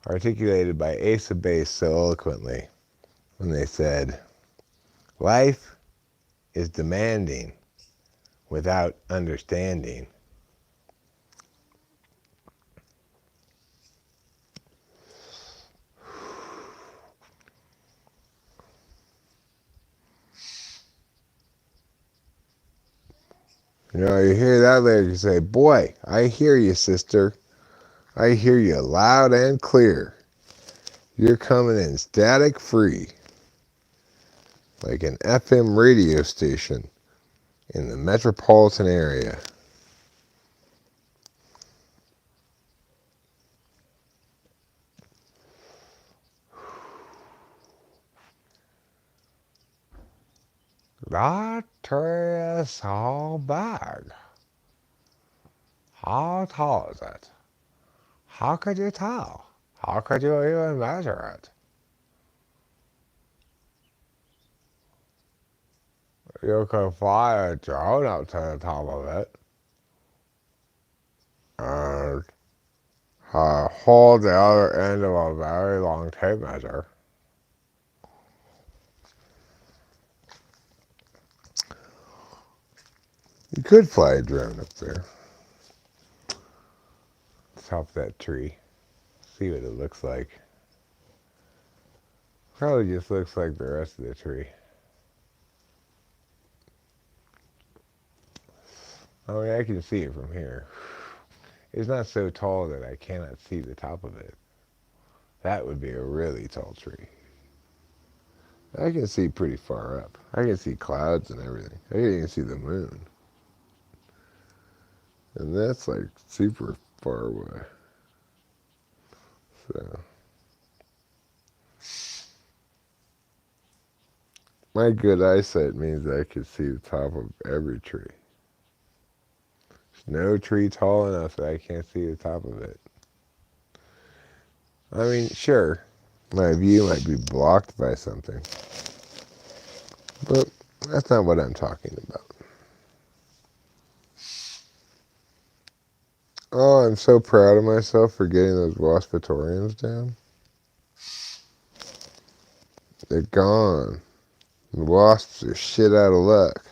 articulated by Ace of Base so eloquently when they said, life is demanding without understanding. You know, you hear that lyric, you say, boy, I hear you, sister. I hear you loud and clear. You're coming in static free, like an FM radio station in the metropolitan area. That tree is so big. How tall is it? How could you tell? How could you even measure it? You could fly a drone up to the top of it and hold the other end of a very long tape measure. You could fly a drone up there. Top of that tree. See what it looks like. Probably just looks like the rest of the tree. I mean, I can see it from here. It's not so tall that I cannot see the top of it. That would be a really tall tree. I can see pretty far up. I can see clouds and everything. I can even see the moon. And that's like super far away. So, my good eyesight means I can see the top of every tree. There's no tree tall enough that I can't see the top of it. I mean, sure, my view might be blocked by something, but that's not what I'm talking about. Oh, I'm so proud of myself for getting those waspitoriums down. They're gone. The wasps are shit out of luck.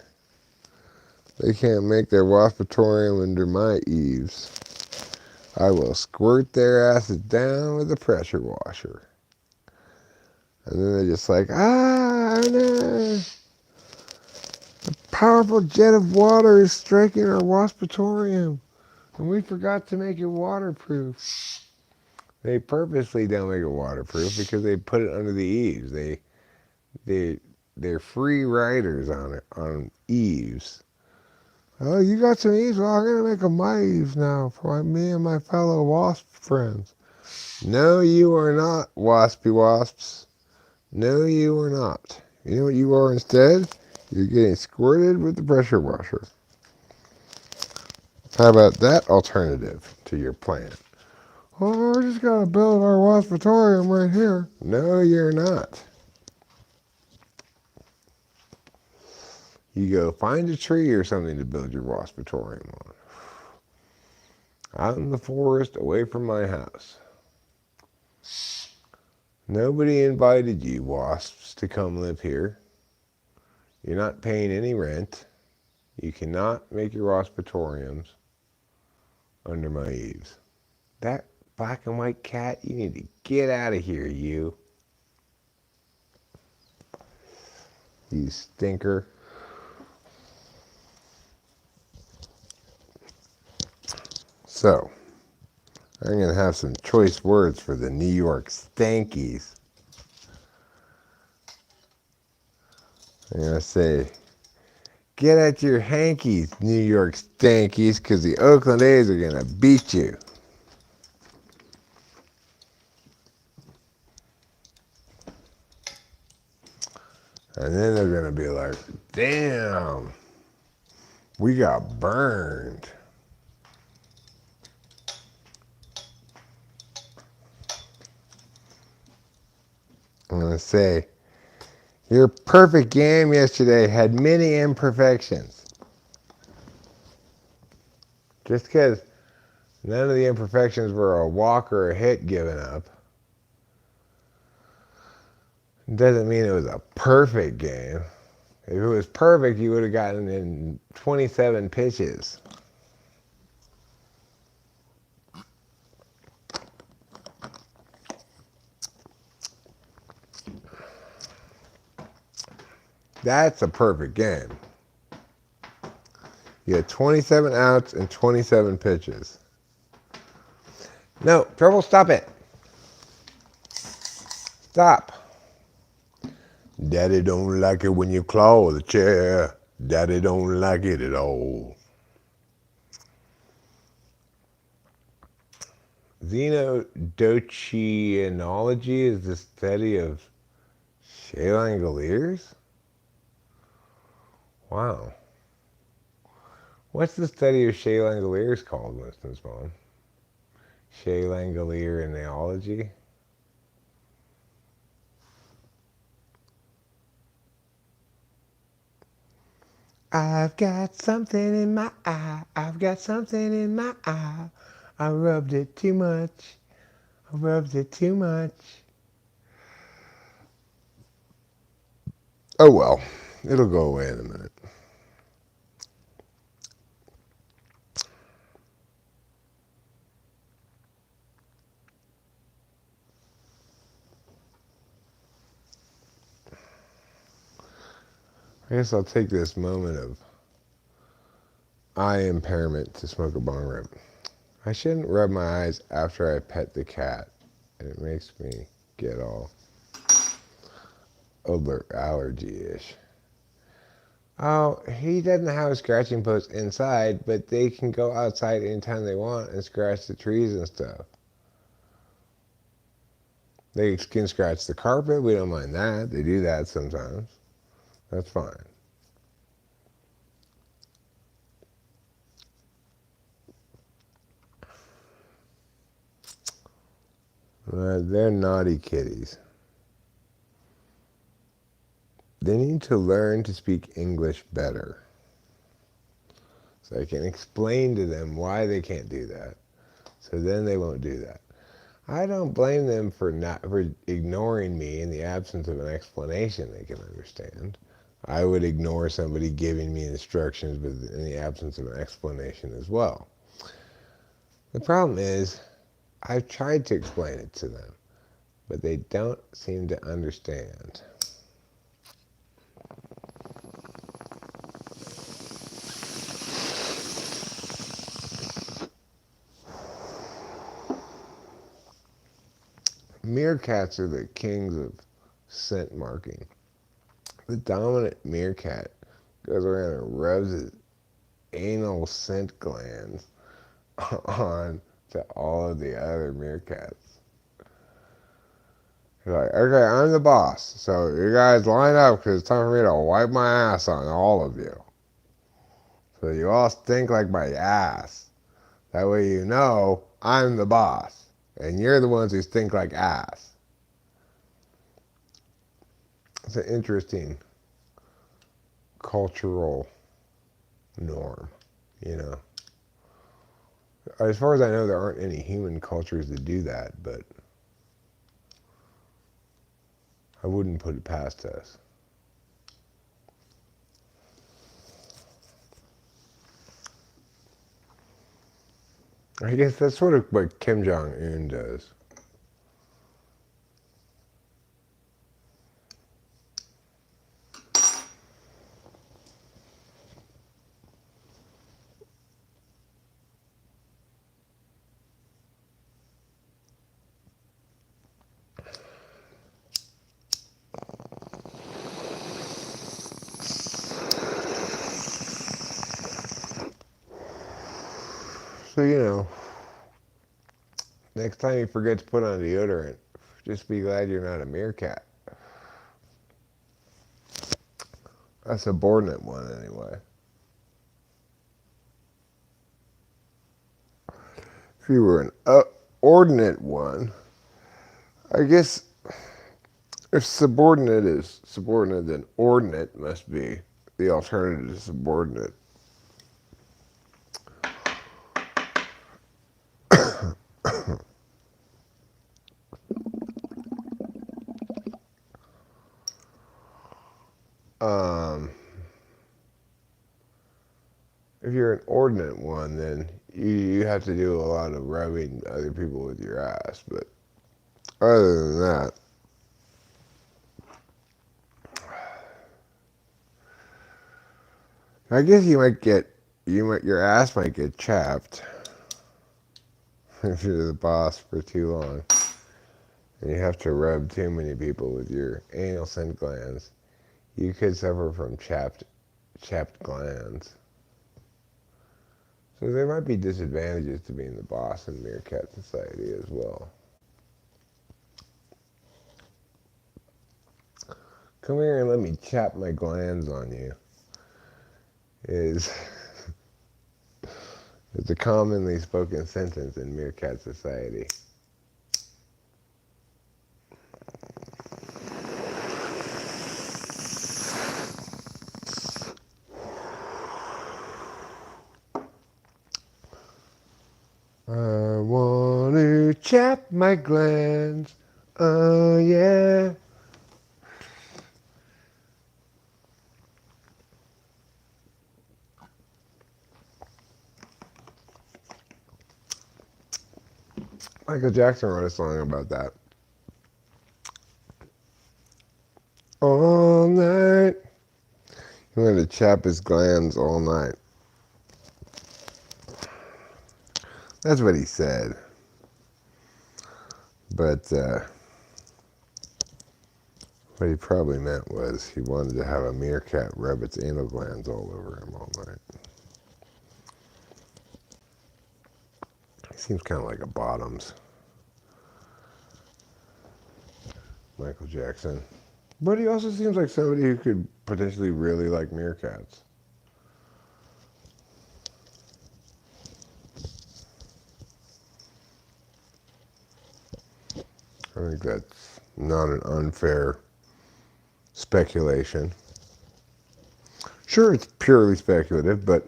They can't make their waspitorium under my eaves. I will squirt their asses down with a pressure washer. And then they're just like, no. A powerful jet of water is striking our waspitorium. And we forgot to make it waterproof. They purposely don't make it waterproof because they put it under the eaves. They're free riders on it, on eaves. Oh, you got some eaves? Well, I'm going to make them my eaves now for me and my fellow wasp friends. No, you are not, waspy wasps. No, you are not. You know what you are instead? You're getting squirted with the pressure washer. How about that alternative to your plan? Oh, we're just going to build our waspitorium right here. No, you're not. You go find a tree or something to build your waspitorium on. Out in the forest, away from my house. Nobody invited you, wasps, to come live here. You're not paying any rent. You cannot make your waspitoriums under my eaves. That black and white cat, you need to get out of here, you. You stinker. So, I'm going to have some choice words for the New York stankies. I'm going to say, get at your hankies, New York stankies, because the Oakland A's are going to beat you. And then they're going to be like, damn, we got burned. I'm going to say, your perfect game yesterday had many imperfections. Just because none of the imperfections were a walk or a hit given up doesn't mean it was a perfect game. If it was perfect, you would have gotten in 27 pitches. That's a perfect game. You had 27 outs and 27 pitches. No, Trouble, stop it. Stop. Daddy don't like it when you claw the chair. Daddy don't like it at all. Xenodochinology is the study of Langoliers? Wow. What's the study of Langoliers called, Winston Spawn? Langolier Neology? I've got something in my eye. I've got something in my eye. I rubbed it too much. I rubbed it too much. Oh well, it'll go away in a minute. I guess I'll take this moment of eye impairment to smoke a bong rip. I shouldn't rub my eyes after I pet the cat. It makes me get all allergy-ish. Oh, he doesn't have a scratching post inside, but they can go outside anytime they want and scratch the trees and stuff. They can scratch the carpet. We don't mind that. They do that sometimes. That's fine. They're naughty kitties. They need to learn to speak English better. So I can explain to them why they can't do that. So then they won't do that. I don't blame them for ignoring me in the absence of an explanation they can understand. I would ignore somebody giving me instructions in the absence of an explanation as well. The problem is, I've tried to explain it to them, but they don't seem to understand. Meerkats are the kings of scent marking. The dominant meerkat goes around and rubs his anal scent glands on to all of the other meerkats. He's like, okay, I'm the boss, so you guys line up because it's time for me to wipe my ass on all of you. So you all stink like my ass. That way you know I'm the boss. And you're the ones who stink like ass. It's an interesting cultural norm, you know. As far as I know, there aren't any human cultures that do that, but I wouldn't put it past us. I guess that's sort of what Kim Jong-un does. So, you know, next time you forget to put on deodorant, just be glad you're not a meerkat. A subordinate one, anyway. If you were an ordinate one, I guess if subordinate is subordinate, then ordinate must be the alternative to subordinate. If you're an ordinate one, then you have to do a lot of rubbing other people with your ass. But other than that, I guess your ass might get chapped if you're the boss for too long. And you have to rub too many people with your anal scent glands. You could suffer from chapped glands. So there might be disadvantages to being the boss in meerkat society as well. Come here and let me chap my glands on you is a commonly spoken sentence in meerkat society. I want to chap my glands, oh yeah. Michael Jackson wrote a song about that. All night. He wanted to chap his glands all night. That's what he said. But what he probably meant was he wanted to have a meerkat rub its anal glands all over him all night. He seems kind of like a Bottoms. Michael Jackson. But he also seems like somebody who could potentially really like meerkats. I think that's not an unfair speculation. Sure, it's purely speculative, but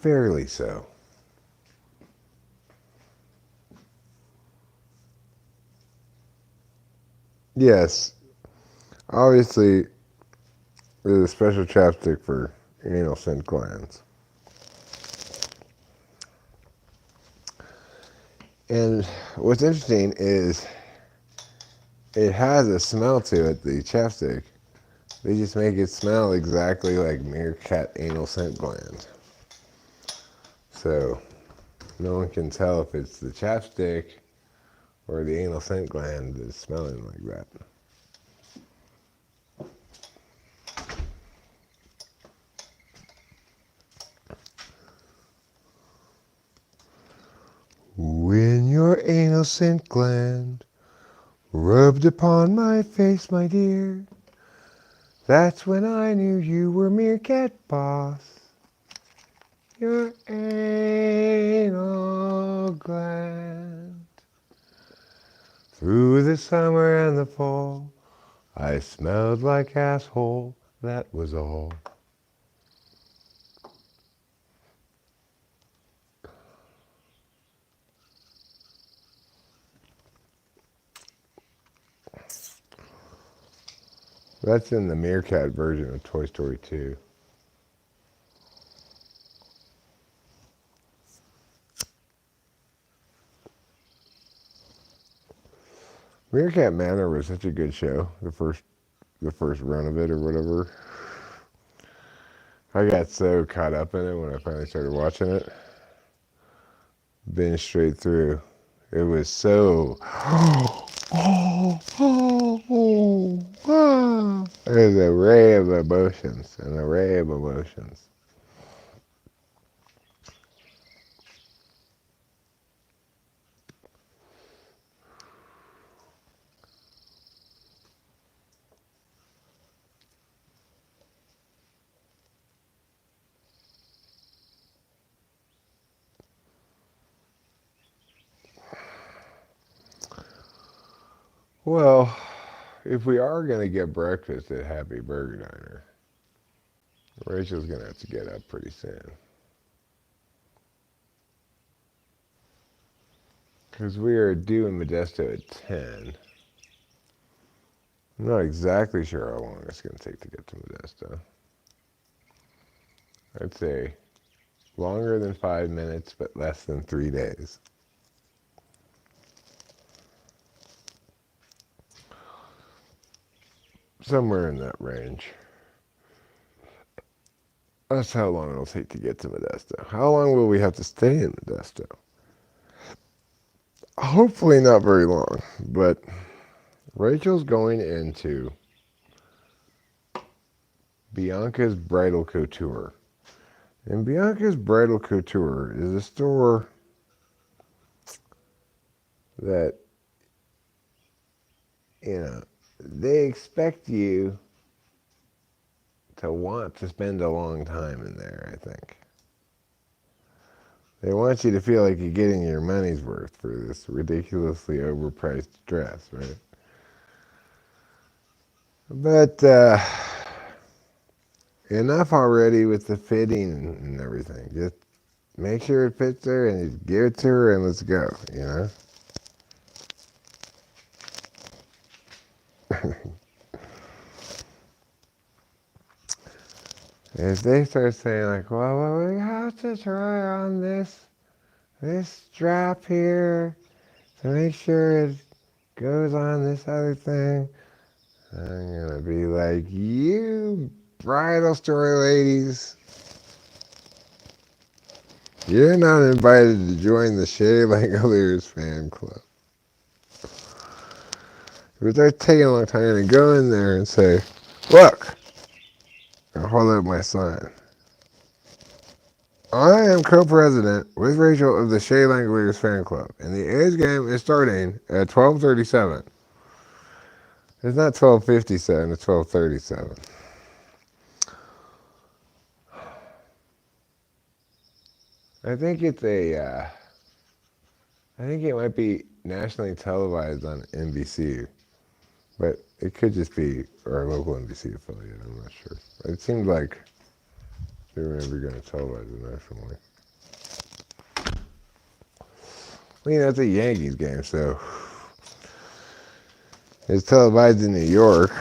fairly so. Yes, obviously, there's a special chapstick for anal scent glands. And what's interesting is it has a smell to it, the chapstick. They just make it smell exactly like meerkat anal scent glands. So no one can tell if it's the chapstick or the anal scent gland that's smelling like that. When your anal scent gland rubbed upon my face, my dear, that's when I knew you were meerkat boss. your anal gland. Through the summer and the fall, I smelled like asshole, that was all. That's in the Meerkat version of Toy Story 2. Meerkat Manor was such a good show, the first run of it or whatever. I got so caught up in it when I finally started watching it. Binged straight through. It was so there's an array of emotions, an array of emotions. Well, if we are going to get breakfast at Happy Burger Diner, Rachel's going to have to get up pretty soon. Because we are due in Modesto at 10. I'm not exactly sure how long it's going to take to get to Modesto. I'd say longer than 5 minutes, but less than 3 days. Somewhere in that range. That's how long it'll take to get to Modesto. How long will we have to stay in Modesto? Hopefully not very long, but Rachel's going into Bianca's Bridal Couture. And Bianca's Bridal Couture is a store that, they expect you to want to spend a long time in there, I think. They want you to feel like you're getting your money's worth for this ridiculously overpriced dress, right? But enough already with the fitting and everything. Just make sure it fits her and give it to her and let's go, If they start saying like, well, we have to try on this strap here to make sure it goes on this other thing, I'm gonna be like, you bridal store ladies, you're not invited to join the Shea Langoliers fan club. If they're taking a long time to go in there and say, look, I'll hold up my sign. I am co-president with Rachel of the Shea Langoliers fan club, and the A's game is starting at 12:37. It's not 12:57, it's 12:37. I think I think it might be nationally televised on NBC, but it could just be our local NBC affiliate. I'm not sure. It seemed like they were never going to televise it nationally. Well, it's a Yankees game, so it's televised in New York.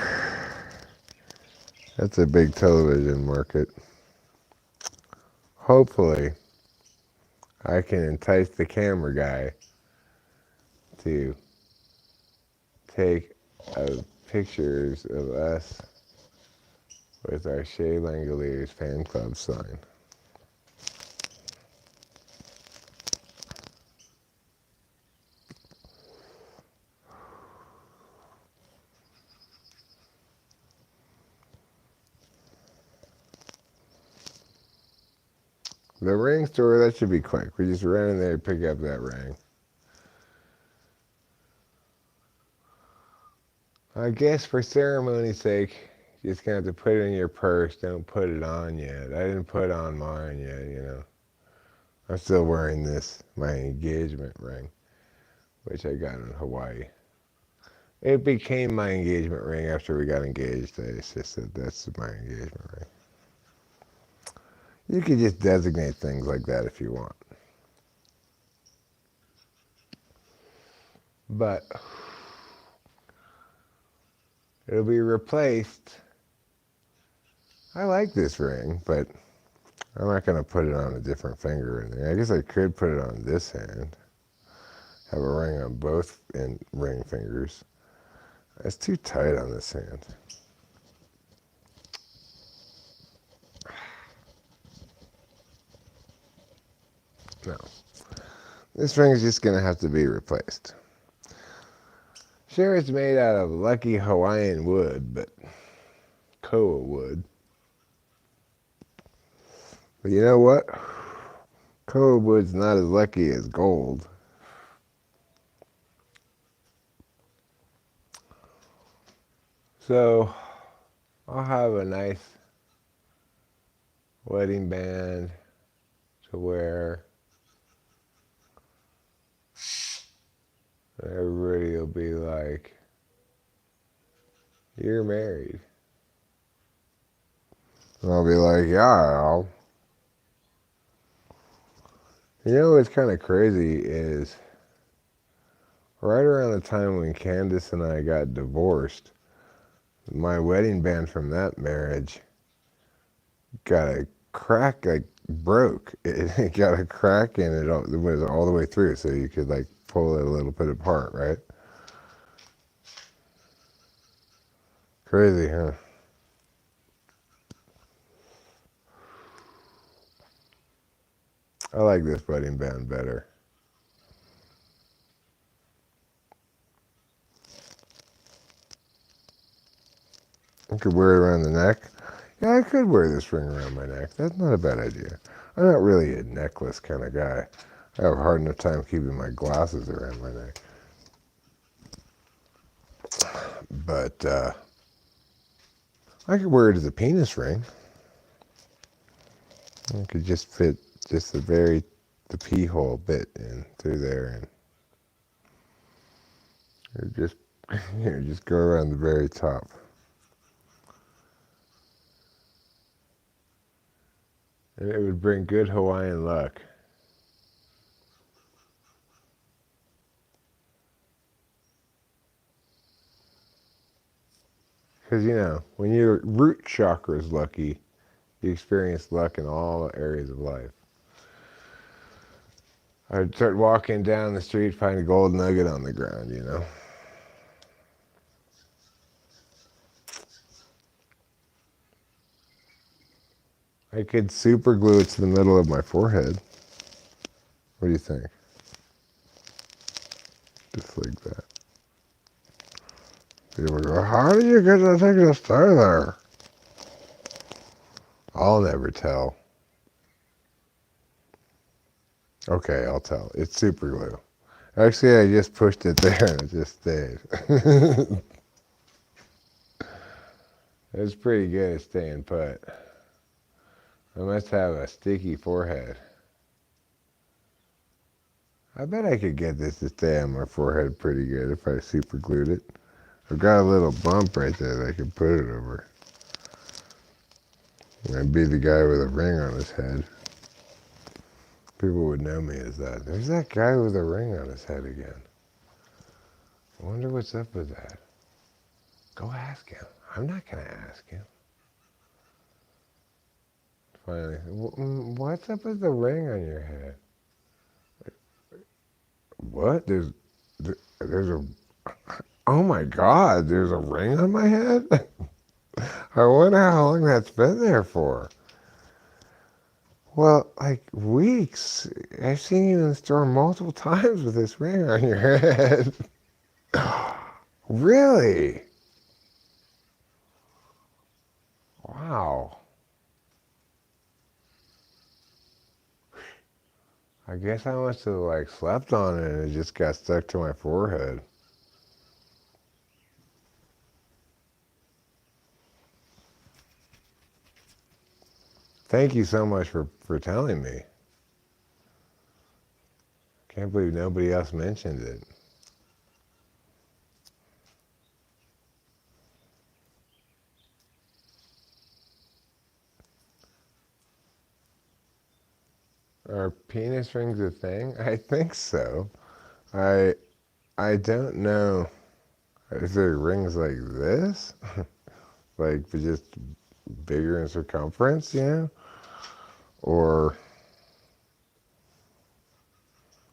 That's a big television market. Hopefully, I can entice the camera guy to take pictures of us with our Shea Langoliers fan club sign. The ring store, that should be quick. We just run in there and pick up that ring. I guess for ceremony's sake, you're just going to have to put it in your purse. Don't put it on yet. I didn't put on mine yet, I'm still wearing this, my engagement ring, which I got in Hawaii. It became my engagement ring after we got engaged. I just said, that's my engagement ring. You could just designate things like that if you want. But it'll be replaced. I like this ring, but I'm not going to put it on a different finger. I guess I could put it on this hand. Have a ring on both ring fingers. It's too tight on this hand. No. This ring is just going to have to be replaced. Sure, it's made out of lucky Hawaiian wood, but koa wood. But you know what? Koa wood's not as lucky as gold. So I'll have a nice wedding band to wear. Everybody will be like, you're married. And I'll be like, yeah. You know what's kind of crazy is right around the time when Candace and I got divorced, my wedding band from that marriage got a crack, like broke. It got a crack and it was all the way through, so you could like pull it a little bit apart, right? Crazy, huh? I like this wedding band better. I could wear it around the neck. Yeah, I could wear this ring around my neck. That's not a bad idea. I'm not really a necklace kind of guy. I have a hard enough time keeping my glasses around my neck. But I could wear it as a penis ring. I could just fit just the pee hole bit in through there, and just just go around the very top. And it would bring good Hawaiian luck. Because, you know, when your root chakra is lucky, you experience luck in all areas of life. I'd start walking down the street, find a gold nugget on the ground, you know. I could super glue it to the middle of my forehead. What do you think? Just like that. People go, how do you get that thing to stay there? I'll never tell. Okay, I'll tell. It's super glue. Actually, I just pushed it there and it just stayed. It's pretty good at staying put. I must have a sticky forehead. I bet I could get this to stay on my forehead pretty good if I super glued it. I've got a little bump right there that I could put it over. I'd be the guy with a ring on his head. People would know me as that. There's that guy with a ring on his head again. I wonder what's up with that. Go ask him. I'm not going to ask him. Finally, what's up with the ring on your head? What? There's a, oh my God, there's a ring on my head? I wonder how long that's been there for. Well, like weeks. I've seen you in the store multiple times with this ring on your head. Really? Wow. I guess I must have like slept on it and it just got stuck to my forehead. Thank you so much for telling me. Can't believe nobody else mentioned it. Are penis rings a thing? I think so. I I don't know. Is there rings like this? Like just bigger in circumference, you know? Or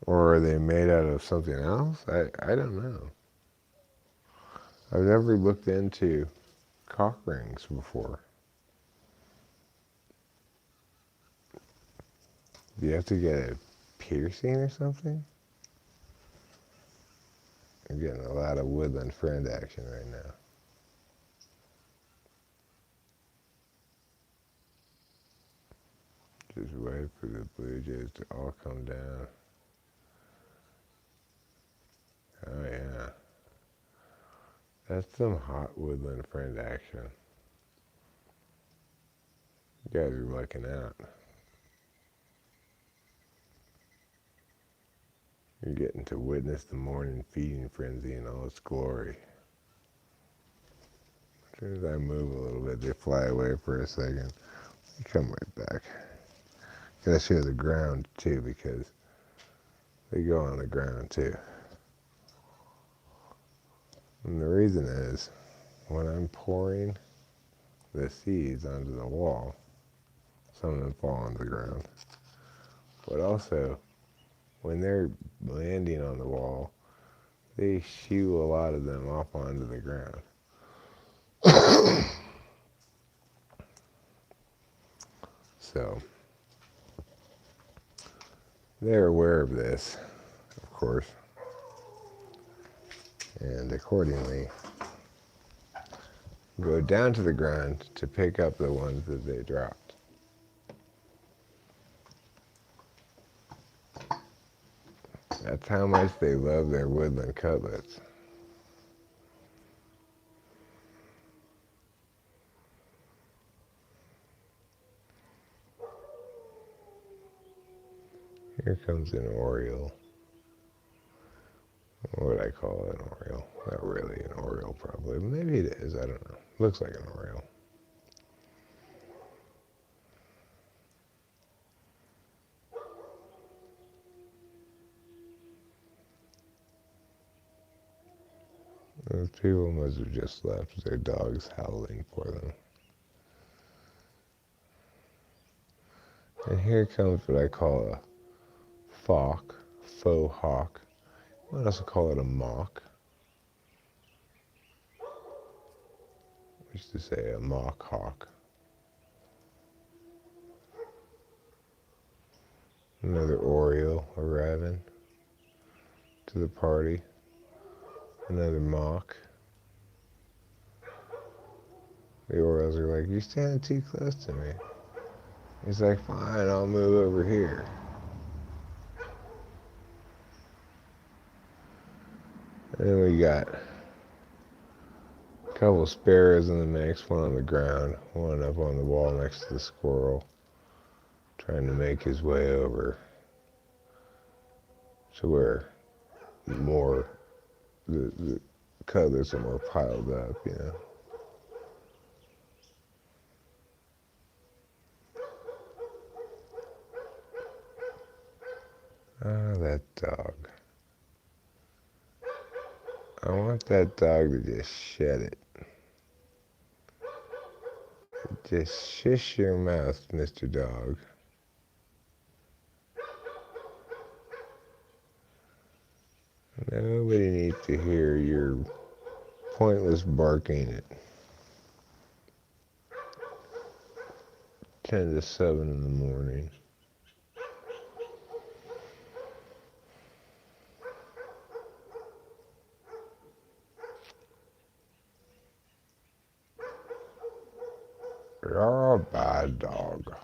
or are they made out of something else? I don't know. I've never looked into cock rings before. Do you have to get a piercing or something? I'm getting a lot of woodland friend action right now. Just wait for the blue jays to all come down. Oh yeah. That's some hot woodland friend action. You guys are looking out. You're getting to witness the morning feeding frenzy in all its glory. As soon as I move a little bit, they fly away for a second. They come right back. Gotta show the ground too, because they go on the ground too. And the reason is, when I'm pouring the seeds onto the wall, some of them fall on the ground. But also, when they're landing on the wall, they shoo a lot of them off onto the ground. So, they're aware of this, of course, and accordingly go down to the ground to pick up the ones that they dropped. That's how much they love their woodland cutlets. Here comes an oriole. What would I call it, an oriole? Not really an oriole, probably. Maybe it is, I don't know. Looks like an oriole. Those people must have just left. Their dog's howling for them. And here comes what I call a faux hawk. You might also call it a mock, which is to say a mock hawk. Another oriole arriving to the party. Another mock. The orioles are like, "You're standing too close to me." He's like, "Fine, I'll move over here." And then we got a couple sparrows in the mix, one on the ground, one up on the wall next to the squirrel, trying to make his way over to where more the cutlets are more piled up, you know. Ah, that dog. I want that dog to just shed it. Just shush your mouth, Mr. Dog. Nobody needs to hear your pointless barking at 10 to 7 in the morning. You're a bad dog.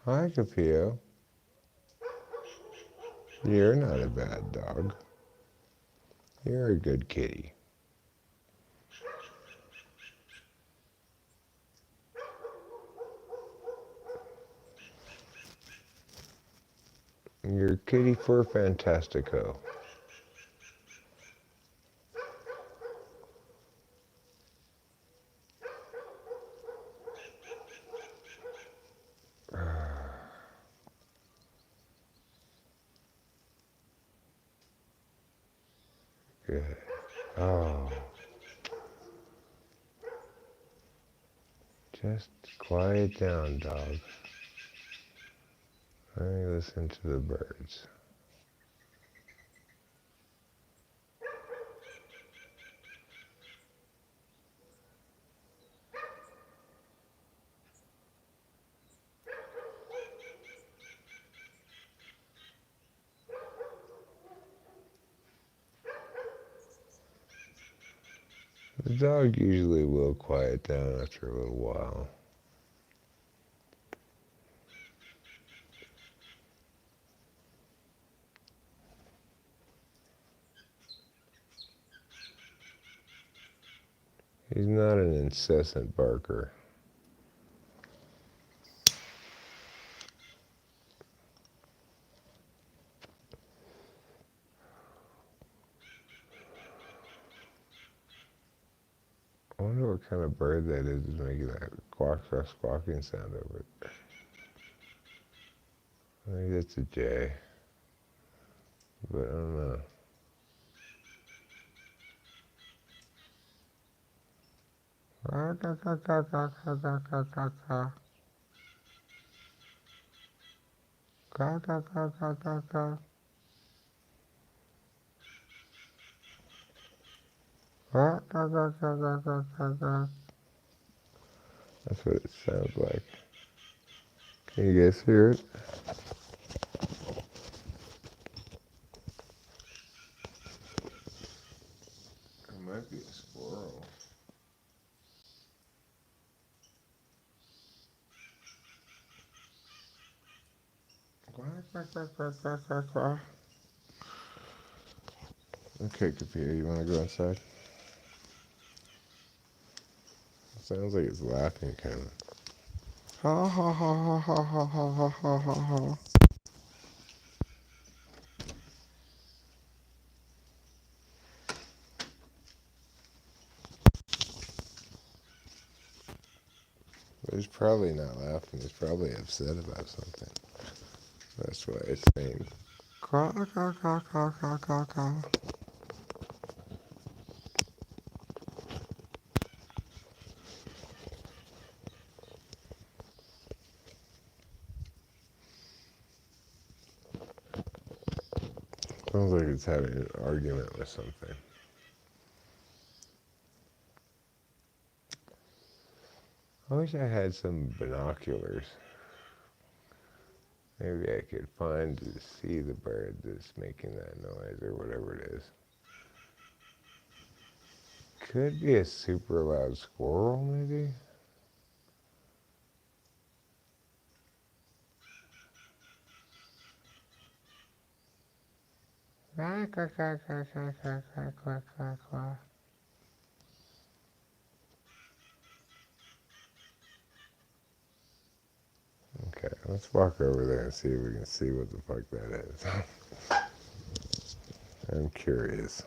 Hi, Capio. You're not a bad dog. You're a good kitty. Your kitty fur fantastico. Good. Oh, just quiet down, dog. Let me listen to the birds. The dog usually will quiet down after a little while. He's not an incessant barker. I wonder what kind of bird that is making that squawking sound over it. I think that's a jay, but I don't know. That's what it sounds like. Can you guys hear it? It might be a squirrel. Okay, computer, you want to go outside? It sounds like it's laughing, kind of. Ha ha ha ha ha ha ha ha ha ha. But he's probably not laughing. He's probably upset about something. That's why it's saying. Caw, caw, caw, caw, caw, caw, caw. Sounds like it's having an argument with something. I wish I had some binoculars. Maybe I could find to see the bird that's making that noise or whatever it is. Could be a super loud squirrel, maybe? Quack, quack, quack, quack, quack, quack, quack, quack, quack, quack. Okay, let's walk over there and see if we can see what the fuck that is. I'm curious.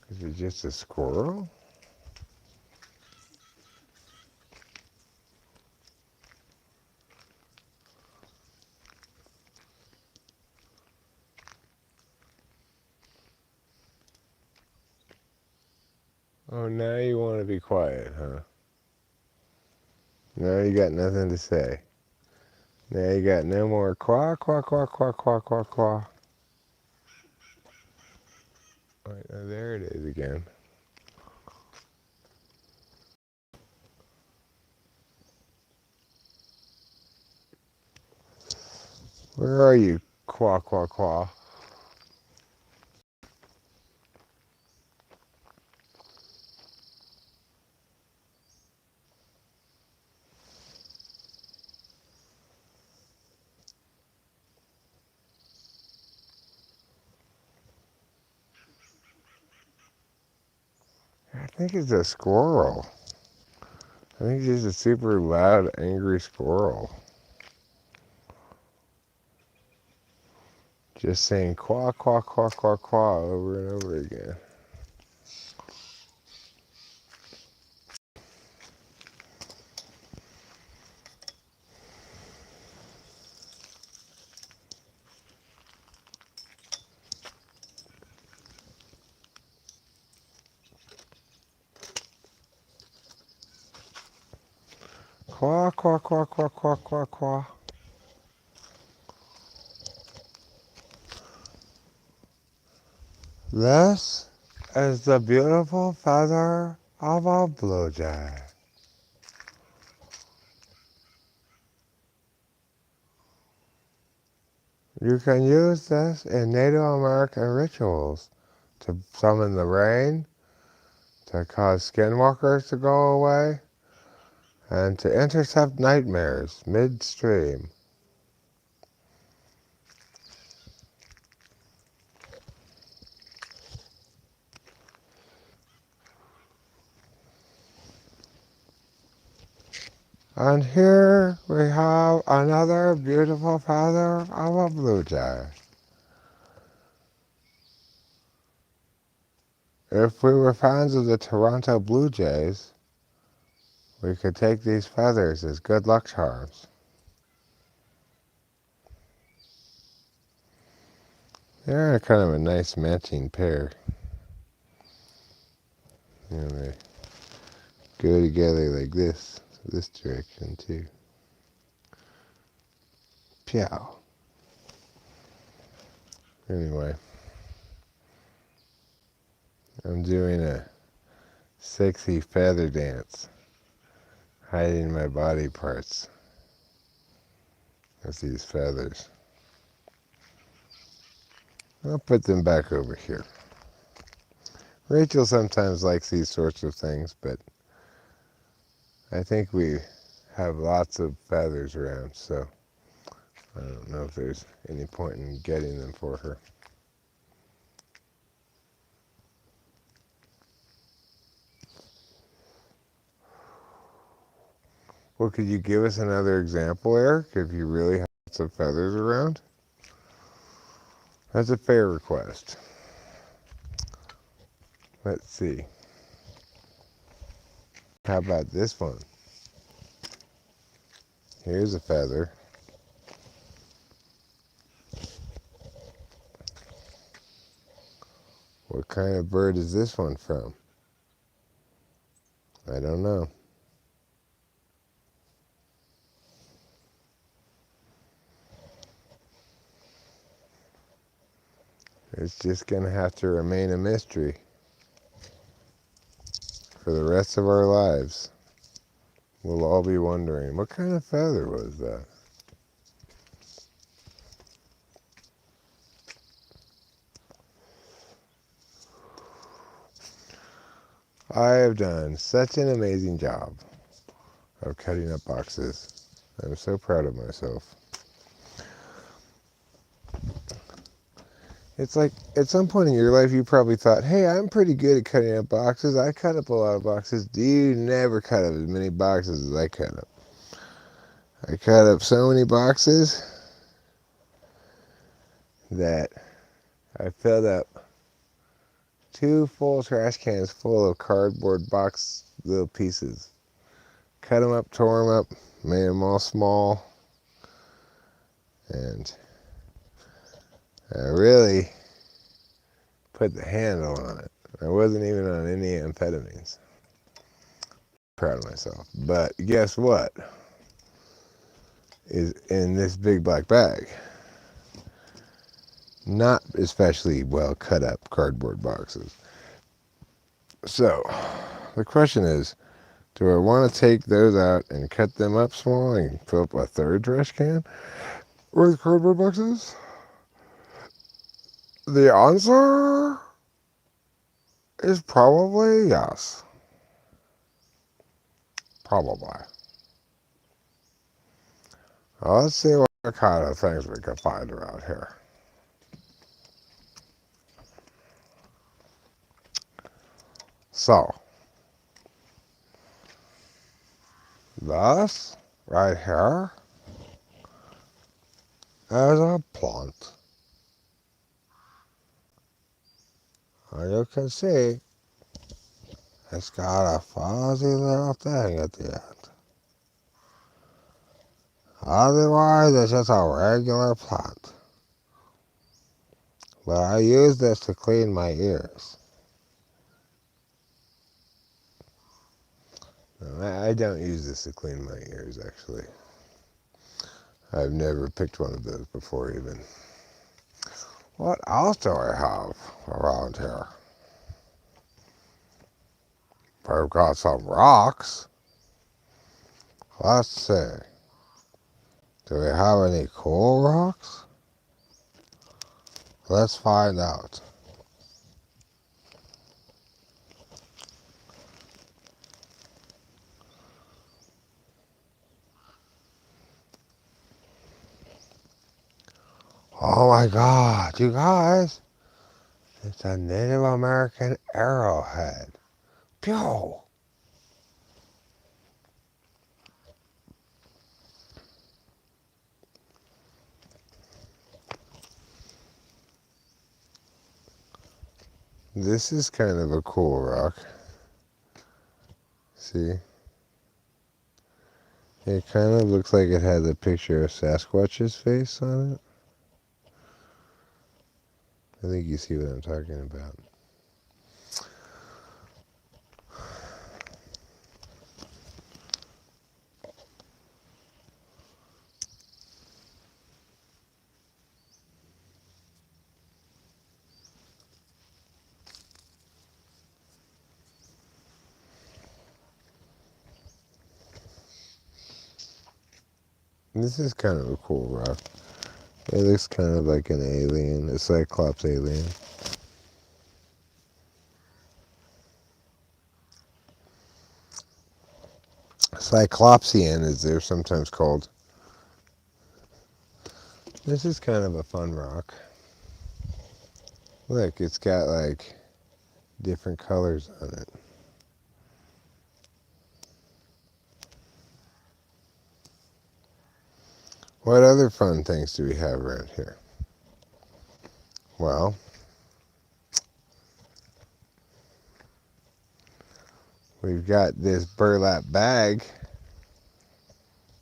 Is it just a squirrel? Oh, now you want to be quiet, huh? Now you got nothing to say. Now you got no more quack, quack, quack, quack, quack, quack, quack. Right, now there it is again. Where are you? Quack, quack, quack. I think it's a squirrel. I think it's just a super loud, angry squirrel. Just saying quaw, quaw, quaw, quaw, quaw over and over again. Quaw, quaw, quaw, quaw, quaw, quaw, quaw. This is the beautiful feather of a blue jay. You can use this in Native American rituals to summon the rain, to cause skinwalkers to go away, and to intercept nightmares midstream. And here we have another beautiful feather of a blue jay. If we were fans of the Toronto Blue Jays, we could take these feathers as good luck charms. They're kind of a nice matching pair. You know, they go together like this direction too. Pew. Anyway, I'm doing a sexy feather dance, hiding my body parts with these feathers. I'll put them back over here. Rachel sometimes likes these sorts of things, but I think we have lots of feathers around, so I don't know if there's any point in getting them for her. Well, could you give us another example, Eric, if you really have lots of feathers around? That's a fair request. Let's see. How about this one? Here's a feather. What kind of bird is this one from? I don't know. It's just going to have to remain a mystery for the rest of our lives. We'll all be wondering, what kind of feather was that? I have done such an amazing job of cutting up boxes. I'm so proud of myself. It's like at some point in your life you probably thought, hey, I'm pretty good at cutting up boxes. I cut up a lot of boxes. You never cut up as many boxes as I cut up. I cut up so many boxes that I filled up 2 full trash cans full of cardboard box little pieces. Cut them up, tore them up, made them all small, and I really put the handle on it. I wasn't even on any amphetamines. Proud of myself. But guess what is in this big black bag? Not especially well cut up cardboard boxes. So the question is, do I want to take those out and cut them up small and fill up a 3rd trash can with cardboard boxes? The answer is probably yes. Probably. Well, let's see what kind of things we can find around here. So, this right here is a plant. As you can see, it's got a fuzzy little thing at the end. Otherwise, it's just a regular plant. But I use this to clean my ears. No, I don't use this to clean my ears, actually. I've never picked one of those before, even. What else do I have around here? I've got some rocks. Let's see. Do we have any cool rocks? Let's find out. Oh my God, you guys. It's a Native American arrowhead. Pew! This is kind of a cool rock. See? It kind of looks like it has a picture of Sasquatch's face on it. I think you see what I'm talking about. This is kind of a cool rock. It looks kind of like an alien, a Cyclops alien. Cyclopsian, as they're sometimes called. This is kind of a fun rock. Look, it's got like different colors on it. What other fun things do we have around here? Well, we've got this burlap bag.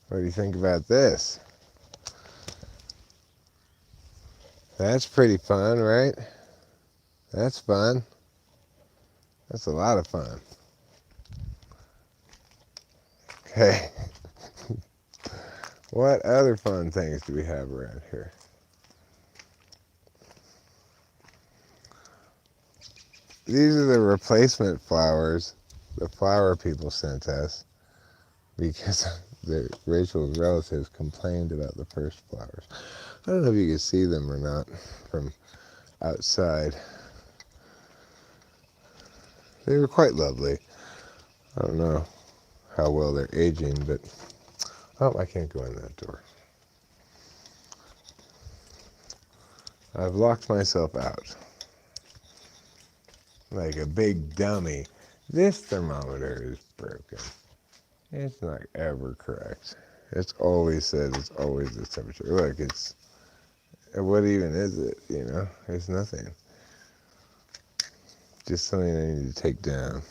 What do you think about this? That's pretty fun, right? That's fun. That's a lot of fun. Okay. What other fun things do we have around here? These are the replacement flowers the flower people sent us because Rachel's relatives complained about the first flowers. I don't know if you can see them or not from outside. They were quite lovely. I don't know how well they're aging, but oh, I can't go in that door. I've locked myself out like a big dummy. This thermometer is broken. It's not ever correct. It's always said it's always this temperature. Look, it's, what even is it, you know? It's nothing. Just something I need to take down.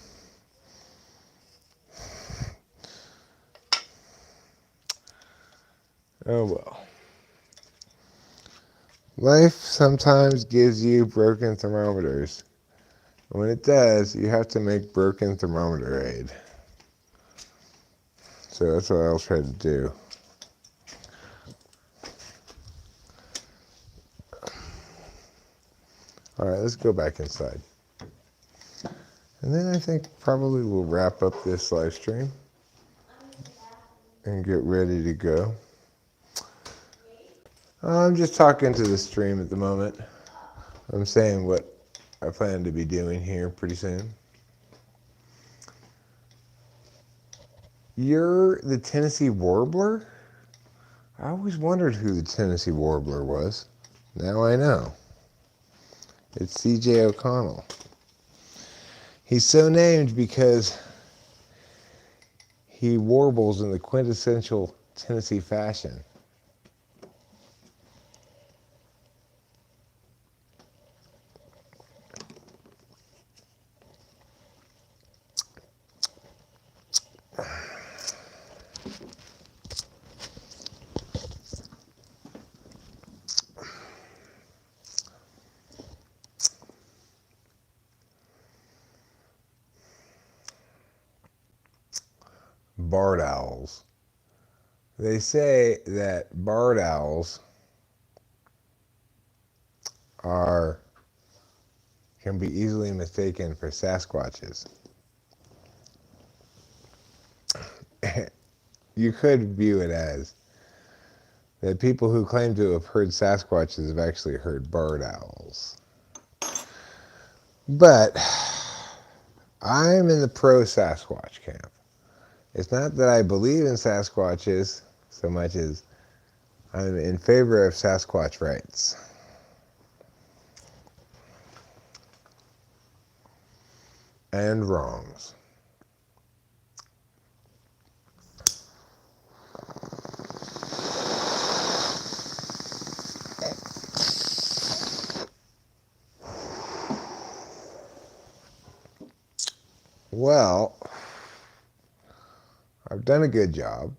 Oh well. Life sometimes gives you broken thermometers. When it does, you have to make broken thermometer aid. So that's what I'll try to do. All right, let's go back inside. And then I think probably we'll wrap up this live stream and get ready to go. I'm just talking to the stream at the moment. I'm saying what I plan to be doing here pretty soon. You're the Tennessee Warbler? I always wondered who the Tennessee Warbler was. Now I know. It's C.J. O'Connell. He's so named because he warbles in the quintessential Tennessee fashion. barred owls. They say that barred owls can be easily mistaken for Sasquatches. You could view it as that people who claim to have heard Sasquatches have actually heard barred owls. But I'm in the pro Sasquatch camp. It's not that I believe in Sasquatches so much as I'm in favor of Sasquatch rights. And wrongs. Well, I've done a good job,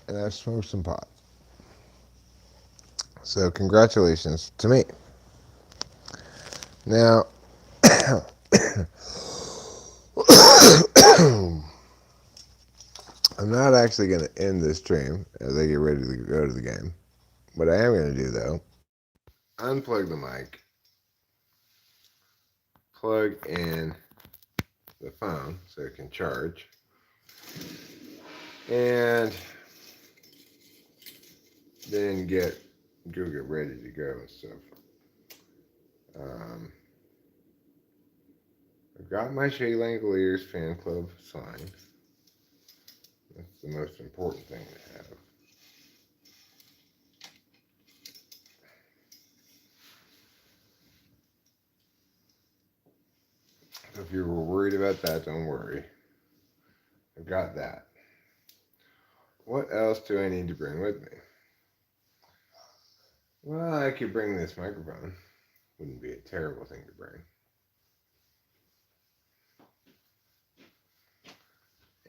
and I've smoked some pot. So congratulations to me. Now, I'm not actually going to end this stream as I get ready to go to the game. What I am going to do, though, unplug the mic, plug in the phone so it can charge, and then go get ready to go and stuff. I've got my Shea Langoliers fan club signed. That's the most important thing to have. So if you were worried about that, don't worry. I've got that. What else do I need to bring with me? Well, I could bring this microphone. Wouldn't be a terrible thing to bring.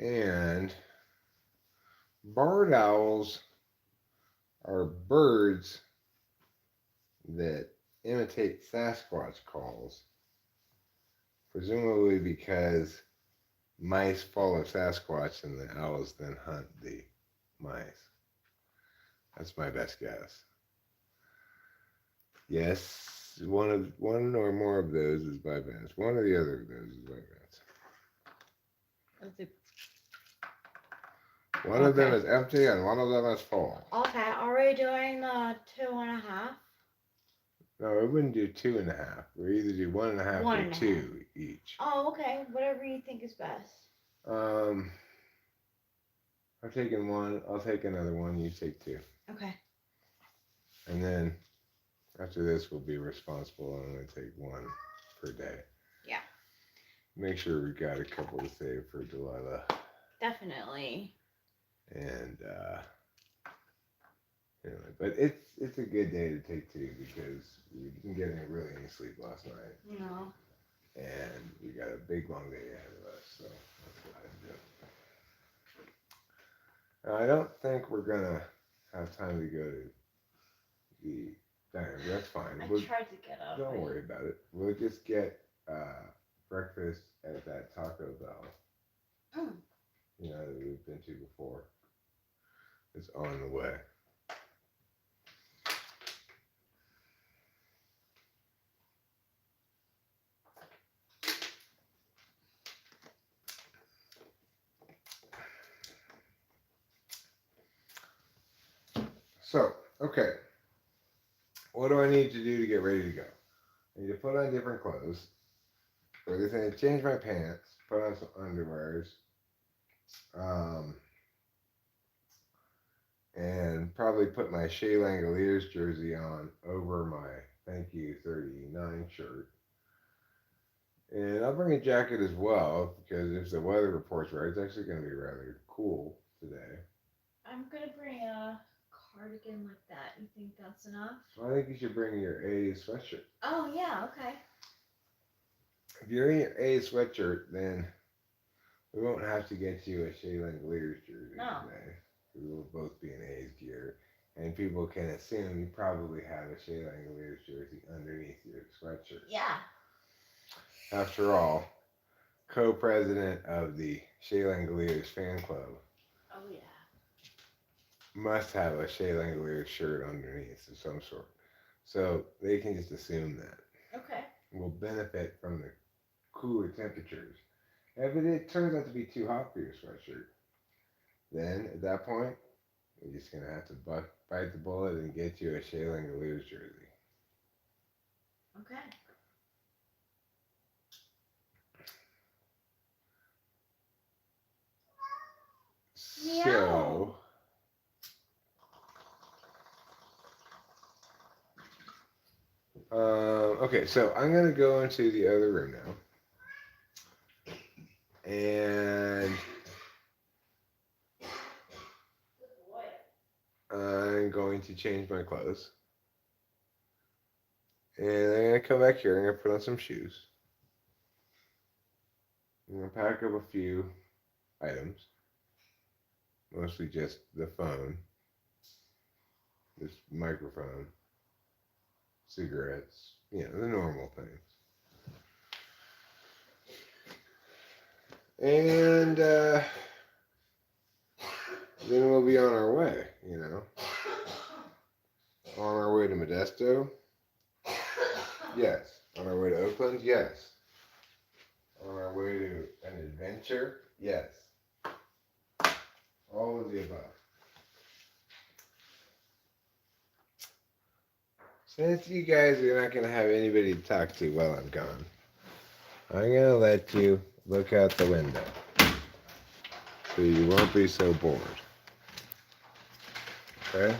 And barred owls are birds that imitate Sasquatch calls, presumably because mice follow Sasquatch and the owls then hunt the mice. That's my best guess. Yes, one or more of those is by Vance. One or the other of those is by Vance. One of them is empty and one of them is full. Okay, are we doing the 2.5? No, we wouldn't do 2.5. We either do 1.5 or 2 each. Oh, okay. Whatever you think is best. I've taken one. I'll take another one. You take 2. Okay. And then after this, we'll be responsible and only take 1 per day. Yeah. Make sure we got a couple to save for Delilah. Definitely. And anyway, but it's a good day to take 2 because we didn't get any sleep last night. No. And we got a big long day ahead of us, so that's what I do. Now, I don't think we're gonna have time to go to the diner. That's fine. I tried to get up. Don't worry about it. We'll just get breakfast at that Taco Bell. You know, that we've been to before. It's on the way. So, okay. What do I need to do to get ready to go? I need to put on different clothes. So I need to change my pants, put on some underwears, and probably put my Shea Langoliers jersey on over my Thank You 39 shirt. And I'll bring a jacket as well, because if the weather report's right, it's actually going to be rather cool today. I'm going to bring a cardigan like that. You think that's enough? Well, I think you should bring your A sweatshirt. Oh, yeah, okay. If you're in your A sweatshirt, then we won't have to get you a Shea Langoliers jersey today. We will both be in A's gear. And people can assume you probably have a Shea Langoliers jersey underneath your sweatshirt. Yeah. After all, co-president of the Shea Langoliers fan club, Oh yeah. must have a Shea Langoliers shirt underneath of some sort. So they can just assume that Okay. we'll benefit from the cooler temperatures. If it turns out to be too hot for your sweatshirt, then at that point, you're just gonna have to bite the bullet and get you a Shea Langoliers jersey. Okay. So, Meow. okay, so I'm gonna go into the other room now, and Good boy. I'm going to change my clothes, and I'm gonna come back here. I'm gonna put on some shoes. I'm gonna pack up a few items, mostly just the phone, this microphone, cigarettes, the normal things. And then we'll be on our way. On our way to Modesto? Yes. On our way to Oakland? Yes. On our way to an adventure? Yes. All of the above. Since you guys are not going to have anybody to talk to while I'm gone, I'm going to let you look out the window so you won't be so bored. Okay?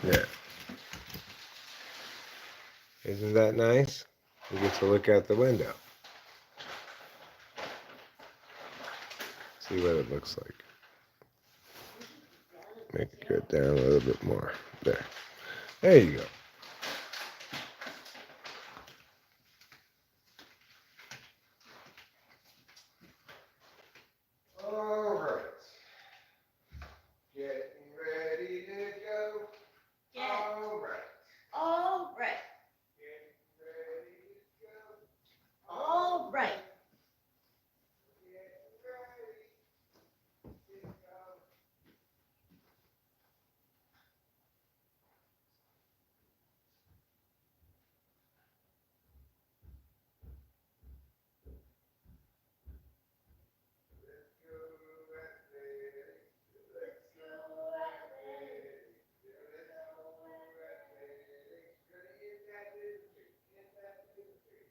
Yeah. Isn't that nice? You get to look out the window. See what it looks like. Make it go down a little bit more. There. There you go. All right. Getting ready to go. Get. All right. All right. Getting ready to go. All right. Getting ready to go. Let's go athletics. Let's go athletics. Let's go athletics. Gonna hit that little tree. Hit that little tree.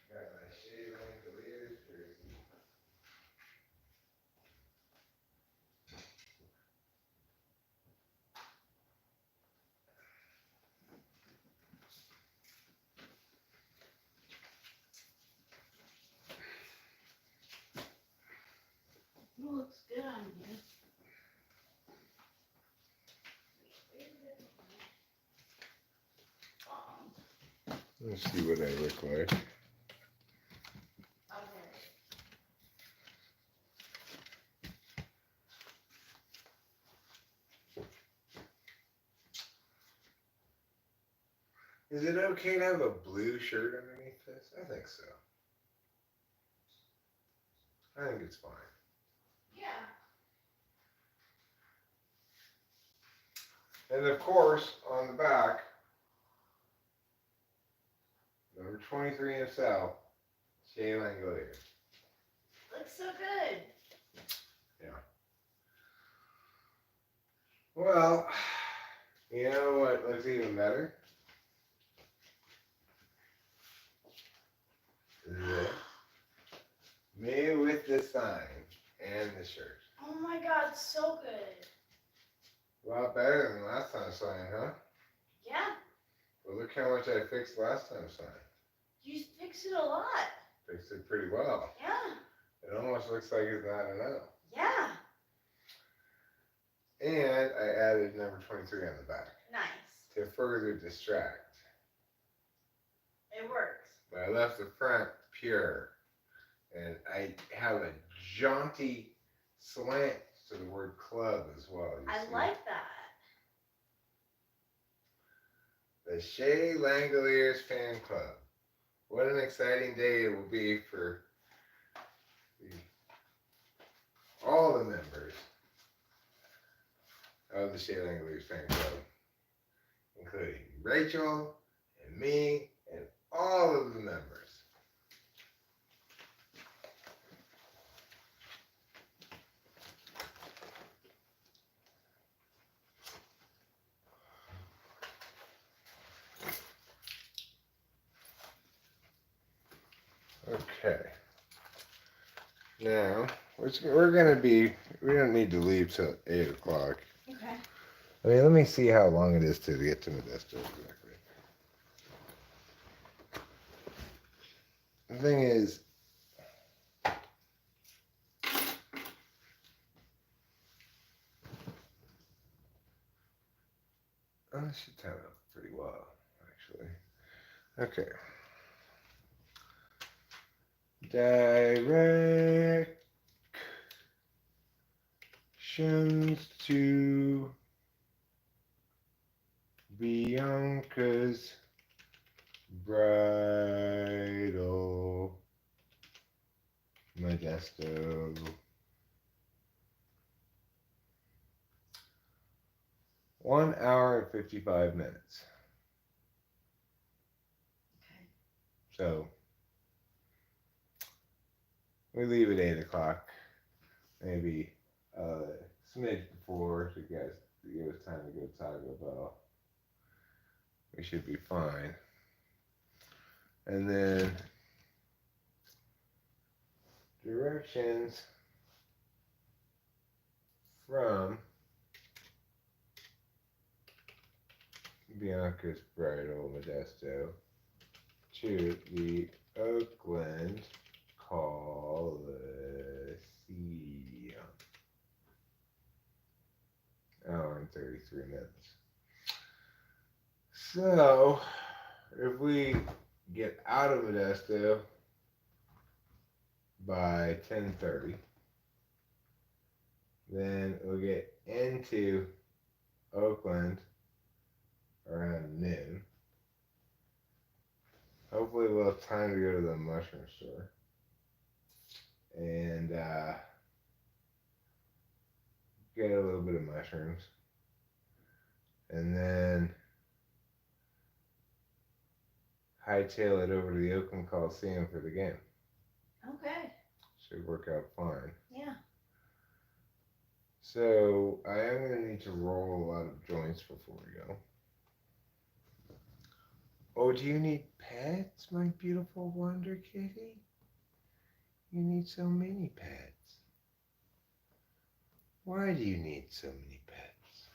Got my Shea Langoliers jersey. It looks good on you. Let's see what I look like. Okay. Is it okay to have a blue shirt underneath this? I think so. I think it's fine. Yeah. And of course, on the back, number 23 in South, Shea Langolier. Looks so good. Yeah. Well, you know what looks even better? This. Me with the sign and the shirt. Oh my god, so good. A lot better than last time's sign, huh? Yeah. Well, look how much I fixed last time's sign. You fixed it a lot. Fixed it pretty well. Yeah. It almost looks like it's not enough. Yeah. And I added number 23 on the back. Nice. To further distract. It works. But I left the front pure. And I have a jaunty slant to the word club as well. I like that. The Shea Langoliers Fan Club. What an exciting day it will be for all the members of the Shea Langoliers Fan Club, including Rachel and me and all of the members. Okay. Now, we're going to be, we don't need to leave till 8 o'clock. Okay. I mean, let me see how long it is to get to Modesto exactly. The thing is, oh, this should time out pretty well, actually. Okay. Directions to Bianca's bridal Modesto. 1 hour and 55 minutes. Okay. So we leave at 8 o'clock, maybe a smidge before to give us time to go to Taco Bell. We should be fine. And then directions from Bianca's bridal Modesto to the Oakland Coliseum. Hour and 33 minutes. So, if we get out of Modesto by 10:30, then we'll get into Oakland around noon. Hopefully we'll have time to go to the mushroom store and get a little bit of mushrooms. And then hightail it over to the Oakland Coliseum for the game. Okay. Should work out fine. Yeah. So I am going to need to roll a lot of joints before we go. Oh, do you need pets, my beautiful Wonder Kitty? You need so many pets. Why do you need so many pets?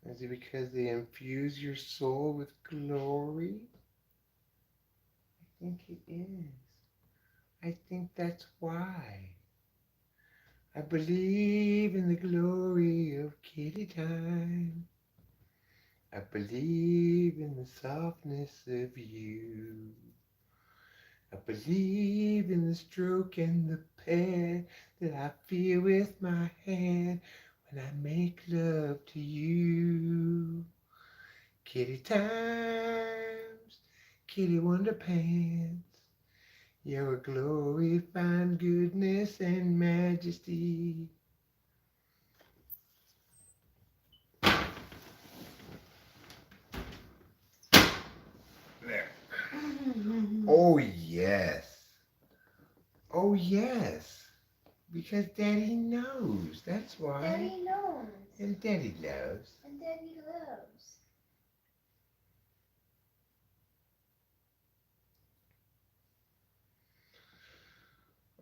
Is it because they infuse your soul with glory? I think it is. I think that's why. I believe in the glory of kitty time. I believe in the softness of you. I believe in the stroke and the pet that I feel with my hand when I make love to you. Kitty times, kitty wonderpants. Your glory, find goodness and majesty. There. Oh, yes. Oh, yes. Because Daddy knows. That's why. Daddy knows. And Daddy knows. And Daddy loves.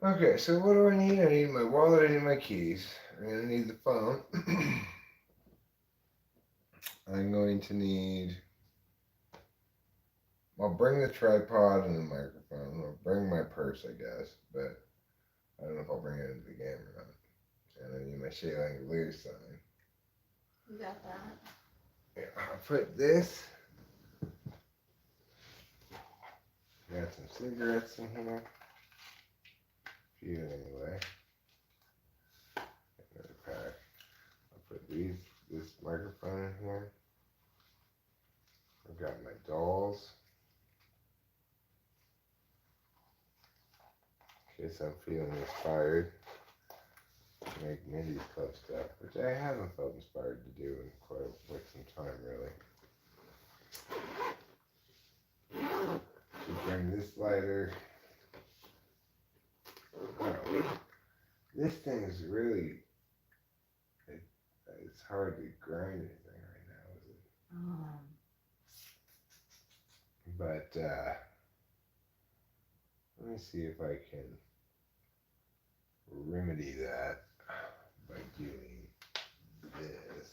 Okay, so what do I need? I need my wallet, I need my keys. I'm going to need the phone. I'm going to need... I'll bring the tripod and the microphone. I'll bring my purse, I guess. But I don't know if I'll bring it into the game or not. And I need my Shaylang Blue sign. You got that? Yeah, I'll put this. Got some cigarettes in here. A few anyway. Another pack. I'll put this microphone in here. I've got my dolls. In case I'm feeling inspired to make Mindy's Club stuff, which I haven't felt inspired to do in quite some time, really. To bring this lighter. Oh, this thing is really, it's hard to grind anything right now, is it? But, let me see if I can remedy that by doing this.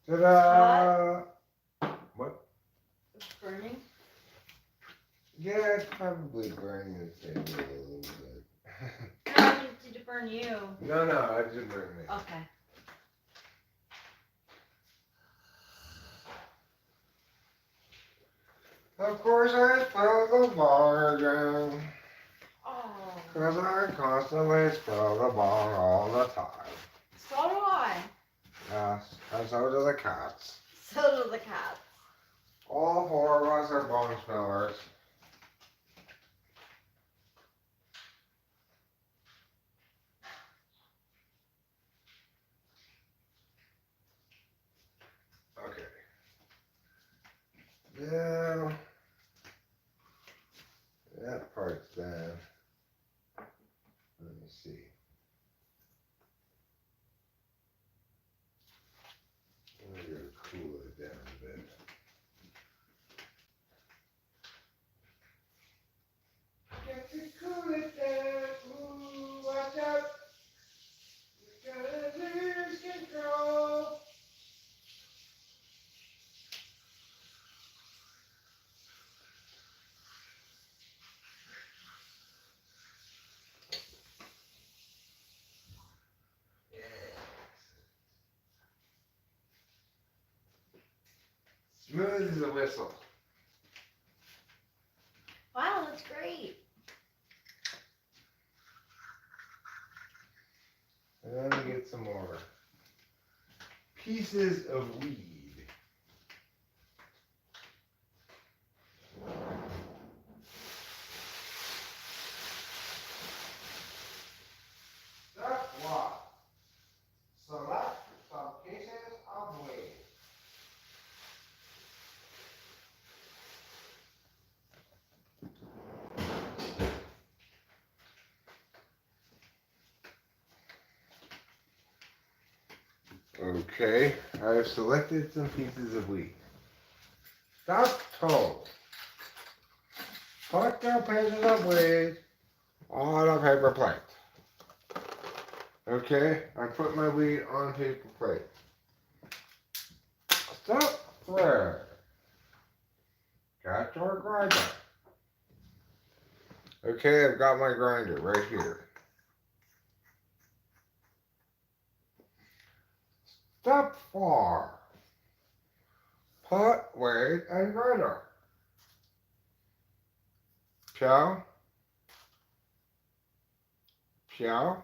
Ta-da! What? It's burning? Yeah, it's probably burning the same way a little bit. No, did it burn you? No, I didn't burn me. Okay. Of course I spill the bar again. Oh. Cause I constantly spill the bar all the time. So do I. Yes, and so do the cats. So do the cats. All four of us are bone spillers. Okay. Now, that part's done. Let me see. I'm gonna cool it down a bit. Got to cool it down. Ooh, watch out. You're gonna lose control. Smooth as a whistle. Wow, that's great. And then we get some more pieces of weed. Step one. Select some pieces of weed. Okay, I've selected some pieces of wheat. Stop told. Put the pieces of wheat on a paper plate. Okay, I put my wheat on paper plate. Stop there. Got your grinder. Okay, I've got my grinder right here. Step 4. Put weight and grinder. Chow. Chow.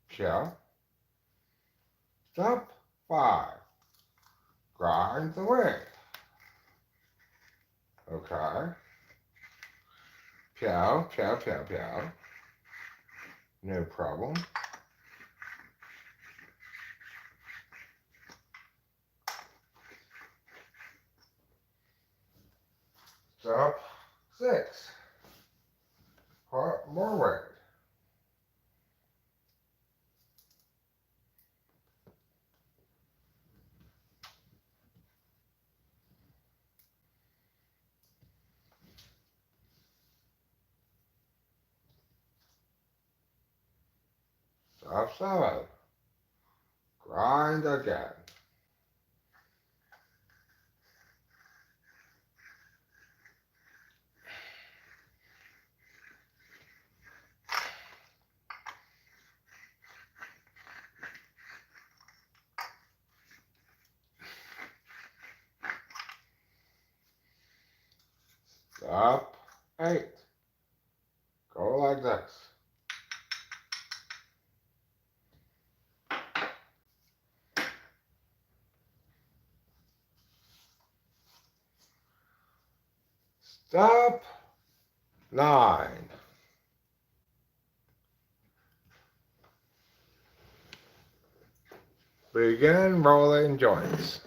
Chow. Step 5. Grind the weight. Okay. Chow, chow, chow, chow. No problem. Step 6. Put more weight. Step 7. Grind again. Step 8. Go like this. Step 9. Begin rolling joints.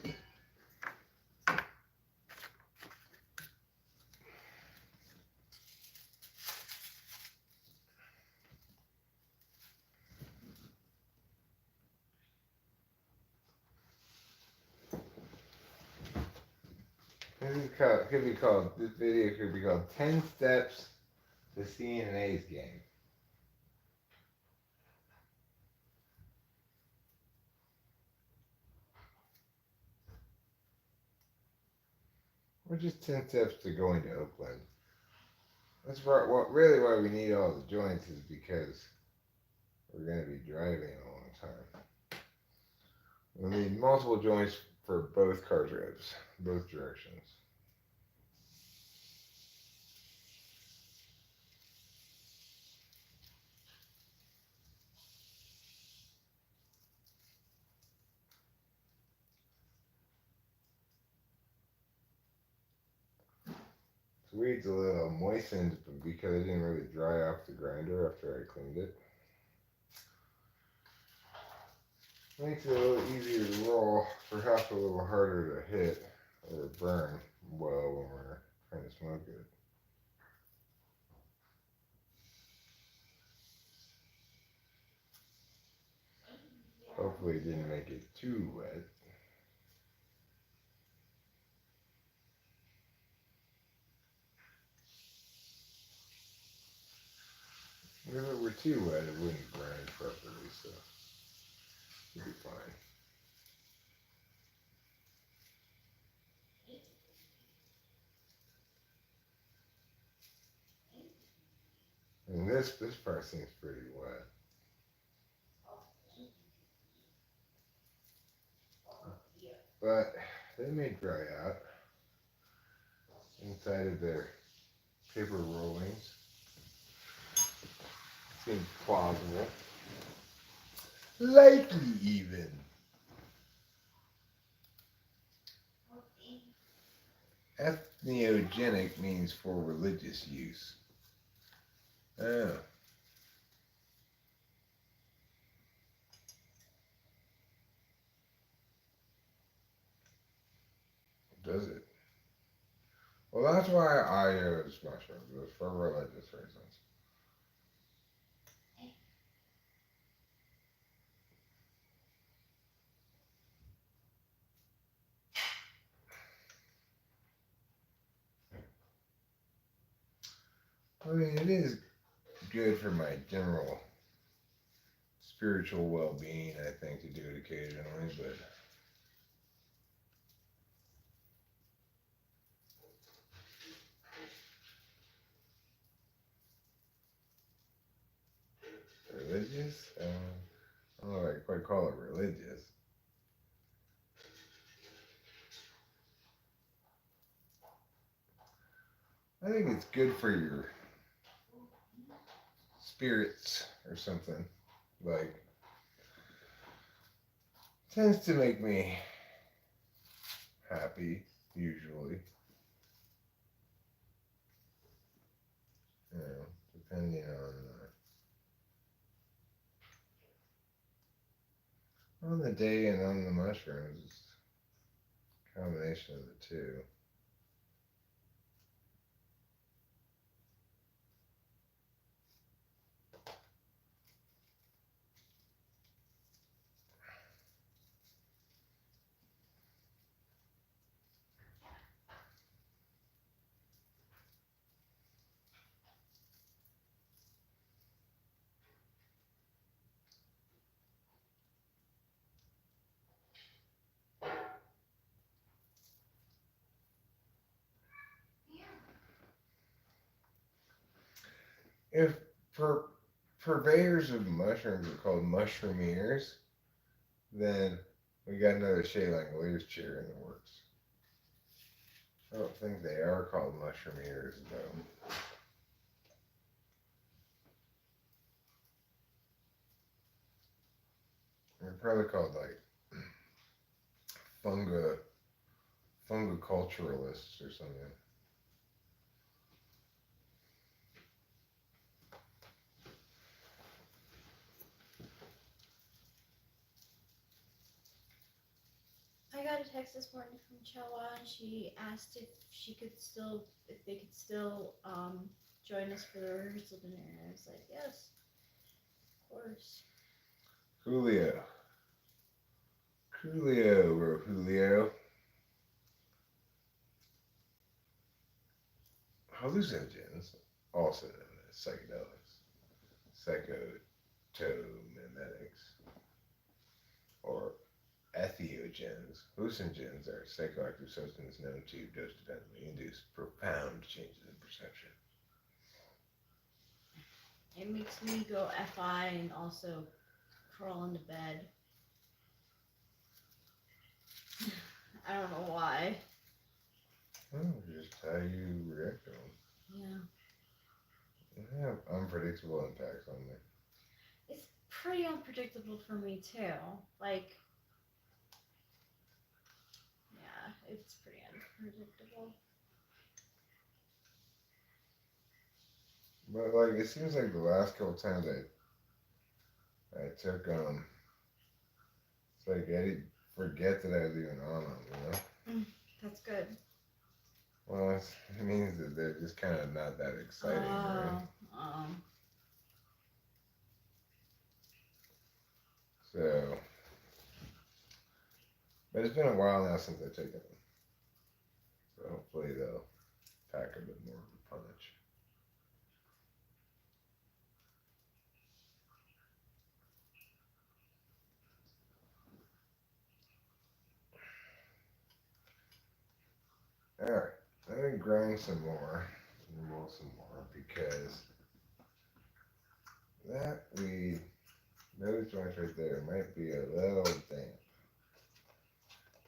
This video could be called 10 Steps to CNA's Game. Or just 10 steps to going to Oakland. That's really why we need all the joints is because we're going to be driving a long time. We'll need multiple joints for both car trips, both directions. This weed's a little moistened because it didn't really dry off the grinder after I cleaned it. Makes it a little easier to roll, perhaps a little harder to hit or burn well when we're trying to smoke it. Hopefully it didn't make it too wet. If it were too wet, it wouldn't grind properly, so it'd be fine. And this part seems pretty wet. But they may dry out inside of their paper rollings. Seems plausible. Likely even. Ethniogenic means for religious use. Oh. Does it? Well, that's why I use mushrooms. It's for religious reasons. I mean, it is good for my general spiritual well-being, I think, to do it occasionally, but religious? I don't know if I quite call it religious. I think it's good for your spirits or something. Like, tends to make me happy, usually. You know, depending on the day and on the mushrooms. It's a combination of the two. If purveyors of mushrooms are called mushroomeers, then we got another Shea Langoliers chair in the works. I don't think they are called mushroomeers, though. They're probably called like funga fungiculturalists or something. I got a text this morning from Chawa, and she asked if they could still join us for the rehearsal dinner. And I was like, yes, of course. Julio. Julio. Hallucinogens, also known as psychedelics, psychotomimetics, or entheogens. Hallucinogens are psychoactive substances known to dose dependently induce profound changes in perception. It makes me go FI and also crawl into bed. I don't know why. Oh, just how you react to them. Yeah. They have unpredictable impacts on me. It's pretty unpredictable for me too. Like, yeah, it's pretty unpredictable. But like, it seems like the last couple times I took it's like I didn't forget that I was even on them. You know. That's good. Well, it means that they're just kind of not that exciting, right? Oh. So, but it's been a while now since I've taken them. So hopefully they'll pack a bit more of a punch. Alright, let me grind some more. Roll some more because that weed, those joints right there might be a little damp.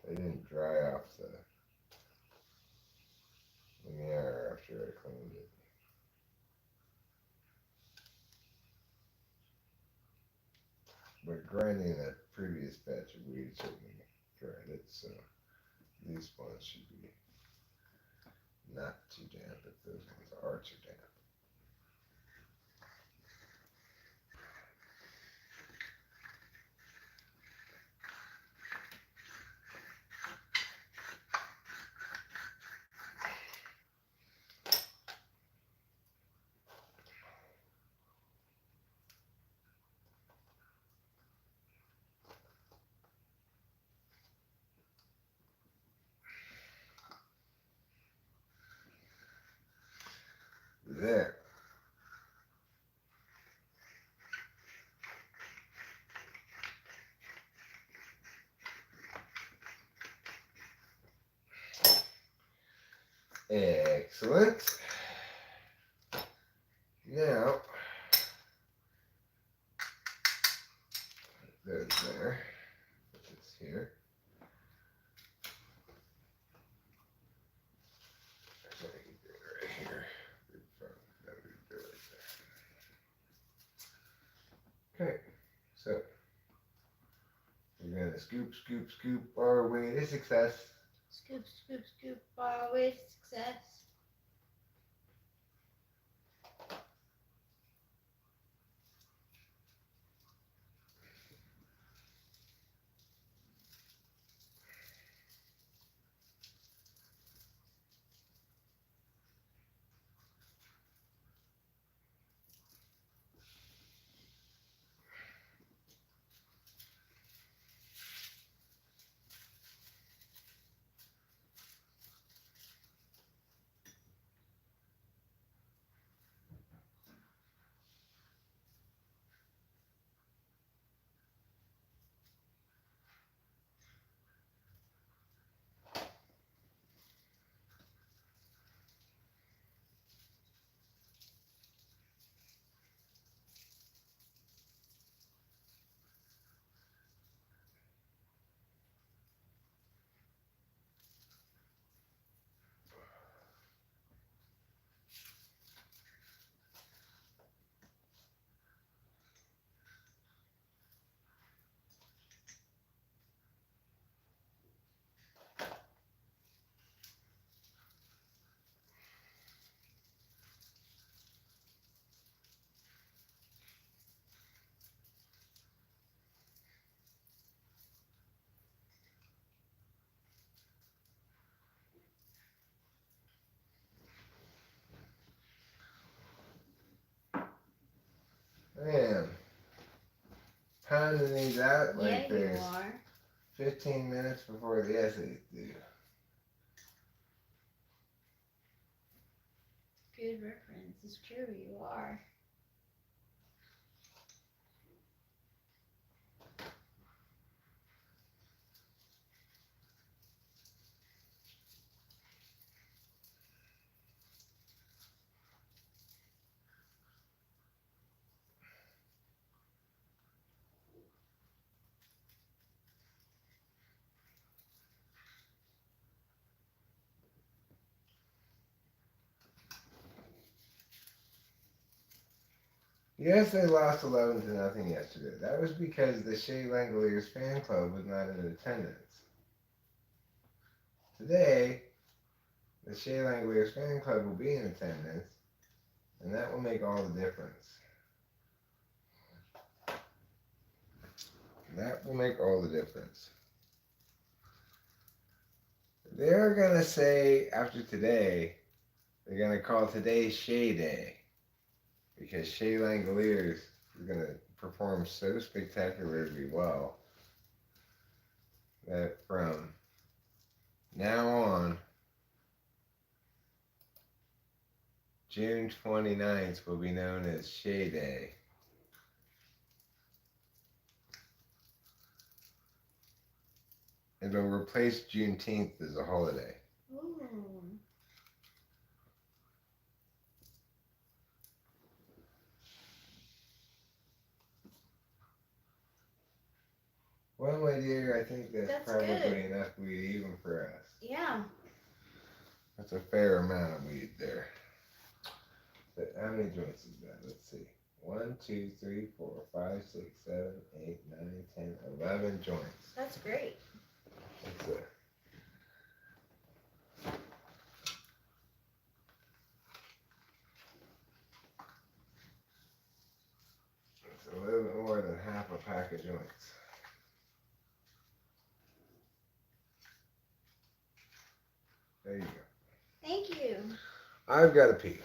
They didn't dry off the mirror after I cleaned it. But grinding a previous batch of weed certainly dried it, so these ones should be not too damp if those ones are too damp. There. Excellent. Now, there's there. Put this here. I think you do it right here. That would be right there. Okay, so we're gonna scoop, scoop, scoop our way to success. Scoop, scoop, scoop, our way to success. I am pounding these out like Yeah, you there's are. 15 minutes before the essay's due. Good reference. It's true, you are. Yes, they lost 11-0 yesterday. That was because the Shea Langoliers fan club was not in attendance. Today, the Shea Langoliers fan club will be in attendance, and that will make all the difference. That will make all the difference. They're going to say, after today, they're going to call today Shea Day. Because Shea Langoliers is going to perform so spectacularly well that from now on, June 29th will be known as Shea Day. It'll replace Juneteenth as a holiday. Ooh. Well, my dear, I think that's probably good. enough weed even for us. Yeah. That's a fair amount of weed there. But how many joints is that? Let's see. 1, 2, 3, 4, 5, 6, 7, 8, 9, 10, 11 joints. That's great. That's a little bit more than half a pack of joints. There you go. Thank you. I've got to pee.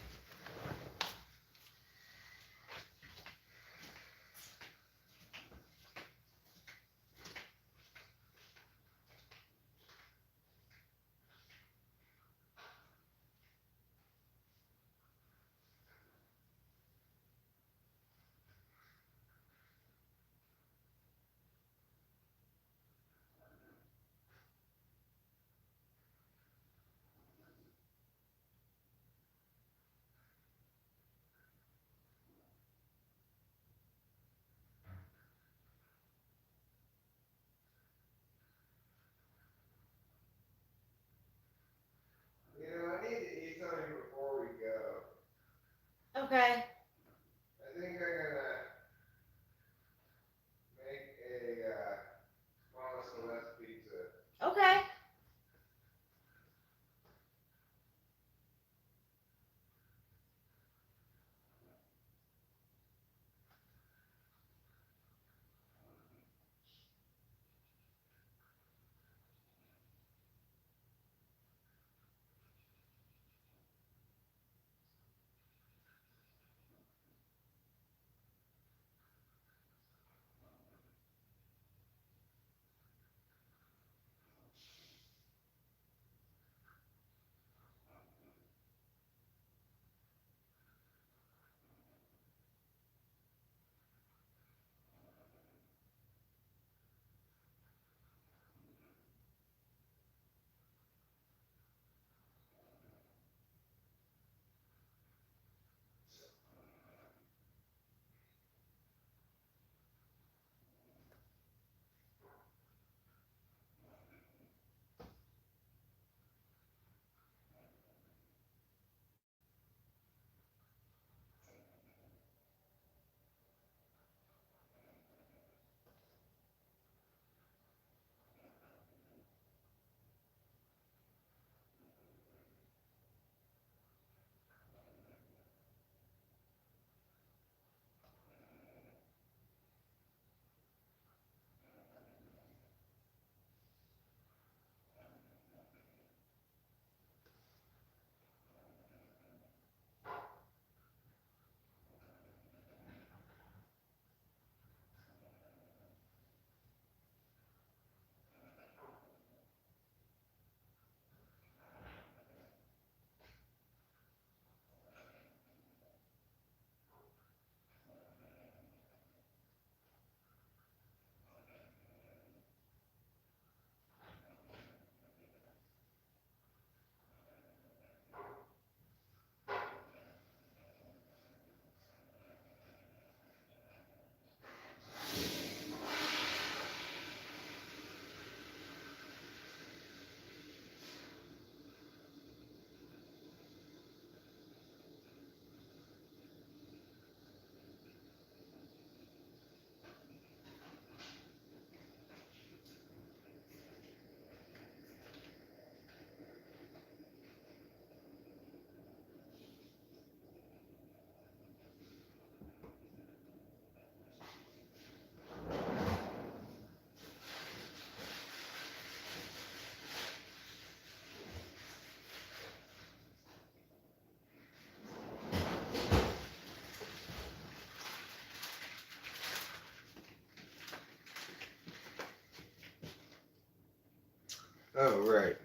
Oh, right.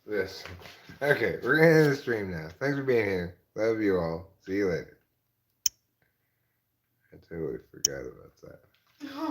This. Okay, we're gonna end the stream now. Thanks for being here. Love you all. See you later. I totally forgot about that. Oh.